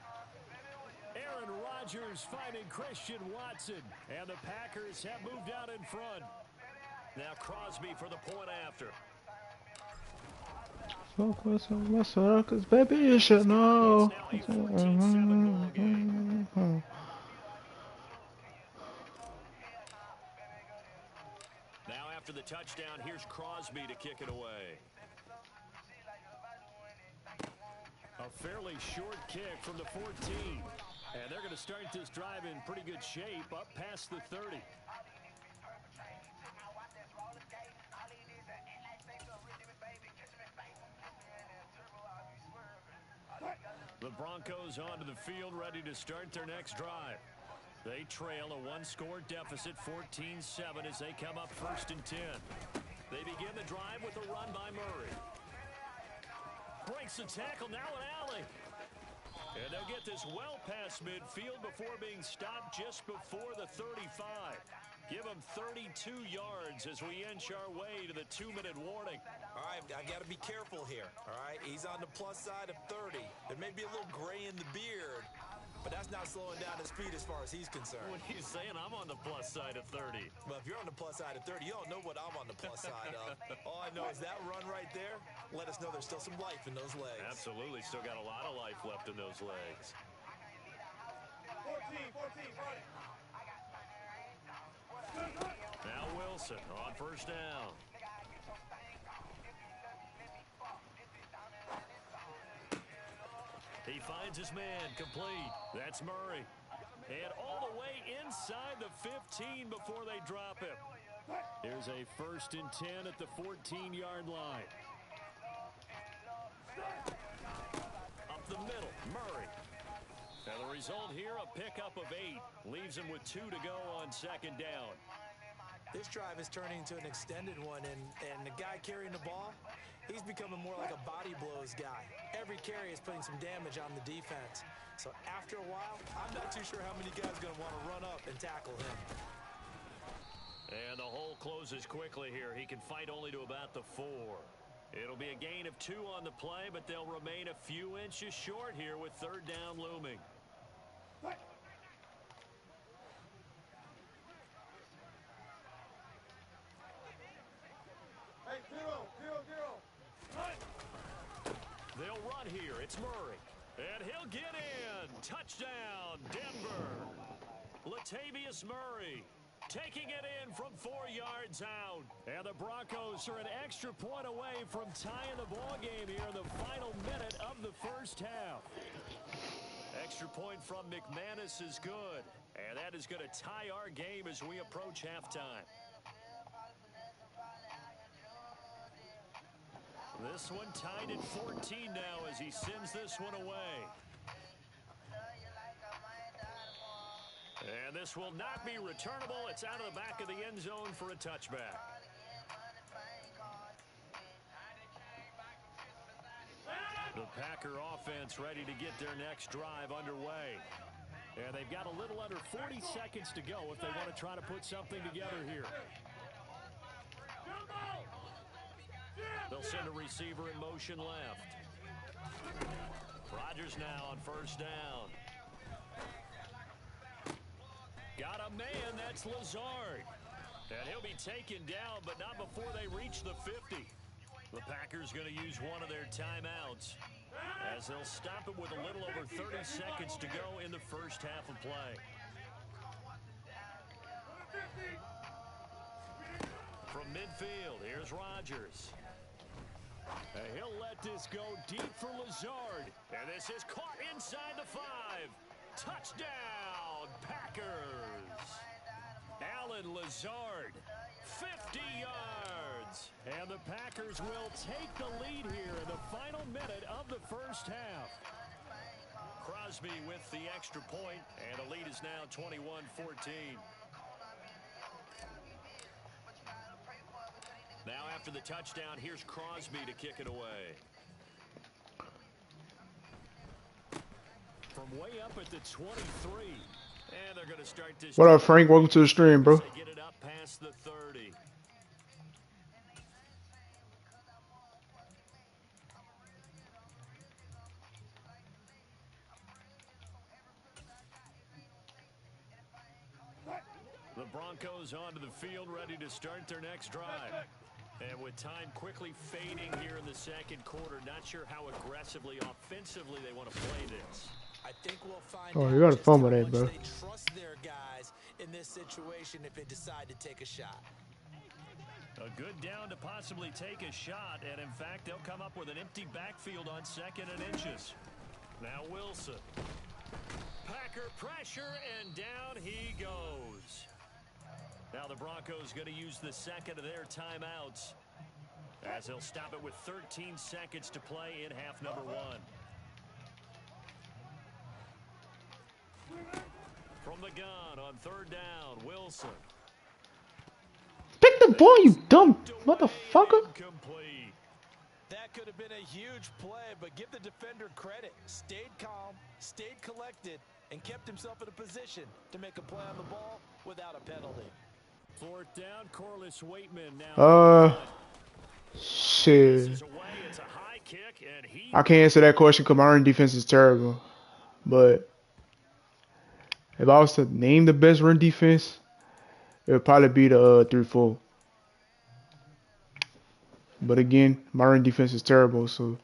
Aaron Rodgers finding Christian Watson. And the Packers have moved out in front. Now Crosby for the point after. So close to my circus, baby, you should know. It's now a 14-7 ball game. Now after the touchdown, here's Crosby to kick it away. A fairly short kick from the 14. And they're going to start this drive in pretty good shape up past the 30. The Broncos onto the field ready to start their next drive. They trail a one-score deficit 14-7 as they come up 1st and 10. They begin the drive with a run by Murray. Breaks the tackle, now an alley. And they'll get this well past midfield before being stopped just before the 35. Give them 32 yards as we inch our way to the 2-minute warning. All right, I got to be careful here, all right? He's on the plus side of 30. There may be a little gray in the beard, but that's not slowing down his speed as far as he's concerned. What are you saying? I'm on the plus side of 30. Well, if you're on the plus side of 30, you don't know what I'm on the plus side of. All I know is that run right there, let us know there's still some life in those legs. Absolutely, still got a lot of life left in those legs. 14, 14, Now Wilson on 1st down. He finds his man complete. That's Murray. And all the way inside the 15 before they drop him. Here's a 1st and 10 at the 14-yard line. Up the middle, Murray. And the result here, a pickup of 8. Leaves him with 2 to go on 2nd down. This drive is turning into an extended one, and the guy carrying the ball, he's becoming more like a body blows guy. Every carry is putting some damage on the defense. So after a while, I'm not too sure how many guys are going to want to run up and tackle him. And the hole closes quickly here. He can fight only to about the 4. It'll be a gain of 2 on the play, but they'll remain a few inches short here with 3rd down looming. They'll run here. It's Murray. And he'll get in. Touchdown, Denver. Latavius Murray taking it in from 4 yards out. And the Broncos are an extra point away from tying the ball game here in the final minute of the 1st half. Extra point from McManus is good. And that is going to tie our game as we approach halftime. This one tied at 14 now as he sends this one away. And this will not be returnable. It's out of the back of the end zone for a touchback. The Packer offense ready to get their next drive underway. And they've got a little under 40 seconds to go if they want to try to put something together here. They'll send a receiver in motion left. Rodgers now on 1st down. Got a man, that's Lazard. And he'll be taken down, but not before they reach the 50. The Packers going to use one of their timeouts as they'll stop it with a little over 30 seconds to go in the 1st half of play. From midfield, here's Rodgers. And he'll let this go deep for Lazard. And this is caught inside the 5. Touchdown, Packers. Alan Lazard, 50 yards. And the Packers will take the lead here in the final minute of the 1st half. Crosby with the extra point, and the lead is now 21-14. Now after the touchdown, here's Crosby to kick it away. From way up at the 23. And they're going to start this. What up, Frank? Welcome to the stream, bro. They get it up past the 30. Broncos onto the field, ready to start their next drive. And with time quickly fading here in the second quarter, not sure how aggressively, offensively they want to play this. I think we'll find Oh, out you gotta just how fumble that, much bro. they trust their guys in this situation if they decide to take a shot. A good down to possibly take a shot, and in fact, they'll come up with an empty backfield on 2nd and inches. Now Wilson. Packer pressure, and down he goes. Now the Broncos going to use the second of their timeouts as they'll stop it with 13 seconds to play in half number 1. From the gun on 3rd down, Wilson. Pick the ball, you dumb motherfucker. Incomplete. That could have been a huge play, but give the defender credit. Stayed calm, stayed collected, and kept himself in a position to make a play on the ball without a penalty. 4th down, Corliss Waitman now. Shit. It's a high kick, and I can't answer that question because my run defense is terrible. But if I was to name the best run defense, it would probably be the 3-4. But again, my run defense is terrible, so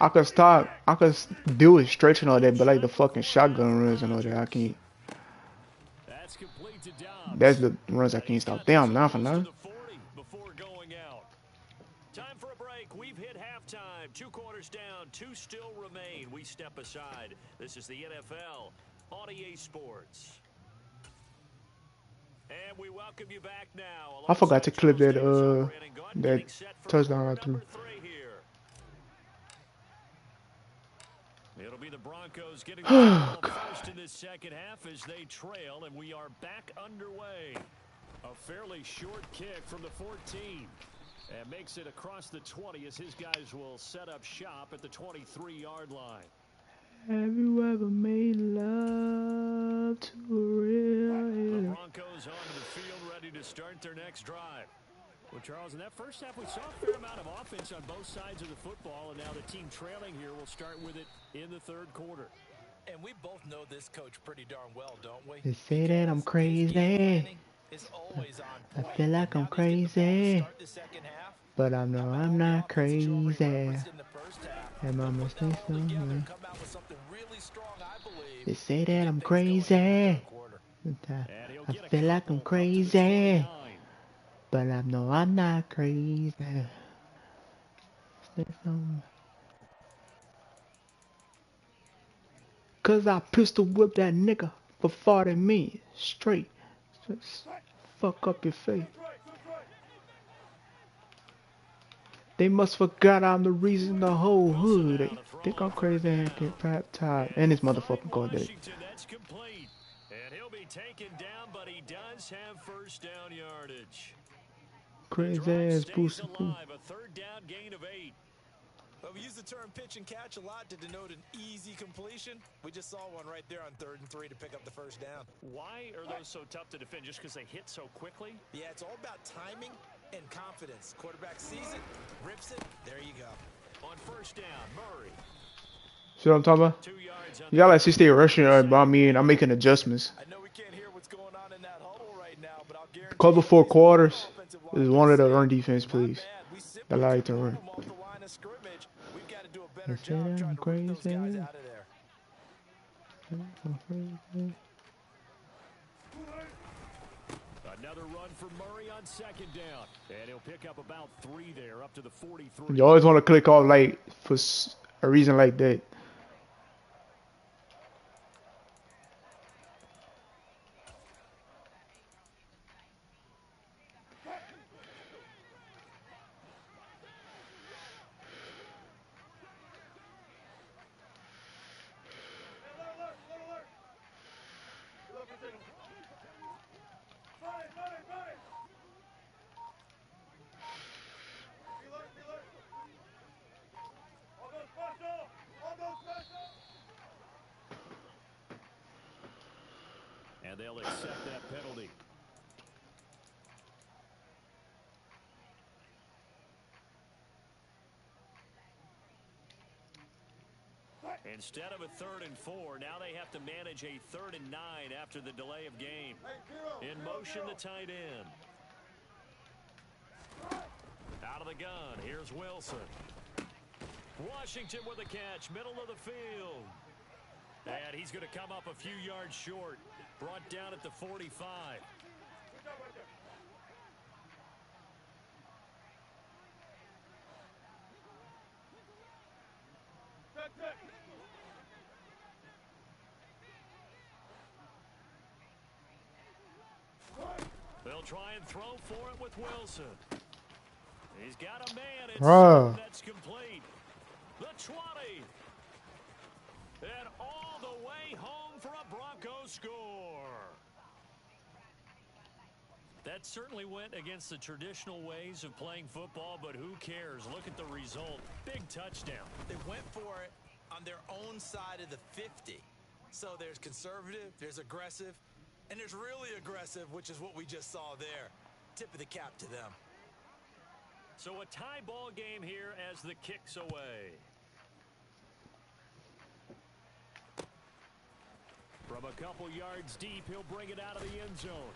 I could deal with stretching all that, but like the fucking shotgun runs and all that, I can't. That's complete to Dobbs. That's the runs I can't stop. Damn, now for now. Before going out. Time for a break. We've hit halftime. 2 quarters down. 2 still remain. We step aside. This is the NFL on EA Sports. And we welcome you back now. I forgot to clip that that touchdown I threw. It'll be the Broncos getting the ball first in this second half as they trail, and we are back underway. A fairly short kick from the 14. And makes it across the 20 as his guys will set up shop at the 23-yard line. Have you ever made love to a real? The Broncos onto the field ready to start their next drive. Well, Charles, in that first half, we saw a fair amount of offense on both sides of the football, and now the team trailing here will start with it in the 3rd quarter. And we both know this coach pretty darn well, don't we? They say that I'm crazy. I feel like I'm crazy. But I know I'm not crazy. And my mistakes don't. They say that I'm crazy. I feel like I'm crazy. But I know I'm not crazy. Cause I pistol whipped that nigga for 40 minutes straight. Just fuck up your face. They must forgot I'm the reason the whole hood. They think I'm crazy and get prep time. And this motherfucker called that. That's complete. And he'll be taken down, but he does have first down yardage. Crazy ass booster. A 3rd down gain of 8. Well, we use the term pitch and catch a lot to denote an easy completion. We just saw one right there on 3rd and 3 to pick up the first down. Why are those so tough to defend? Just because they hit so quickly? Yeah, it's all about timing and confidence. Quarterback sees it, rips it, there you go. On 1st down, Murray. See what I'm talking about? You got like 68 rushing yards, but I mean, I'm making adjustments. I know we can't hear what's going on in that huddle right now, but I'll guarantee Cover 4 quarters is one of the run defense, please. I like to run. Better job trying to rip those guys out of there. Another run for Murray on 2nd down. And he'll pick up about 3 there, up to the 43. You always want to click off like for a reason like that. And they'll accept that penalty. Instead of a 3rd and 4, now they have to manage a 3rd and 9 after the delay of game. In motion, the tight end. Out of the gun, here's Wilson. Washington with a catch, middle of the field. And he's going to come up a few yards short. Brought down at the 45. They'll try and throw for it with Wilson. He's got a man. It's that's complete. The 20. And all the way home for a Broncos score. That certainly went against the traditional ways of playing football, but who cares? Look at the result. Big touchdown. They went for it on their own side of the 50. So there's conservative, there's aggressive, and there's really aggressive, which is what we just saw there. Tip of the cap to them. So a tie ball game here as the kick's away. From a couple yards deep, he'll bring it out of the end zone.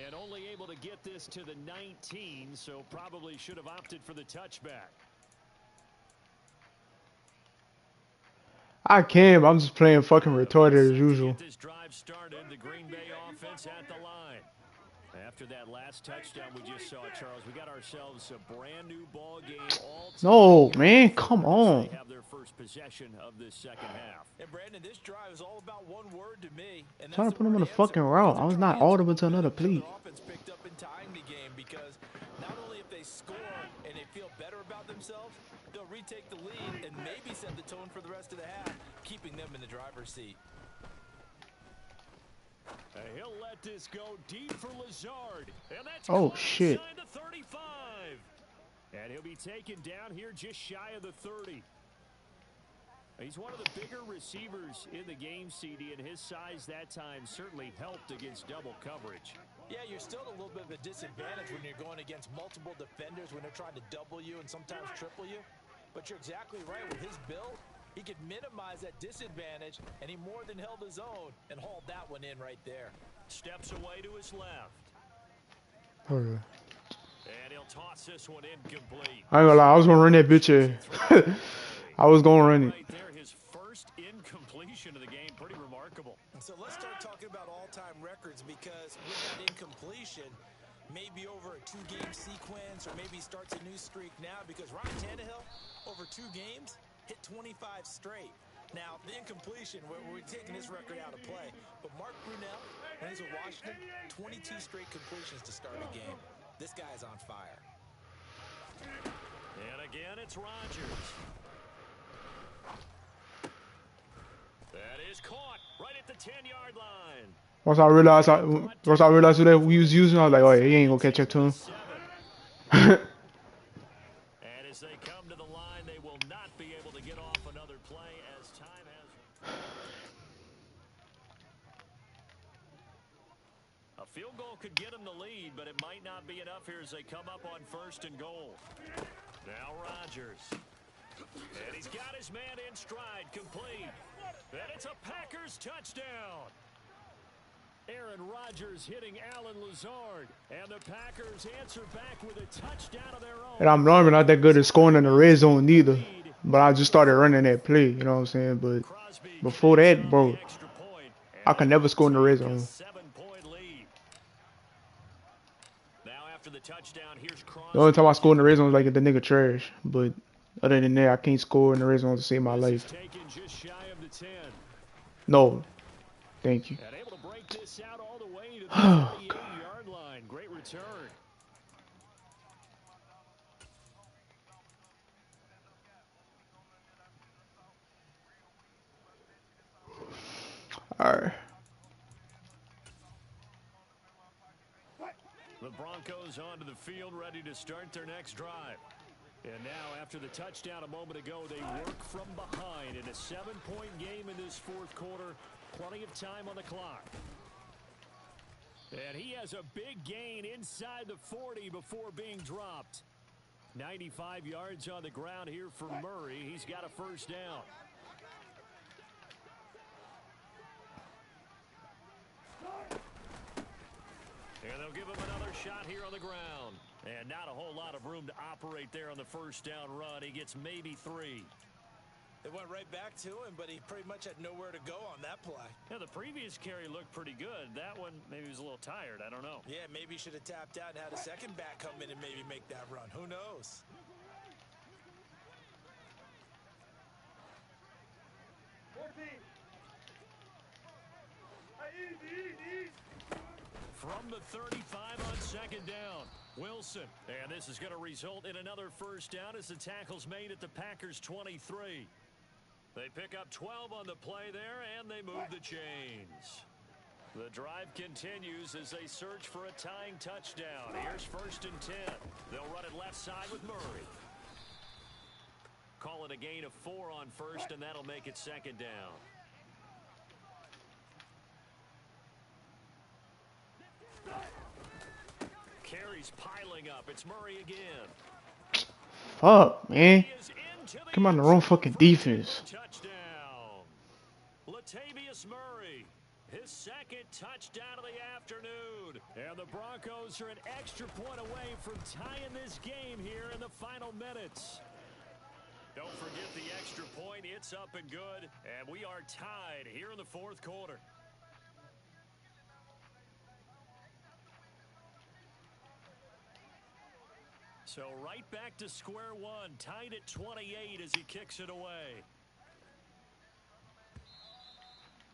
And only able to get this to the 19, so probably should have opted for the touchback. I can't. I'm just playing fucking retarded as usual. Get this drive started, the Green Bay offense at the line. After that last touchdown we just saw, Charles, we got ourselves a brand new ball game. No, man, come on. They have their first possession of this second half. And Brandon, this drive is all about one word to me. And Trying to put him in the fucking route. I was not audible to another plea. Offense picked up in tying the game because not only if they score and they feel better about themselves, they'll retake the lead and maybe set the tone for the rest of the half, keeping them in the driver's seat. He'll let this go deep for Lazard. And that's shit. The 35. And he'll be taken down here just shy of the 30. He's one of the bigger receivers in the game, CD, and his size that time certainly helped against double coverage. Yeah, you're still at a little bit of a disadvantage when you're going against multiple defenders when they're trying to double you and sometimes triple you. But you're exactly right. With his build, he could minimize that disadvantage, and he more than held his own and hauled that one in right there. Steps away to his left. Okay. And he'll toss this one incomplete. I ain't gonna lie, I was gonna run that bitch in. I was gonna run it. Right there, his first incompletion of the game. Pretty remarkable. So let's start talking about all-time records, because with that incompletion, maybe over a 2-game sequence, or maybe starts a new streak now, because Ryan Tannehill, over 2 games, hit 25 straight. Now, the incompletion, we're taking his record out of play. But Mark Brunell, when he's with Washington, 22 straight completions to start a game. This guy's on fire. And again, it's Rodgers. That is caught right at the 10-yard line. Once I realized who that we was using, I was like, oh yeah, he ain't gonna catch up to him. And as they come to the line, they will not be able to get off another play as time has. A field goal could get them the lead, but it might not be enough here as they come up on 1st and goal. Now Rodgers. And he's got his man in stride, complete. And it's a Packers touchdown. Aaron Rodgers hitting Alan Lazard. And the Packers answer back with a touchdown of their own. And I'm normally not that good at scoring in the red zone neither. But I just started running that play, you know what I'm saying? But before that, bro, I could never score in the red zone. 7-point lead. Now after the touchdown, here's Crosby. The only time I scored in the red zone was like if the nigga trash. But other than that, I can't score in the red zone to save my life. Taken just shy of the 10. No. Thank you. And able to break this out all the way to the Oh, 38-yard line. Great return. Alright. The Broncos onto the field, ready to start their next drive. And now, after the touchdown a moment ago, they work from behind in a 7-point game in this 4th quarter. Plenty of time on the clock. And he has a big gain inside the 40 before being dropped. 95 yards on the ground here for Murray. He's got a 1st down. And they'll give him another shot here on the ground. And not a whole lot of room to operate there on the first down run. He gets maybe 3. It went right back to him, but he pretty much had nowhere to go on that play. Yeah, the previous carry looked pretty good. That one, maybe he was a little tired. I don't know. Yeah, maybe he should have tapped out and had a second back come in and maybe make that run. Who knows? From the 35 on second down, Wilson. And this is going to result in another first down as the tackle's made at the Packers' 23. They pick up 12 on the play there, and they move the chains. The drive continues as they search for a tying touchdown. Here's 1st and 10. They'll run it left side with Murray. Call it a gain of 4 on first, and that'll make it 2nd down. Carries piling up. It's Murray again. Fuck, man. Come on, the wrong fucking defense. Touchdown. Latavius Murray. His 2nd touchdown of the afternoon. And the Broncos are an extra point away from tying this game here in the final minutes. Don't forget the extra point. It's up and good. And we are tied here in the 4th quarter. So right back to square one, tied at 28 as he kicks it away.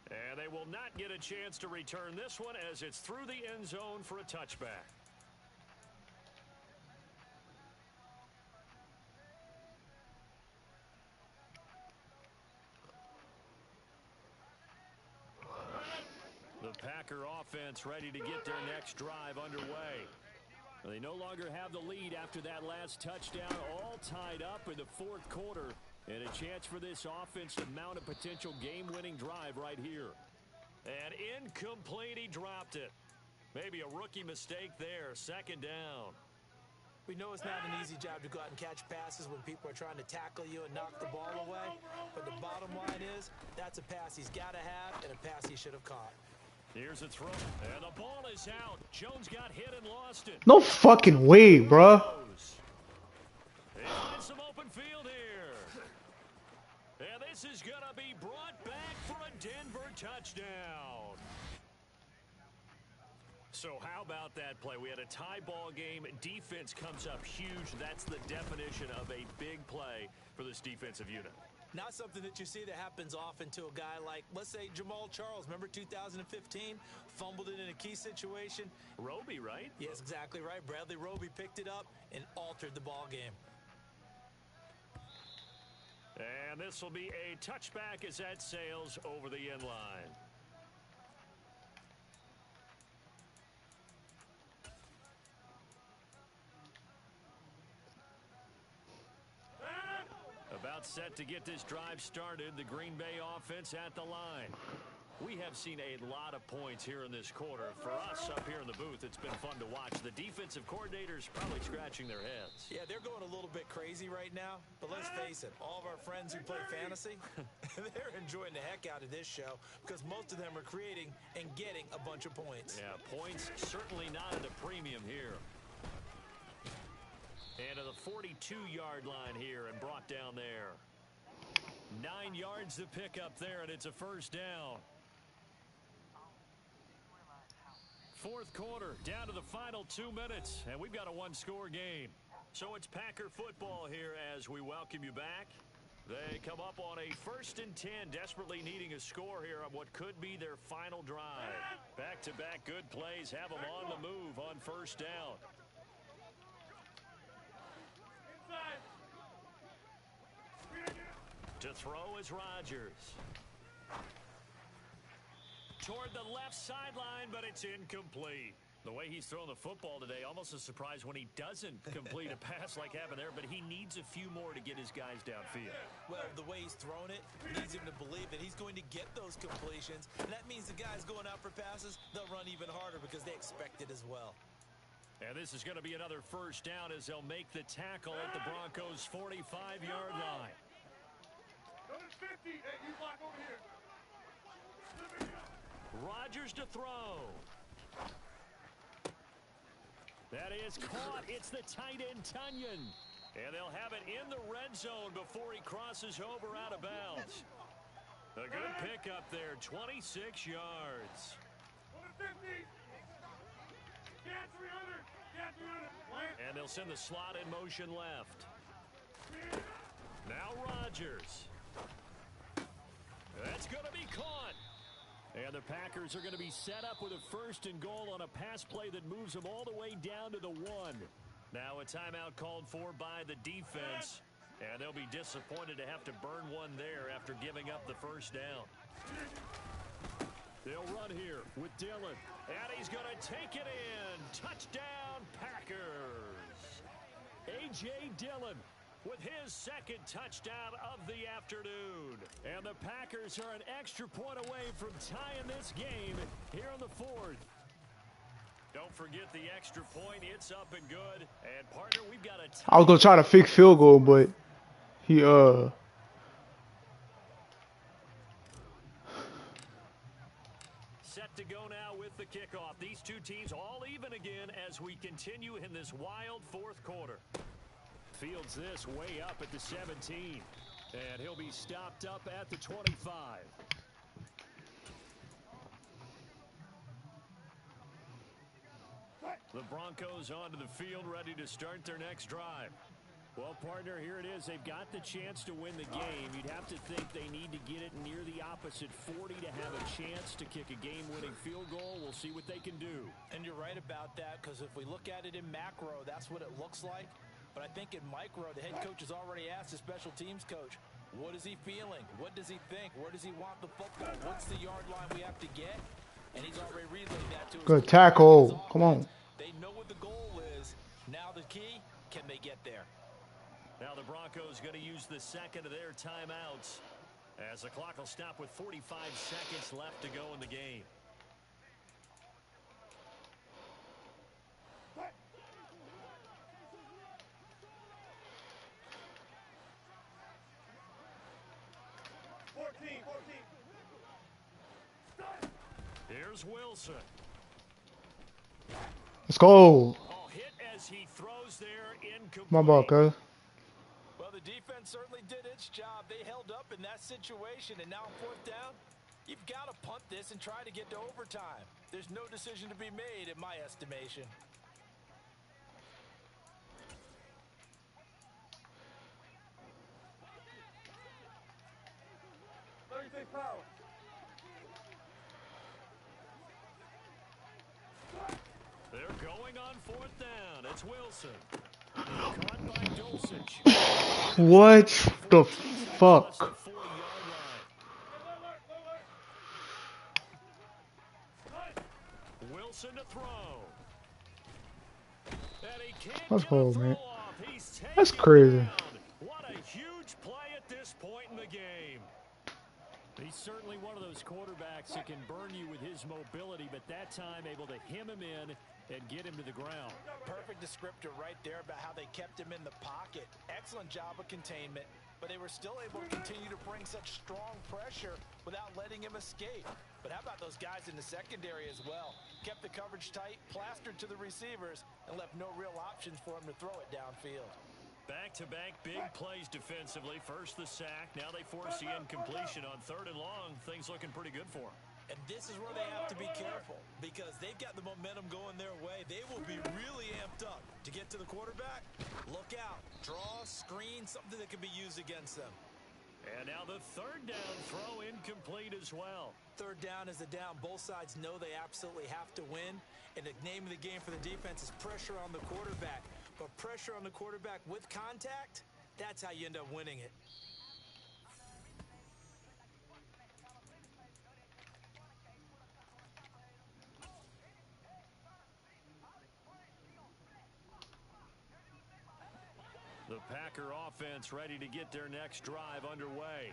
And they will not get a chance to return this one as it's through the end zone for a touchback. The Packer offense ready to get their next drive underway. They no longer have the lead after that last touchdown, all tied up in the 4th quarter. And a chance for this offense to mount a potential game-winning drive right here. And incomplete, he dropped it. Maybe a rookie mistake there, 2nd down. We know it's not an easy job to go out and catch passes when people are trying to tackle you and knock the ball away. But the bottom line is, that's a pass he's got to have and a pass he should have caught. Here's a throw, and the ball is out. Jones got hit and lost it. No fucking way, bruh. They find some open field here. And this is going to be brought back for a Denver touchdown. So how about that play? We had a tie ball game. Defense comes up huge. That's the definition of a big play for this defensive unit. Not something that you see that happens often to a guy like, let's say, Jamal Charles. Remember 2015? Fumbled it in a key situation. Roby, right? Yes, exactly right. Bradley Roby picked it up and altered the ball game. And this will be a touchback as that sails over the end line. About set to get this drive started. The Green Bay offense at the line. We have seen a lot of points here in this quarter. For us up here in the booth, it's been fun to watch. The defensive coordinators probably scratching their heads. Yeah, they're going a little bit crazy right now. But let's face it, all of our friends who play fantasy, they're enjoying the heck out of this show because most of them are creating and getting a bunch of points. Yeah, points certainly not at a premium here. And to the 42-yard line here and brought down there. 9 yards to pick up there, and it's a first down. 4th quarter, down to the final 2 minutes, and we've got a one-score game. So it's Packer football here as we welcome you back. They come up on a 1st and 10, desperately needing a score here on what could be their final drive. Back-to-back good plays have them on the move on first down. To throw is Rodgers. Toward the left sideline, but it's incomplete. The way he's throwing the football today, almost a surprise when he doesn't complete a pass like happened there, but he needs a few more to get his guys downfield. Well, the way he's thrown it leads him to believe that he's going to get those completions. And that means the guys going out for passes, they'll run even harder because they expect it as well. And this is going to be another first down as they'll make the tackle at the Broncos' 45-yard line. Rodgers to throw. That is caught. It's the tight end, Tunyon. And they'll have it in the red zone before he crosses over out of bounds. A good pickup there, 26 yards. And they'll send the slot in motion left. Now Rodgers. That's going to be caught. And the Packers are going to be set up with a 1st and goal on a pass play that moves them all the way down to the 1. Now a timeout called for by the defense. And they'll be disappointed to have to burn one there after giving up the 1st down. They'll run here with Dillon. And he's going to take it in. Touchdown, Packers. A.J. Dillon with his 2nd touchdown of the afternoon. And the Packers are an extra point away from tying this game here in the 4th. Don't forget the extra point. It's up and good. And, partner, we've got a... I was going to try to fake field goal, but he, Set to go now with the kickoff. These two teams all even again as we continue in this wild 4th quarter. Fields this way up at the 17. And he'll be stopped up at the 25. The Broncos onto the field, ready to start their next drive. Well, partner, here it is. They've got the chance to win the game. You'd have to think they need to get it near the opposite 40 to have a chance to kick a game-winning field goal. We'll see what they can do. And you're right about that, because if we look at it in macro, that's what it looks like. But I think in micro, the head coach has already asked the special teams coach, what is he feeling? What does he think? Where does he want the football? What's the yard line we have to get? And he's already relayed that to us. good tackle. Come on. They know what the goal is. Now the key, can they get there? Now the Broncos going to use the 2nd of their timeouts as the clock will stop with 45 seconds left to go in the game. Here's Wilson. Let's go. Oh, hit as he throws there, incomplete. My ball, cuz. Well, the defense certainly did its job. They held up in that situation, and now 4th down, you've got to punt this and try to get to overtime. There's no decision to be made, in my estimation. They're going on 4th down. It's Wilson. Caught by Dulcich. What the fuck? Wilson to throw. And he can't Let's get go, a throw man. off. He's That's taken crazy. down. What a huge play at this point in the game. He's certainly one of those quarterbacks that can burn you with his mobility, but that time able to hem him in and get him to the ground. Perfect descriptor right there about how they kept him in the pocket. Excellent job of containment, but they were still able to continue to bring such strong pressure without letting him escape. But how about those guys in the secondary as well? Kept the coverage tight, plastered to the receivers, and left no real options for him to throw it downfield. Back-to-back big plays defensively. First the sack. Now they force the incompletion on 3rd and long. Things looking pretty good for them. And this is where they have to be careful because they've got the momentum going their way. They will be really amped up to get to the quarterback. Look out. Draw, screen, something that can be used against them. And now the 3rd down throw incomplete as well. 3rd down is a down. Both sides know they absolutely have to win. And the name of the game for the defense is pressure on the quarterback. But pressure on the quarterback with contact, that's how you end up winning it. The Packer offense ready to get their next drive underway.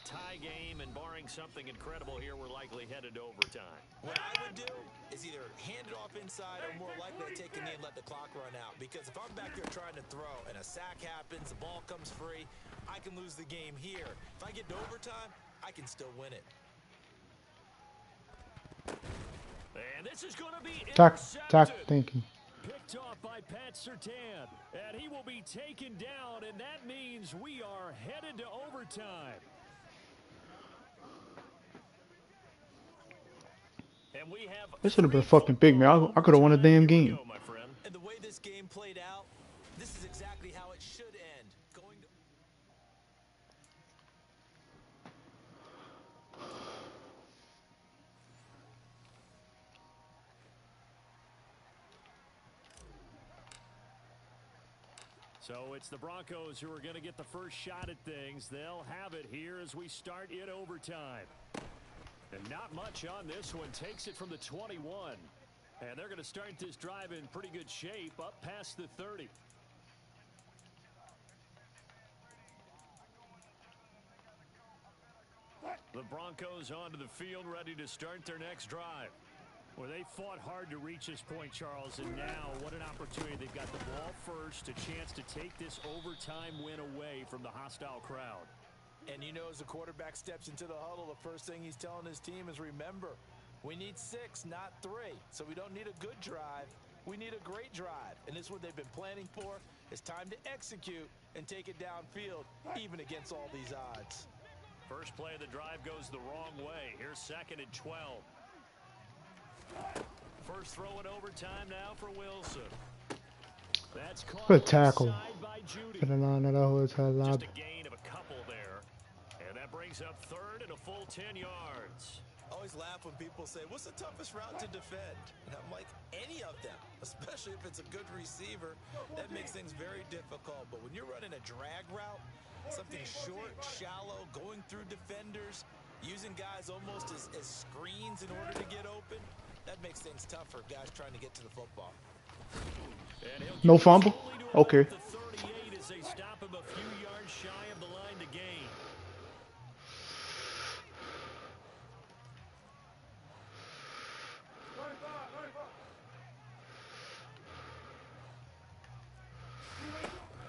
Tie game, and barring something incredible here, we're likely headed to overtime. What I would do is either hand it off inside or more likely to take a knee and let the clock run out. Because if I'm back here trying to throw and a sack happens, the ball comes free, I can lose the game here. If I get to overtime, I can still win it. And this is going to be Tack, intercepted. thank you. Picked off by Pat Surtain. And he will be taken down, and that means we are headed to overtime. And we have This should have been 3 fucking big, man. football I could have won a overtime. damn Here we game. go, my friend. And the way this game played out, this is exactly how it should end. Going to... So it's the Broncos who are going to get the first shot at things. They'll have it here as we start in overtime. And not much on this one. Takes it from the 21. And they're going to start this drive in pretty good shape up past the 30. The Broncos onto the field ready to start their next drive. Well, they fought hard to reach this point, Charles, and now what an opportunity. They've got the ball first, a chance to take this overtime win away from the hostile crowd. And you know, as the quarterback steps into the huddle, the first thing he's telling his team is, remember, we need 6, not 3. So we don't need a good drive. We need a great drive. And this is what they've been planning for. It's time to execute and take it downfield, even against all these odds. First play of the drive goes the wrong way. Here's 2nd and 12. First throw in overtime now for Wilson. That's caught Good tackle. inside by Judy. For the line of the hotel Just lobby. a gain of a couple there. And that brings up 3rd and a full 10 yards. I always laugh when people say, what's the toughest route to defend? And I'm like, any of them, especially if it's a good receiver. That makes things very difficult. But when you're running a drag route, something short, shallow, going through defenders, using guys almost as screens in order to get open, that makes things tough for guys trying to get to the football. No fumble? Okay. The 38 as they stop him a few yards shy of the line to gain.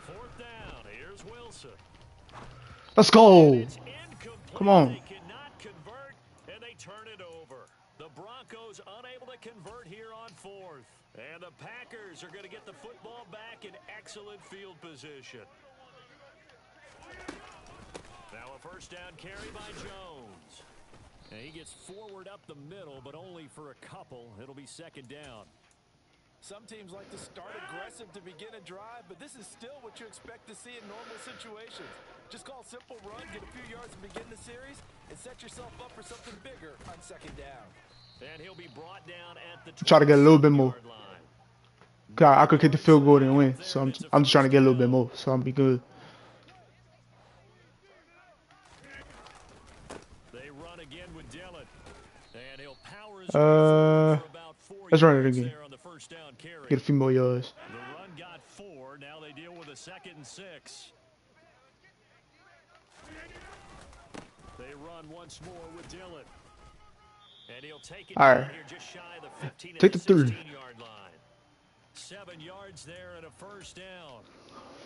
Fourth down. Here's Wilson. Let's go. It's incomplete. Come on. They cannot convert, and they turn it over. The Broncos unable to convert here on 4th. And the Packers are going to get the football back in excellent field position. Now a first down carry by Jones. And he gets forward up the middle, but only for a couple. It'll be 2nd down. Some teams like to start aggressive to begin a drive, but this is still what you expect to see in normal situations. Just call a simple run, get a few yards to begin the series, and set yourself up for something bigger on 2nd down. And he'll be brought down at the Try to get a little bit more. 26-yard line. God, I could kick the field goal and win. So I'm just trying to get a little bit more. So I'm be good. They run again with Dillon. And he'll power his way forward for about 4 let's run it yards again. there on the first down carry. Get a few more yards. The run got 4. Now they deal with a 2nd and 6. They run once more with Dillon. And he'll take it All down right. here just shy of the 15 Take and the 3. 16-yard line. 7 yards there and a first down.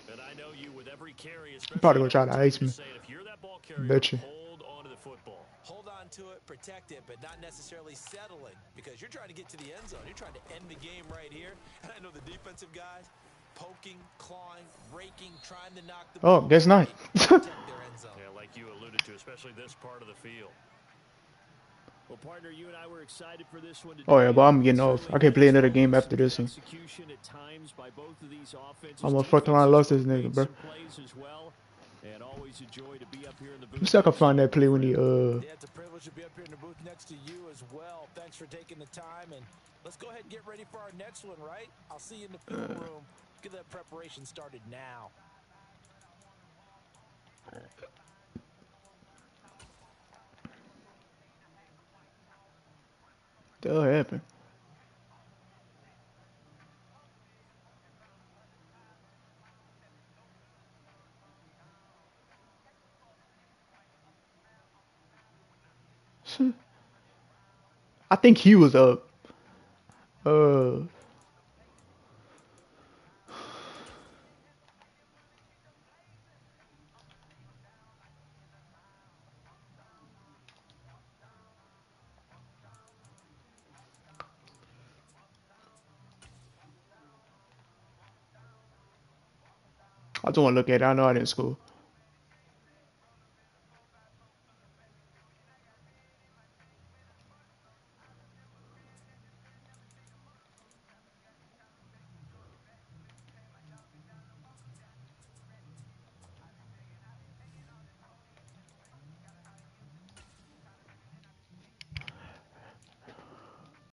And I know you with every carry, especially Probably gonna try to ice me. say if you're that ball carrier, Betcha. hold on to the football. Hold on to it, protect it, but not necessarily settling, because you're trying to get to the end zone. You're trying to end the game right here. And I know the defensive guys poking, clawing, raking, trying to knock the Oh, ball guess not. away, protect their end zone. Yeah, like you alluded to, especially this part of the field. Well, partner, you and I were excited for this one. Oh yeah, but I'm getting off. I can't play another game after this one. Execution at times by both of these offenses. I'm gonna fucking line lost this nigga, bro. Plays as well. And always a joy to be up here in the booth. Let me see if I can find that play when he Yeah, it's a privilege to be up here in the booth next to you as well. Thanks for taking the time, and let's go ahead and get ready for our next one, right? I'll see you in the film room. Get that preparation started now. the hell happened? I think he was up. I just want to look at it. I know I didn't score.